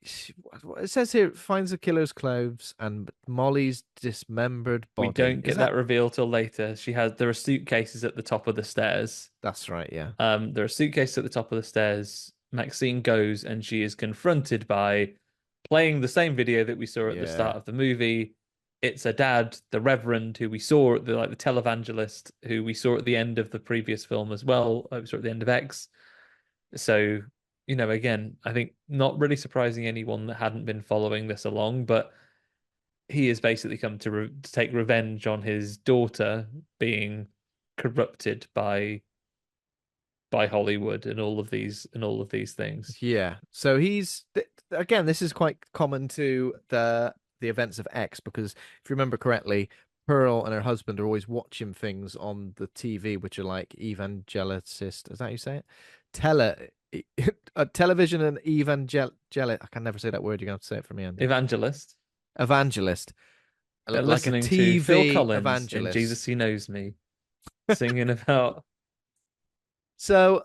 it says here finds the killer's clothes and Molly's dismembered We body. don't Is get that? that reveal till later. There are suitcases at the top of the stairs. That's right, yeah. There are suitcases at the top of the stairs. Maxine goes and she is confronted by playing the same video that we saw at the Yeah. start of the movie. It's a dad, the Reverend, who we saw at the televangelist, who we saw at the end of the previous film as well. We saw at the end of X. So, again, I think not really surprising anyone that hadn't been following this along, but he has basically come to take revenge on his daughter being corrupted by Hollywood and all of these things. Yeah. So again, this is quite common to the events of X because if you remember correctly, Pearl and her husband are always watching things on the TV which are like evangelicist. Is that how you say it? Tele television and I can never say that word. You're gonna have to say it for me, Andy. Evangelist. Evangelist. They're Like a listening to Phil TV Collins in evangelist. Jesus He Knows Me, singing about So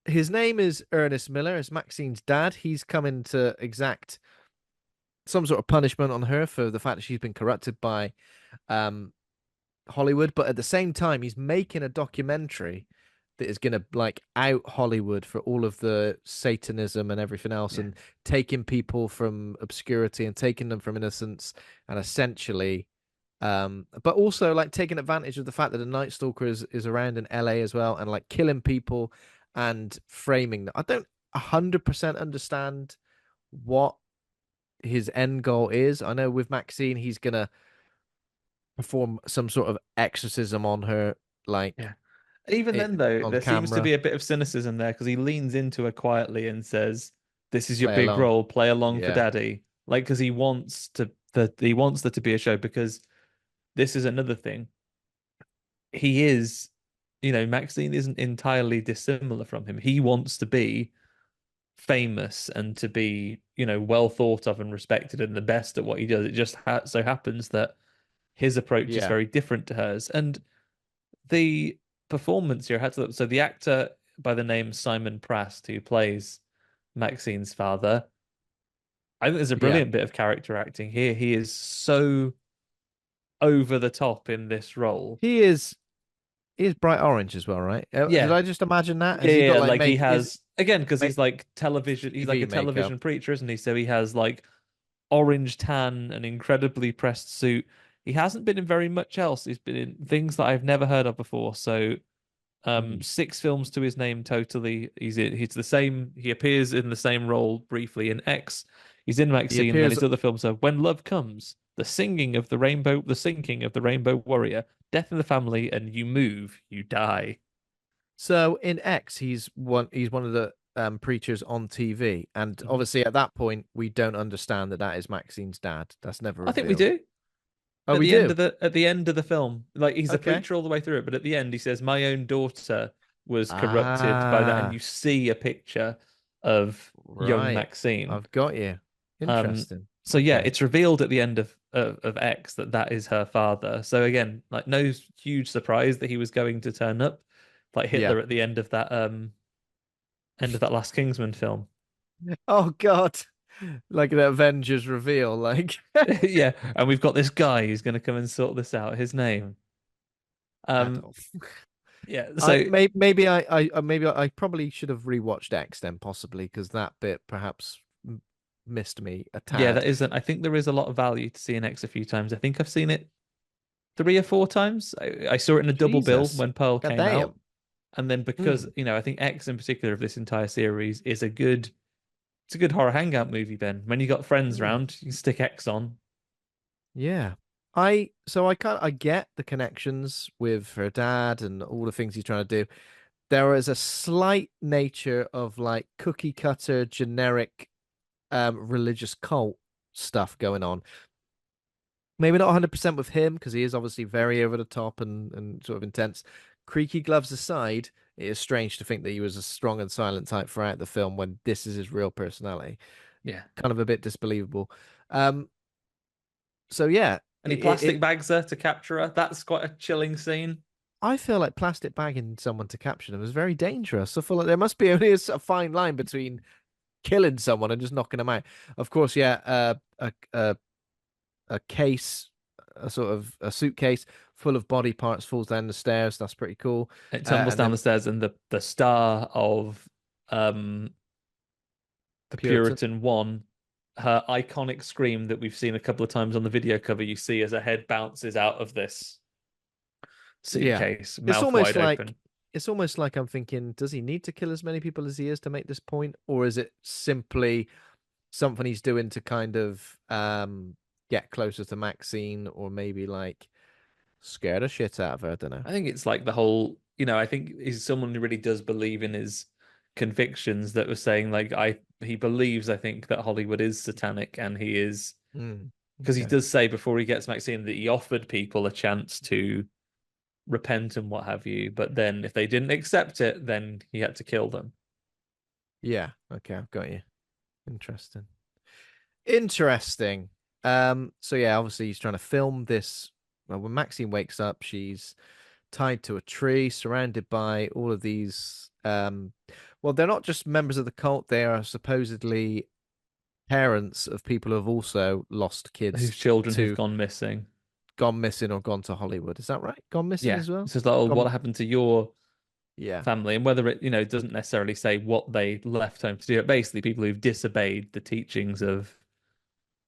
his name is Ernest Miller, as Maxine's dad. He's coming to exact some sort of punishment on her for the fact that she's been corrupted by um Hollywood, but at the same time, he's making a documentary that is gonna like out Hollywood for all of the Satanism and everything else, yeah. and taking people from obscurity and taking them from innocence, and essentially, but also like taking advantage of the fact that the Night Stalker is around in LA as well, and like killing people and framing them. I don't 100% understand what his end goal is. I know with Maxine, he's gonna perform some sort of exorcism on her, Yeah. like Even it then, though, on there seems to camera, be a bit of cynicism there because he leans into her quietly and says, "This is your play big along. role. Play along for Yeah, Daddy." Like, because he wants there to be a show. Because this is another thing. He is, Maxine isn't entirely dissimilar from him. He wants to be famous and to be, well thought of and respected and the best at what he does. It just so happens that his approach is yeah, very different to hers. And the performance here had to, so the actor by the name Simon Prast, who plays Maxine's father, I think there's a yeah. brilliant bit of character acting here. He is so over the top in this role. He is bright orange as well, right? Did Yeah. I just imagine that? Yeah, Has he got yeah, like like he make is has again because make he's like TV a makeup? television preacher, isn't he? So he has like orange tan, an incredibly pressed suit. He hasn't been in very much else. He's been in things that I've never heard of before. So Mm. six films to his name totally. He's the same. He appears in the same role briefly in X. He's in He Maxine, and then appears. his other films are When Love Comes, The Singing of the Rainbow, The Sinking of the Rainbow Warrior, Death in the Family, and You Move, You Die. So in X, he's one of the preachers on TV, and Mhm. obviously at that point we don't understand that that is Maxine's dad. That's never I think we revealed. do. Oh, we do. At the end of the film, like he's a Okay. preacher all the way through it, but at the end he says, "My own daughter was corrupted by that," and Ah, you see a picture of young right. Maxine. I've got you. Um, Interesting. so yeah, Okay. it's revealed at the end of X that that is her father. So again, like no huge surprise that he was going to turn up, like Yeah. Hitler at the end of that last Kingsman film. Oh God. Like an Avengers reveal, like Yeah, and we've got this guy who's going to come and sort this out. His name. Um, Adolf. yeah. I So maybe maybe I probably should have rewatched X then possibly because that bit perhaps missed me a yeah, tad. that isn't. I think there is a lot of value to seeing X a few times. I think I've seen it 3 or 4 times. I saw it in a double bill Jesus. when Pearl God came out, damn. and then because Hmm. I think X in particular of this entire series is a good. It's a good horror hangout movie, Ben. When you got friends Hmm. round, you can stick X on. Yeah. I get the connections with her dad and all the things he's trying to do. There is a slight nature of like cookie cutter generic religious cult stuff going on. Maybe not 100% with him because he is obviously very over the top and sort of intense. Creaky gloves aside, it is strange to think that he was a strong and silent type throughout the film when this is his real personality. Yeah. Kind of a bit disbelievable. Um, so yeah, And he plastic bags her to capture her. That's quite a chilling scene. I feel like plastic bagging someone to capture them is very dangerous. I feel like there must be only a fine line between killing someone and just knocking them out. Of course, yeah, a case, a sort of a suitcase full of body parts falls down the stairs. That's pretty cool. It tumbles And down the then stairs, and the star of um the Puritan. Puritan one, her iconic scream that we've seen a couple of times on the video cover, you see as her head bounces out of this Yeah. suitcase, It's mouth almost wide like open. it's almost like I'm thinking, does he need to kill as many people as he is to make this point? Or is it simply something he's doing to kind of get closer to Maxine or maybe like scare the shit out of her? I don't know. I think it's like the whole, I think he's someone who really does believe in his convictions that was saying like he believes I think that Hollywood is satanic and he is Mm, because he okay. does say before he gets Maxine that he offered people a chance to repent and what have you, but then if they didn't accept it, then he had to kill them. Yeah, okay, I've got you. Interesting. Interesting. So yeah, obviously he's trying to film this. Well, when Maxine wakes up, she's tied to a tree, surrounded by all of these. Well, they're not just members of the cult; they are supposedly parents of people who have also lost kids Whose children have to gone missing. gone missing or gone to Hollywood. Is that right? Gone missing Yeah. as well? It's just like, oh, what Gone. happened to your Yeah. family? And whether it doesn't necessarily say what they left home to do. It basically people who've disobeyed the teachings of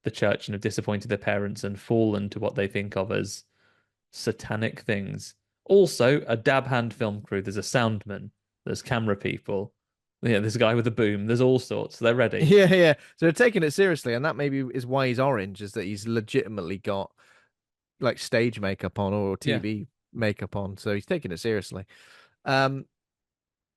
the church and have disappointed their parents and fallen to what they think of as satanic things. Also, a dab hand film crew. There's a soundman. There's camera people. Yeah, there's a guy with a boom. There's all sorts. They're ready. Yeah, yeah. So they're taking it seriously, and that maybe is why he's orange, is that he's legitimately got like stage makeup on or Yeah. TV makeup on, so he's taking it seriously. Um,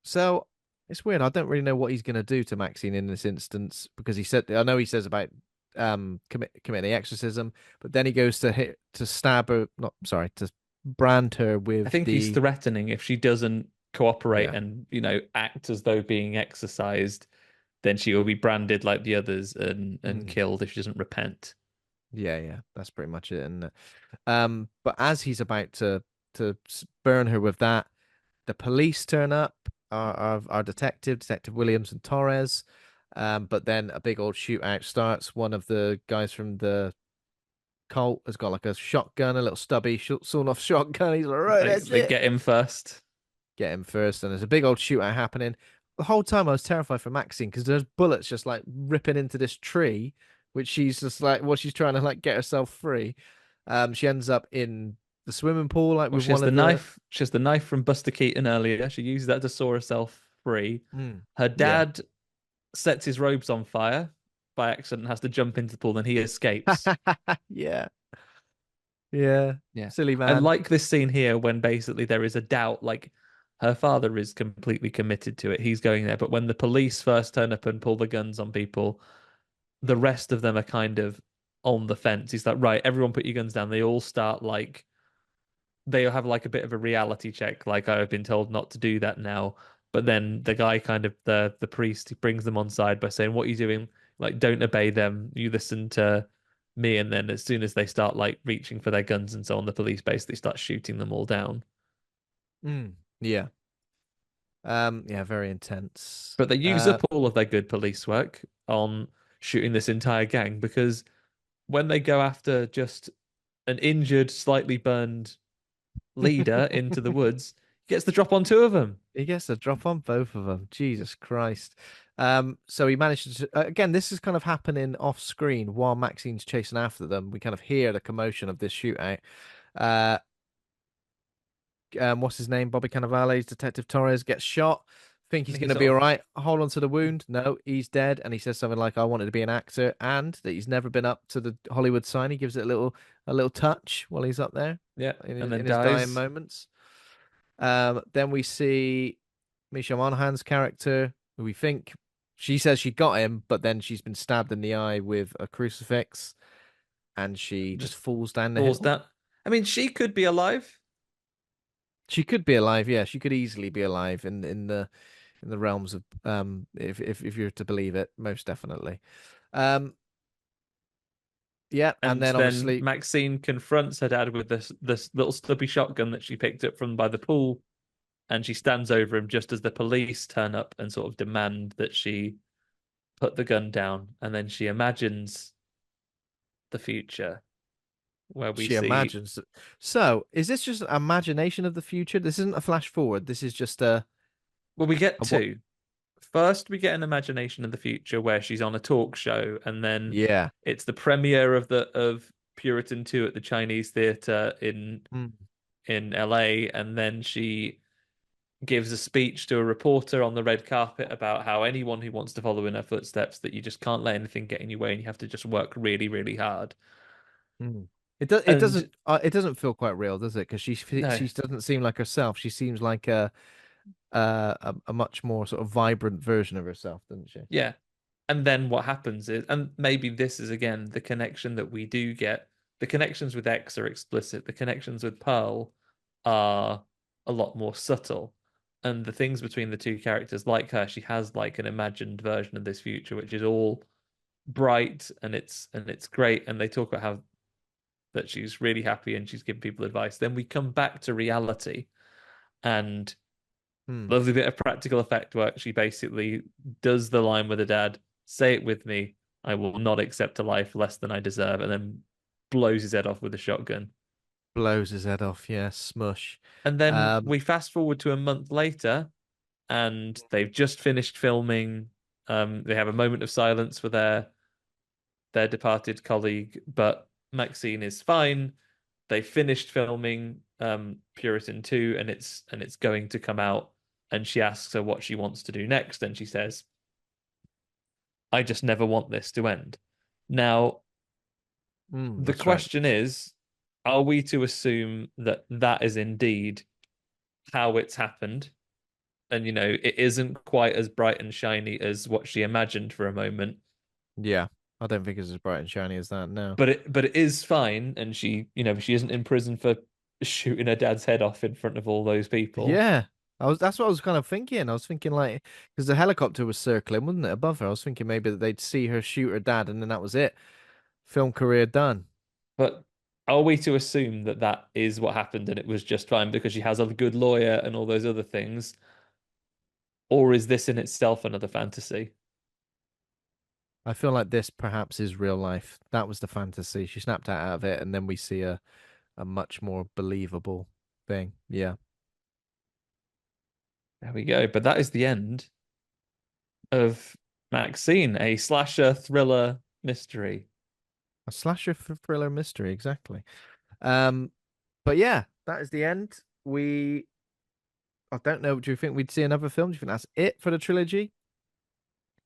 so it's weird. I don't really know what he's going to do to Maxine in this instance because he said I know he says about committing the exorcism, but then he goes to hit to stab her, not sorry, to brand her I with think he's the threatening if she doesn't cooperate yeah. and, act as though being exercised, then she will be branded like the others and Mm, killed if she doesn't repent. yeah, yeah, that's pretty much it. And but as he's about to burn her with that, the police turn up, our Detective Williams and Torres. But then a big old shootout starts. One of the guys from the cult has got like a shotgun, a little stubby sawn off shotgun. He's like, right, They that's they it. get him first. Get him first. And there's a big old shootout happening. The whole time I was terrified for Maxine because there's bullets just like ripping into this tree, which she's just like, well, she's trying to like get herself free. She ends up in the swimming pool, like Well, with one of the. she has the knife from Buster Keaton earlier. She uses that to saw herself free. Mm, Her yeah. dad sets his robes on fire. by accident and has to jump into the pool, and he escapes. Yeah. Yeah. Yeah. Silly I man. like this scene here when basically there is a doubt, like her father is completely committed to it. He's going there. But when the police first turn up and pull the guns on people, the rest of them are kind of on the fence. He's like, right, everyone put your guns down. They all start like they have like a bit of a reality check, like I've been told not to do that now. But then the guy kind of the priest he brings them on side by saying, what are you doing? Like, don't obey them. You listen to me. And then as soon as they start like reaching for their guns and so on, the police basically start shooting them all down. Mm. Yeah. Yeah, very intense. But they use up all of their good police work on shooting this entire gang because when they go after just an injured, slightly burned leader into the woods, he gets the drop on two of them. He gets a drop on both of them. Jesus Christ. So he manages to, again, this is kind of happening off screen while Maxine's chasing after them. We kind of hear the commotion of this shootout. Uh, what's his name? Bobby Cannavale's Detective Torres gets shot. Think And he's going he's to be sort all of right. Hold on to the wound. No, he's dead. And he says something like, "I wanted to be an actor," and that he's never been up to the Hollywood sign. He gives it a little touch while he's up there yeah, and then in his dying dies. moments. Then we see Misha Monaghan's character, who we think she says she got him, but then she's been stabbed in the eye with a crucifix, and she just Just falls down the falls hill. down. I mean, she could be alive, She could be alive, yeah. She could easily be alive in the realms of if you're to believe it, most definitely. Um, yeah, and and then then obviously Maxine confronts her dad with this little stubby shotgun that she picked up from by the pool, and she stands over him just as the police turn up and sort of demand that she put the gun down, and then she imagines the future where we she see imagines. So, is this just an imagination of the future? This isn't a flash forward. This is just well, we get a what? two. First, we get an imagination of the future where she's on a talk show, and then Yeah. it's the premiere of the of Puritan 2 at the Chinese Theatre Mm. in LA, and then she gives a speech to a reporter on the red carpet about how anyone who wants to follow in her footsteps that you just can't let anything get in your way and you have to just work really, really hard. Mm. And it doesn't feel quite real, does it? Because no, she doesn't seem like herself. She seems like a much more sort of vibrant version of herself, doesn't she? yeah. And then what happens is, and maybe this is again the connection that we do get. The connections with X are explicit. The connections with Pearl are a lot more subtle. And the things between the two characters, like her, she has like an imagined version of this future, which is all bright and it's great. And they talk about how that she's really happy and she's giving people advice. Then we come back to reality and Hmm. lovely bit of practical effect work. She basically does the line with her dad, say it with me, I will not accept a life less than I deserve, and then blows his head off with a shotgun. Blows his head off. Yeah, smush. And then Um, we fast forward to a month later, and they've just finished filming. They have a moment of silence for their departed colleague, but Maxine is fine. They finished filming Puritan 2 and it's going to come out and she asks her what she wants to do next and she says, I just never want this to end. Now, the that's right. question is, are we to assume that that is indeed how it's happened? And it isn't quite as bright and shiny as what she imagined for a moment, Yeah, I don't think it's as bright and shiny as that. No. but it is fine and she isn't in prison for shooting her dad's head off in front of all those people. Yeah, that's what I was kind of thinking. I was thinking like because the helicopter was circling, wasn't it, above her? I was thinking maybe that they'd see her shoot her dad, and then that was it. Film career done. But are we to assume that that is what happened and it was just fine because she has a good lawyer and all those other things? Or is this in itself another fantasy? I feel like this perhaps is real life. That was the fantasy. She snapped out of it, and then we see a much more believable thing. Yeah, There we go. But that is the end of Maxine, a slasher thriller mystery. a slasher thriller mystery, exactly. Um, but yeah, that is the end. I don't know. Do you think we'd see another film? Do you think that's it for the trilogy?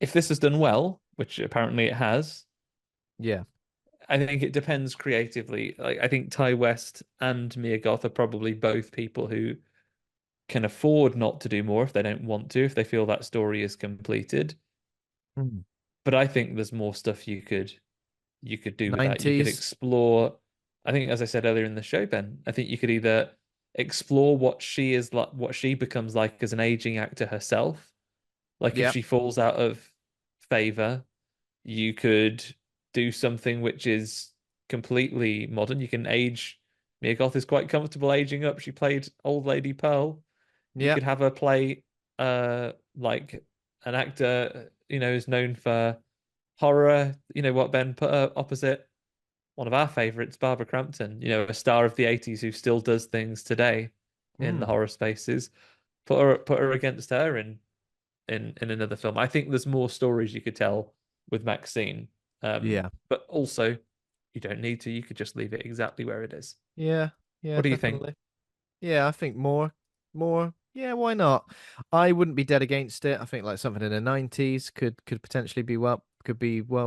If this is done well, which apparently it has. Yeah. I think it depends creatively. Like I think Ty West and Mia Goth are probably both people who can afford not to do more if they don't want to, if they feel that story is completed. Mm. But I think there's more stuff you could do with that. You could 90s. explore, I think, as I said earlier in the show, Ben, I think you could either explore what she is like, what she becomes like as an aging actor herself. Like if Yep. she falls out of favor, you could do something which is completely modern. You can age. Mia Goth is quite comfortable aging up. She played Old Lady Pearl. You could Yep. have her play like an actor, who's known for horror. You know what, Ben? Put her opposite one of our favorites, Barbara Crampton, a star of the 80s who still does things today in the Mm. horror spaces. Put her against her in another film. I think there's more stories you could tell with Maxine. Yeah. But also you don't need to. You could just leave it exactly where it is. Yeah. Yeah, What do you think? definitely. Yeah, I think more. Yeah, why not? I wouldn't be dead against it. I think like something in the 90s could potentially be well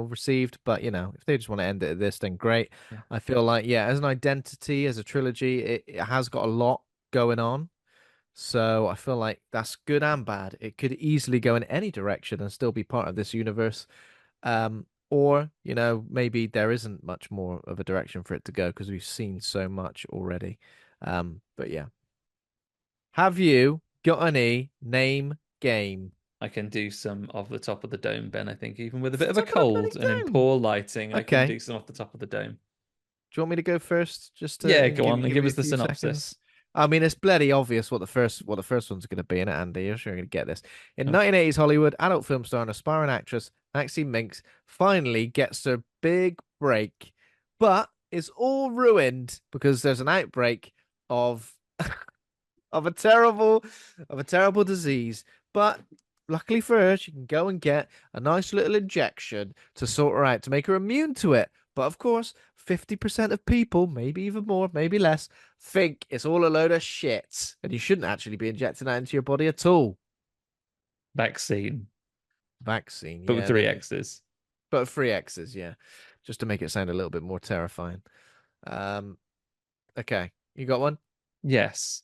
received, but if they just want to end it at this, then great. Yeah. I feel like yeah, as an identity, as a trilogy, it has got a lot going on. So I feel like that's good and bad. It could easily go in any direction and still be part of this universe. Or, maybe there isn't much more of a direction for it to go because we've seen so much already. But yeah. Have you got any name game? I can do some off the top of the dome, Ben. I think even with a bit of a Top of the bloody cold and in dome. poor lighting, I can Okay. do some off the top of the dome. Do you want me to go first? Just Yeah, to go on and give give me us a the few seconds. synopsis. I mean, it's bloody obvious what the first one's going to be in it, Andy. You're sure going to get this. In Oh, 1980s Hollywood, adult film star and aspiring actress Maxine Minx finally gets her big break, but it's all ruined because there's an outbreak of of a terrible disease. But luckily for her, she can go and get a nice little injection to sort her out to make her immune to it. But of course, 50% of people, maybe even more, maybe less, think it's all a load of shit. And you shouldn't actually be injecting that into your body at all. vaccine, Vaccine, but with yeah, three maybe. X's. But three X's, yeah. Just to make it sound a little bit more terrifying. Um, okay. You got one? Yes.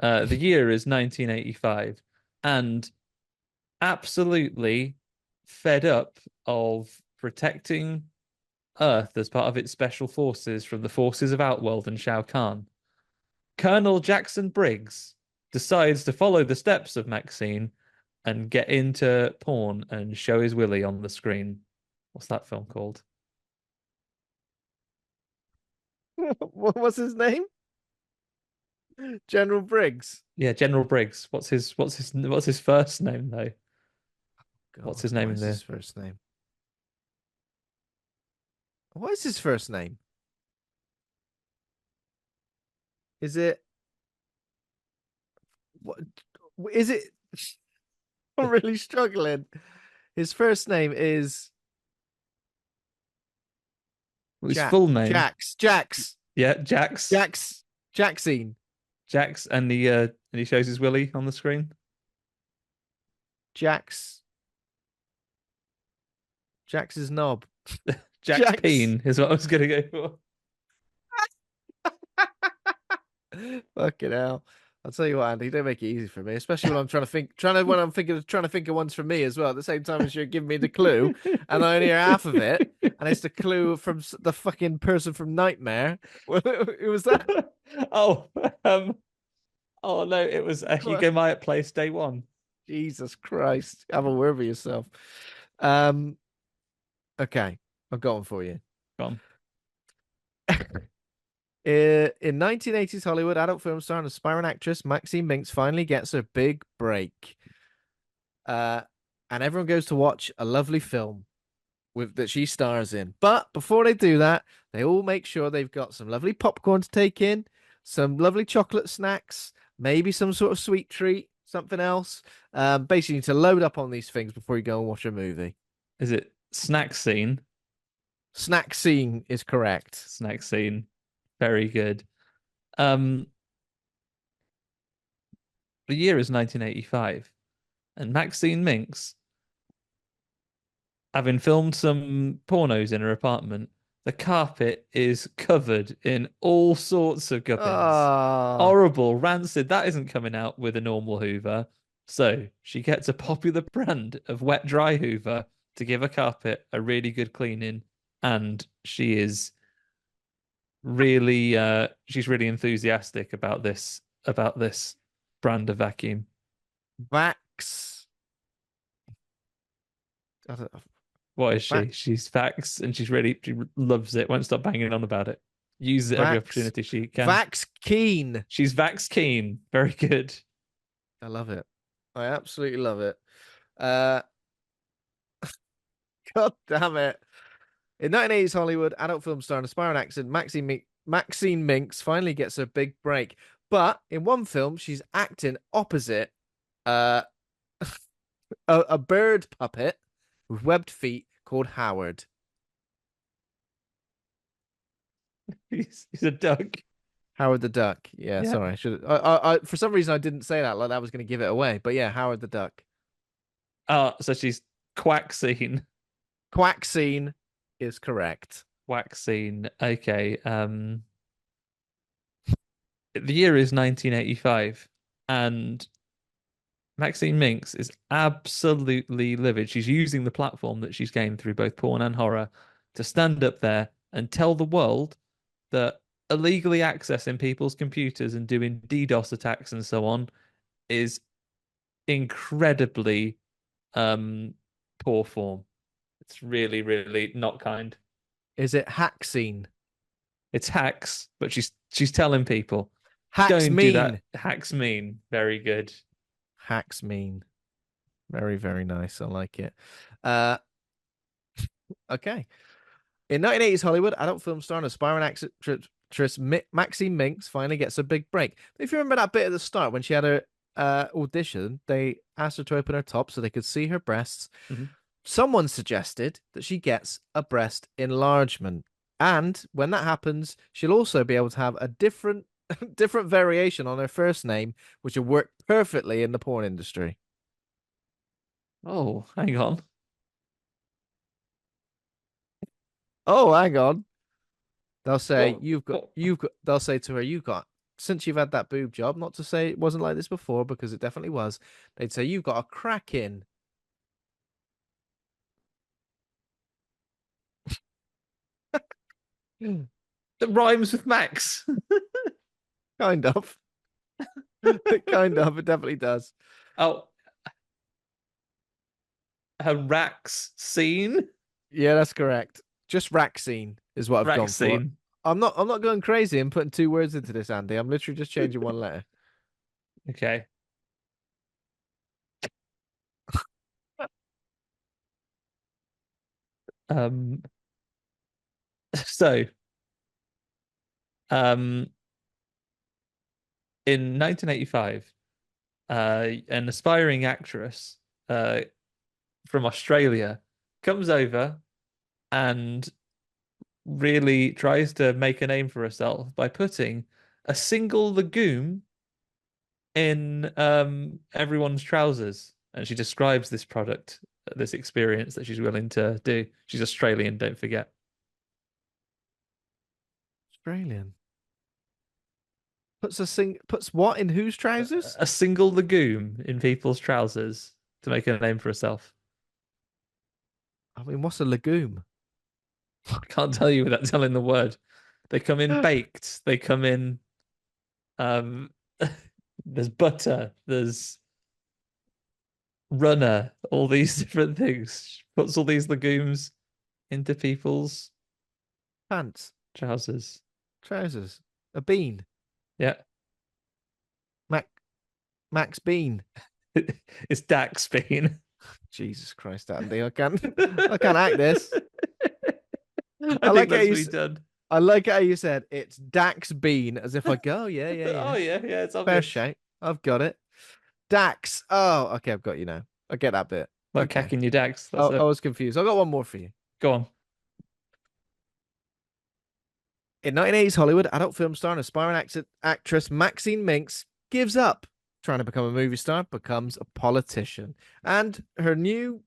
The year is 1985, and absolutely fed up of protecting Earth as part of its special forces from the forces of Outworld and Shao Kahn. Colonel Jackson Briggs decides to follow the steps of Maxine and get into porn and show his willy on the screen. What's that film called? What was his name? General Briggs. Yeah, General Briggs. What's his first name though? What's God, his name what in is his the first name? What is his first name? Is it what is it? I'm really struggling. His first name is his full name? Jax, Yeah, Jax. Jax, Jaxine, Jax, and he shows his willy on the screen. Jax, Jax's knob, Jax Jax. Peen is what I was gonna go for. Fucking hell. I'll tell you what, Andy, don't make it easy for me, especially when I'm trying to think of ones for me as well. At the same time as you're giving me the clue, and I only hear half of it, and it's the clue from the fucking person from Nightmare. Who was that? Oh, um, oh no, it was Come on. Hugo Myatt Place Day One. Jesus Christ. Have a word for yourself. Um, okay, I've got one for you. Gone. In 1980s Hollywood, adult film star and aspiring actress Maxine Minx finally gets her big break. Uh, and everyone goes to watch a lovely film that she stars in. But before they do that, they all make sure they've got some lovely popcorn to take in, some lovely chocolate snacks, maybe some sort of sweet treat, something else. Basically, you need to load up on these things before you go and watch a movie. Is it snack scene? Snack scene is correct. Snack scene. Very good. Um, the year is 1985, and Maxine Minx having filmed some pornos in her apartment, the carpet is covered in all sorts of gubbins. Oh, Horrible, rancid. That isn't coming out with a normal Hoover. So she gets a popular brand of wet dry Hoover to give her carpet a really good cleaning, and she's really enthusiastic about this brand of vacuum. Vax. I don't, What is Va she? She's Vax, and she loves it. Won't stop banging on about it. Uses it every Vax. opportunity she can. Vax Keen. She's Vax keen. Very good. I love it. I absolutely love it. Uh, God damn it. In 1980s Hollywood, adult film star and aspiring actor Maxine Minx finally gets her big break. But in one film, she's acting opposite uh, a bird puppet with webbed feet called Howard. He's a duck. Howard the Duck. Yeah, Yeah. sorry. I should. For some reason, I didn't say that like that was going to give it away. But yeah, Howard the Duck. So she's Quackscene. Quack scene is correct. Waxine. Okay. The year is 1985, and Maxine Minx is absolutely livid. She's using the platform that she's gained through both porn and horror to stand up there and tell the world that illegally accessing people's computers and doing DDoS attacks and so on is incredibly um poor form. It's really, really not kind. Is it hack scene? It's hacks, but she's telling people, Hacks don't do that. mean. Hacks mean very good. Hacks mean. Very, very nice. I like it. Uh, okay. In 1980s Hollywood, adult film star and aspiring actress Maxine Minx finally gets a big break. If you remember that bit at the start when she had her audition, they asked her to open her top so they could see her breasts. Mhm. Someone suggested that she gets a breast enlargement. And when that happens, she'll also be able to have a different different variation on her first name, which will work perfectly in the porn industry. Oh, hang on. Oh, hang on. They'll say What? What? they'll say to her, you've got since you've had that boob job, not to say it wasn't like this before, because it definitely was. They'd say you've got a crack in. That rhymes with Max. Kind of. Kind of. It definitely does. Oh, her Rax scene. Yeah, that's correct. Just rack scene is what I've Rax gone for. scene. I'm not going crazy and putting two words into this, Andy. I'm literally just changing one letter. Okay. Um. So, um, in 1985, an aspiring actress, from Australia, comes over and really tries to make a name for herself by putting a single legume in everyone's trousers. And she describes this product, this experience that she's willing to do. She's Australian, don't forget. Australian. Puts what in whose trousers? A single legume in people's trousers to make a name for herself. I mean, what's a legume? I can't tell you without telling the word. They come in baked. They come in um there's butter, there's runner, all these different things. Puts all these legumes into people's Pants, trousers. trousers, a bean. Yeah. Mac Max Bean. It's Dax bean. Jesus Christ, Andy, I can't act this. I think that's what he done. I like how you said it's Dax Bean as if I go, yeah, yeah, Oh yeah. yeah, yeah, it's Fair obvious. shake. I've got it. Dax. Oh, okay, I've got you now. I get that bit. Like Okay. cacking your Dax. That's I it. was confused. I've got one more for you. Go on. In 1980s Hollywood, adult film star and aspiring actress Maxine Minx gives up trying to become a movie star, becomes a politician. And her new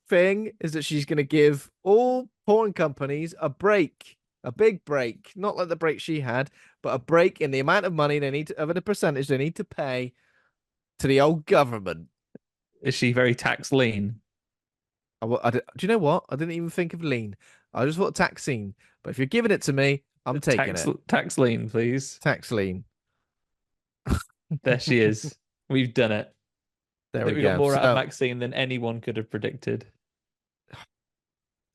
thing is that she's going to give all porn companies a break, a big break, not like the break she had, but a break in the amount of money they need to, of a percentage they need to pay to the old government. Is she very tax lean? Do you know what? I didn't even think of lean. I just thought taxine. But if you're giving it to me, I'm taking it. Tax lean, please. Tax lean. There she is. We've done it. I There think we we got go. more out of So, Maxine than anyone could have predicted.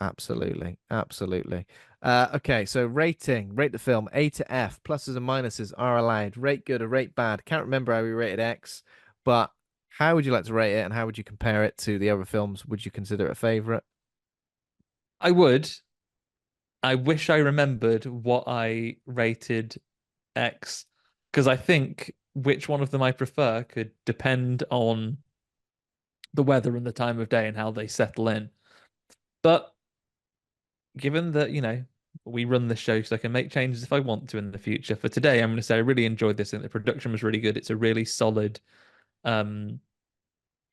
absolutely, absolutely. Okay, so rating, rate the film A to F. Pluses and minuses are allowed. Rate good or rate bad. Can't remember how we rated X, but how would you like to rate it, and how would you compare it to the other films? Would you consider it a favorite? I would. I wish I remembered what I rated X because I think which one of them I prefer could depend on the weather and the time of day and how they settle in. But given that, we run the show so I can make changes if I want to in the future. For today, I'm going to say I really enjoyed this and the production was really good. It's a really solid um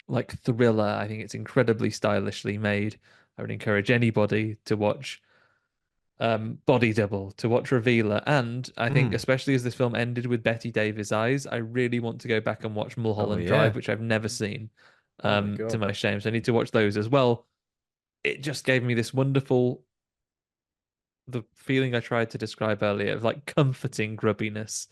like thriller. I think it's incredibly stylishly made. I would encourage anybody to watch Body Double, to watch Revealer, and I think Mm. especially as this film ended with Betty Davis' eyes, I really want to go back and watch Oh Mulholland Drive, yeah. which I've never seen, Oh my to God. my shame. So I need to watch those as well. It just gave me this wonderful, the feeling I tried to describe earlier of like comforting grubbiness.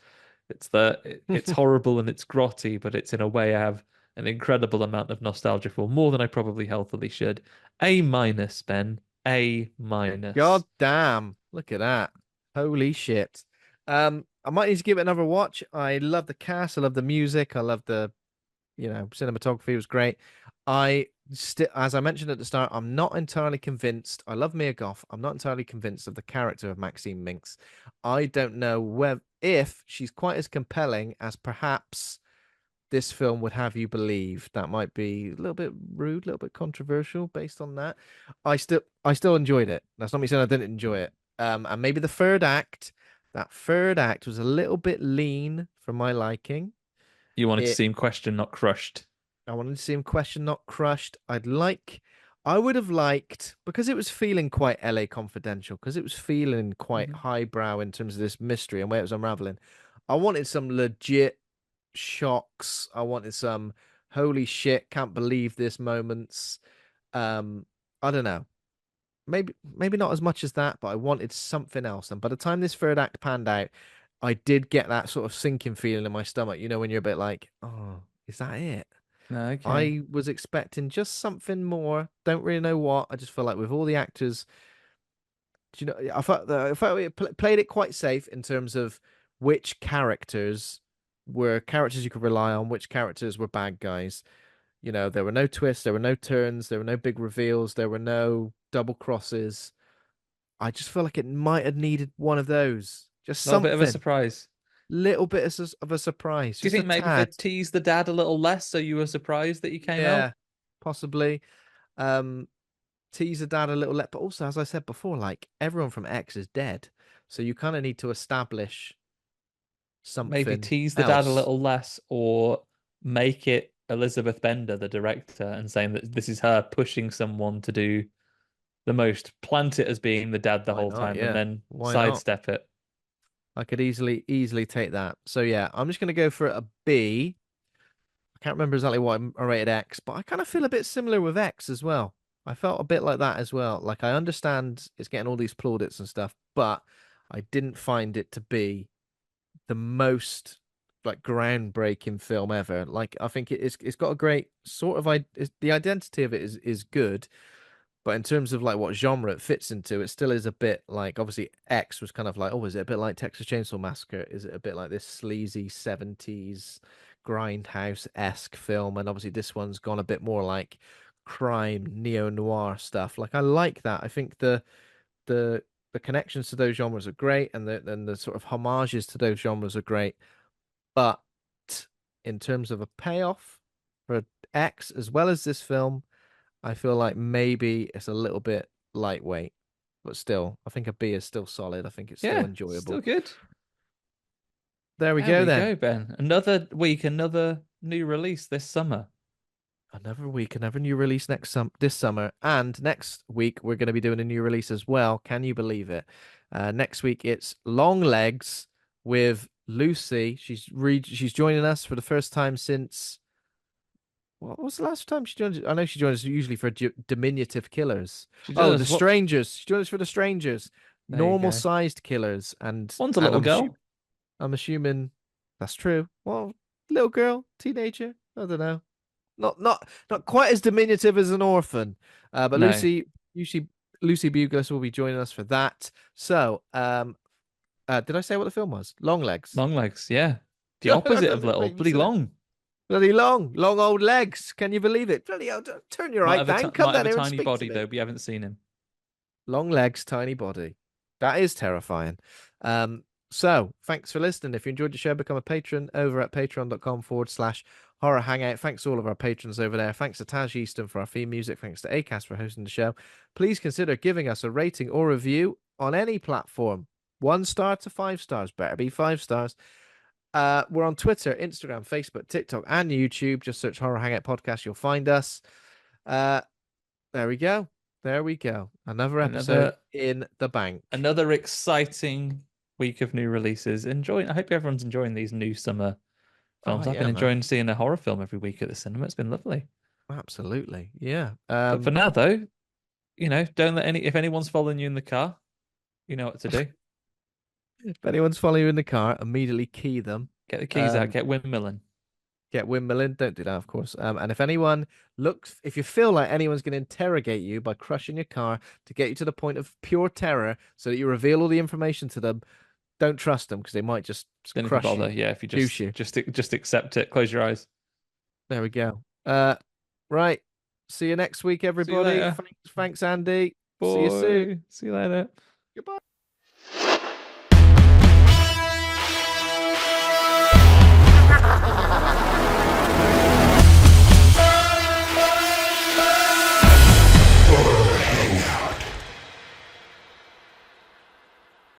It's horrible and it's grotty, but it's in a way I have an incredible amount of nostalgia for, more than I probably healthily should. A minus, Ben. A God minus. damn. Look at that. Holy shit. I might need to give it another watch. I love the cast. I love the music. I love the, cinematography was great. I still, as I mentioned at the start, I'm not entirely convinced. I love Mia Goth. I'm not entirely convinced of the character of Maxine Minx. I don't know whether if she's quite as compelling as perhaps this film would have you believe. That might be a little bit rude, a little bit controversial based on that. I still enjoyed it. That's not me saying I didn't enjoy it. And maybe that third act was a little bit lean for my liking. You wanted to It seem questioned, not crushed. I wanted to see him question, not crushed. I would have liked, because it was feeling quite LA Confidential, because it was feeling quite Mhm. highbrow in terms of this mystery and where it was unraveling. I wanted some legit shocks. I wanted some holy shit, can't believe this moments. Um, I don't know. Maybe not as much as that, but I wanted something else. And by the time this third act panned out, I did get that sort of sinking feeling in my stomach. You know, when you're a bit like, oh, is that it? Okay. I was expecting just something more. Don't really know what. I just feel like with all the actors, I felt it played it quite safe in terms of which characters were characters you could rely on, which characters were bad guys. There were no twists, there were no turns, there were no big reveals, there were no double crosses. I just feel like it might have needed one of those. Just A little bit of a something. surprise. Little bit of a surprise. Do you Just a think maybe they tad. teased the dad a little less so you were surprised that he came Yeah, out? possibly. Um, Tease the dad a little let, but also, as I said before, like everyone from X is dead. So you kind of need to establish Maybe something tease the dad a else. little less or make it Elizabeth Bender, the director, and saying that this is her pushing someone to do the most, plant it as being the dad the Why whole not? time and Yeah. then Why not? sidestep it. I could easily take that. So yeah, I'm just gonna go for a B. I can't remember exactly what I rated X, but I kind of feel a bit similar with X as well. I felt a bit like that as well. Like I understand it's getting all these plaudits and stuff, but I didn't find it to be the most like groundbreaking film ever. Like I think it's got a great sort of the identity of it is good, but in terms of like what genre it fits into, it still is a bit like obviously X was kind of like, oh, is it a bit like Texas Chainsaw Massacre? Is it a bit like this sleazy 70s grindhouse-esque film? And obviously this one's gone a bit more like crime, neo-noir stuff. Like I like that. I think the the connections to those genres are great, and the sort of homages to those genres are great. But in terms of a payoff for X as well as this film, I feel like maybe it's a little bit lightweight, but still, I think a B is still solid. I think it's still Yeah, still enjoyable. good. There we There go we then. go, Ben. Another week, another new release this summer. Another week, another new release this summer, and next week we're going to be doing a new release as well. Can you believe it? Next week it's Long Legs with Lucy. She's joining us for the first time since what was the last time she joined? I know she joins us usually for diminutive killers. She Oh, the does. What? strangers. She joined us for the strangers, There you normal go. sized killers, and One's a and little I'm girl. assuming that's true. Well, little girl, teenager. I don't know. Not quite as diminutive as an orphan. But No, usually Lucy Buglas will be joining us for that. So, did I say what the film was? Long Legs. long legs. Yeah, the That opposite of doesn't little. make Bloody sense. long. Bloody long old legs. Can you believe it? Bloody hell, turn your right down. Come Might have down a here and tiny speak to body me. though. We haven't seen him. Long legs, tiny body. That is terrifying. So thanks for listening. If you enjoyed the show, become a patron over at patreon.com/horror hangout. Thanks to all of our patrons over there. Thanks to Taj Easton for our theme music. Thanks to Acast for hosting the show. Please consider giving us a rating or review on any platform. 1 star to 5 stars. Better be 5 stars. We're on Twitter, Instagram, Facebook, TikTok, and YouTube. Just search Horror Hangout Podcast. You'll find us. Uh, there we go. There we go. Another episode Another in the bank. another exciting week of new releases. Enjoying. I hope everyone's enjoying these new summer Oh films. I've been yeah, man. enjoying seeing a horror film every week at the cinema. It's been lovely. Absolutely. Yeah. But for now, though, don't let any. If anyone's following you in the car, you know what to do. If anyone's following you in the car, immediately key them. Get the keys out. Um, Get windmilling. get windmilling. Don't do that, of course. And if anyone if you feel like anyone's going to interrogate you by crushing your car to get you to the point of pure terror, so that you reveal all the information to them, don't trust them because they might just Don't even crush bother. you, Yeah, if you juice you. just accept it. Close your eyes. There we go. Right. See you next week, See you everybody. later. Thanks, Andy. See you soon. Boy. See you later. Goodbye.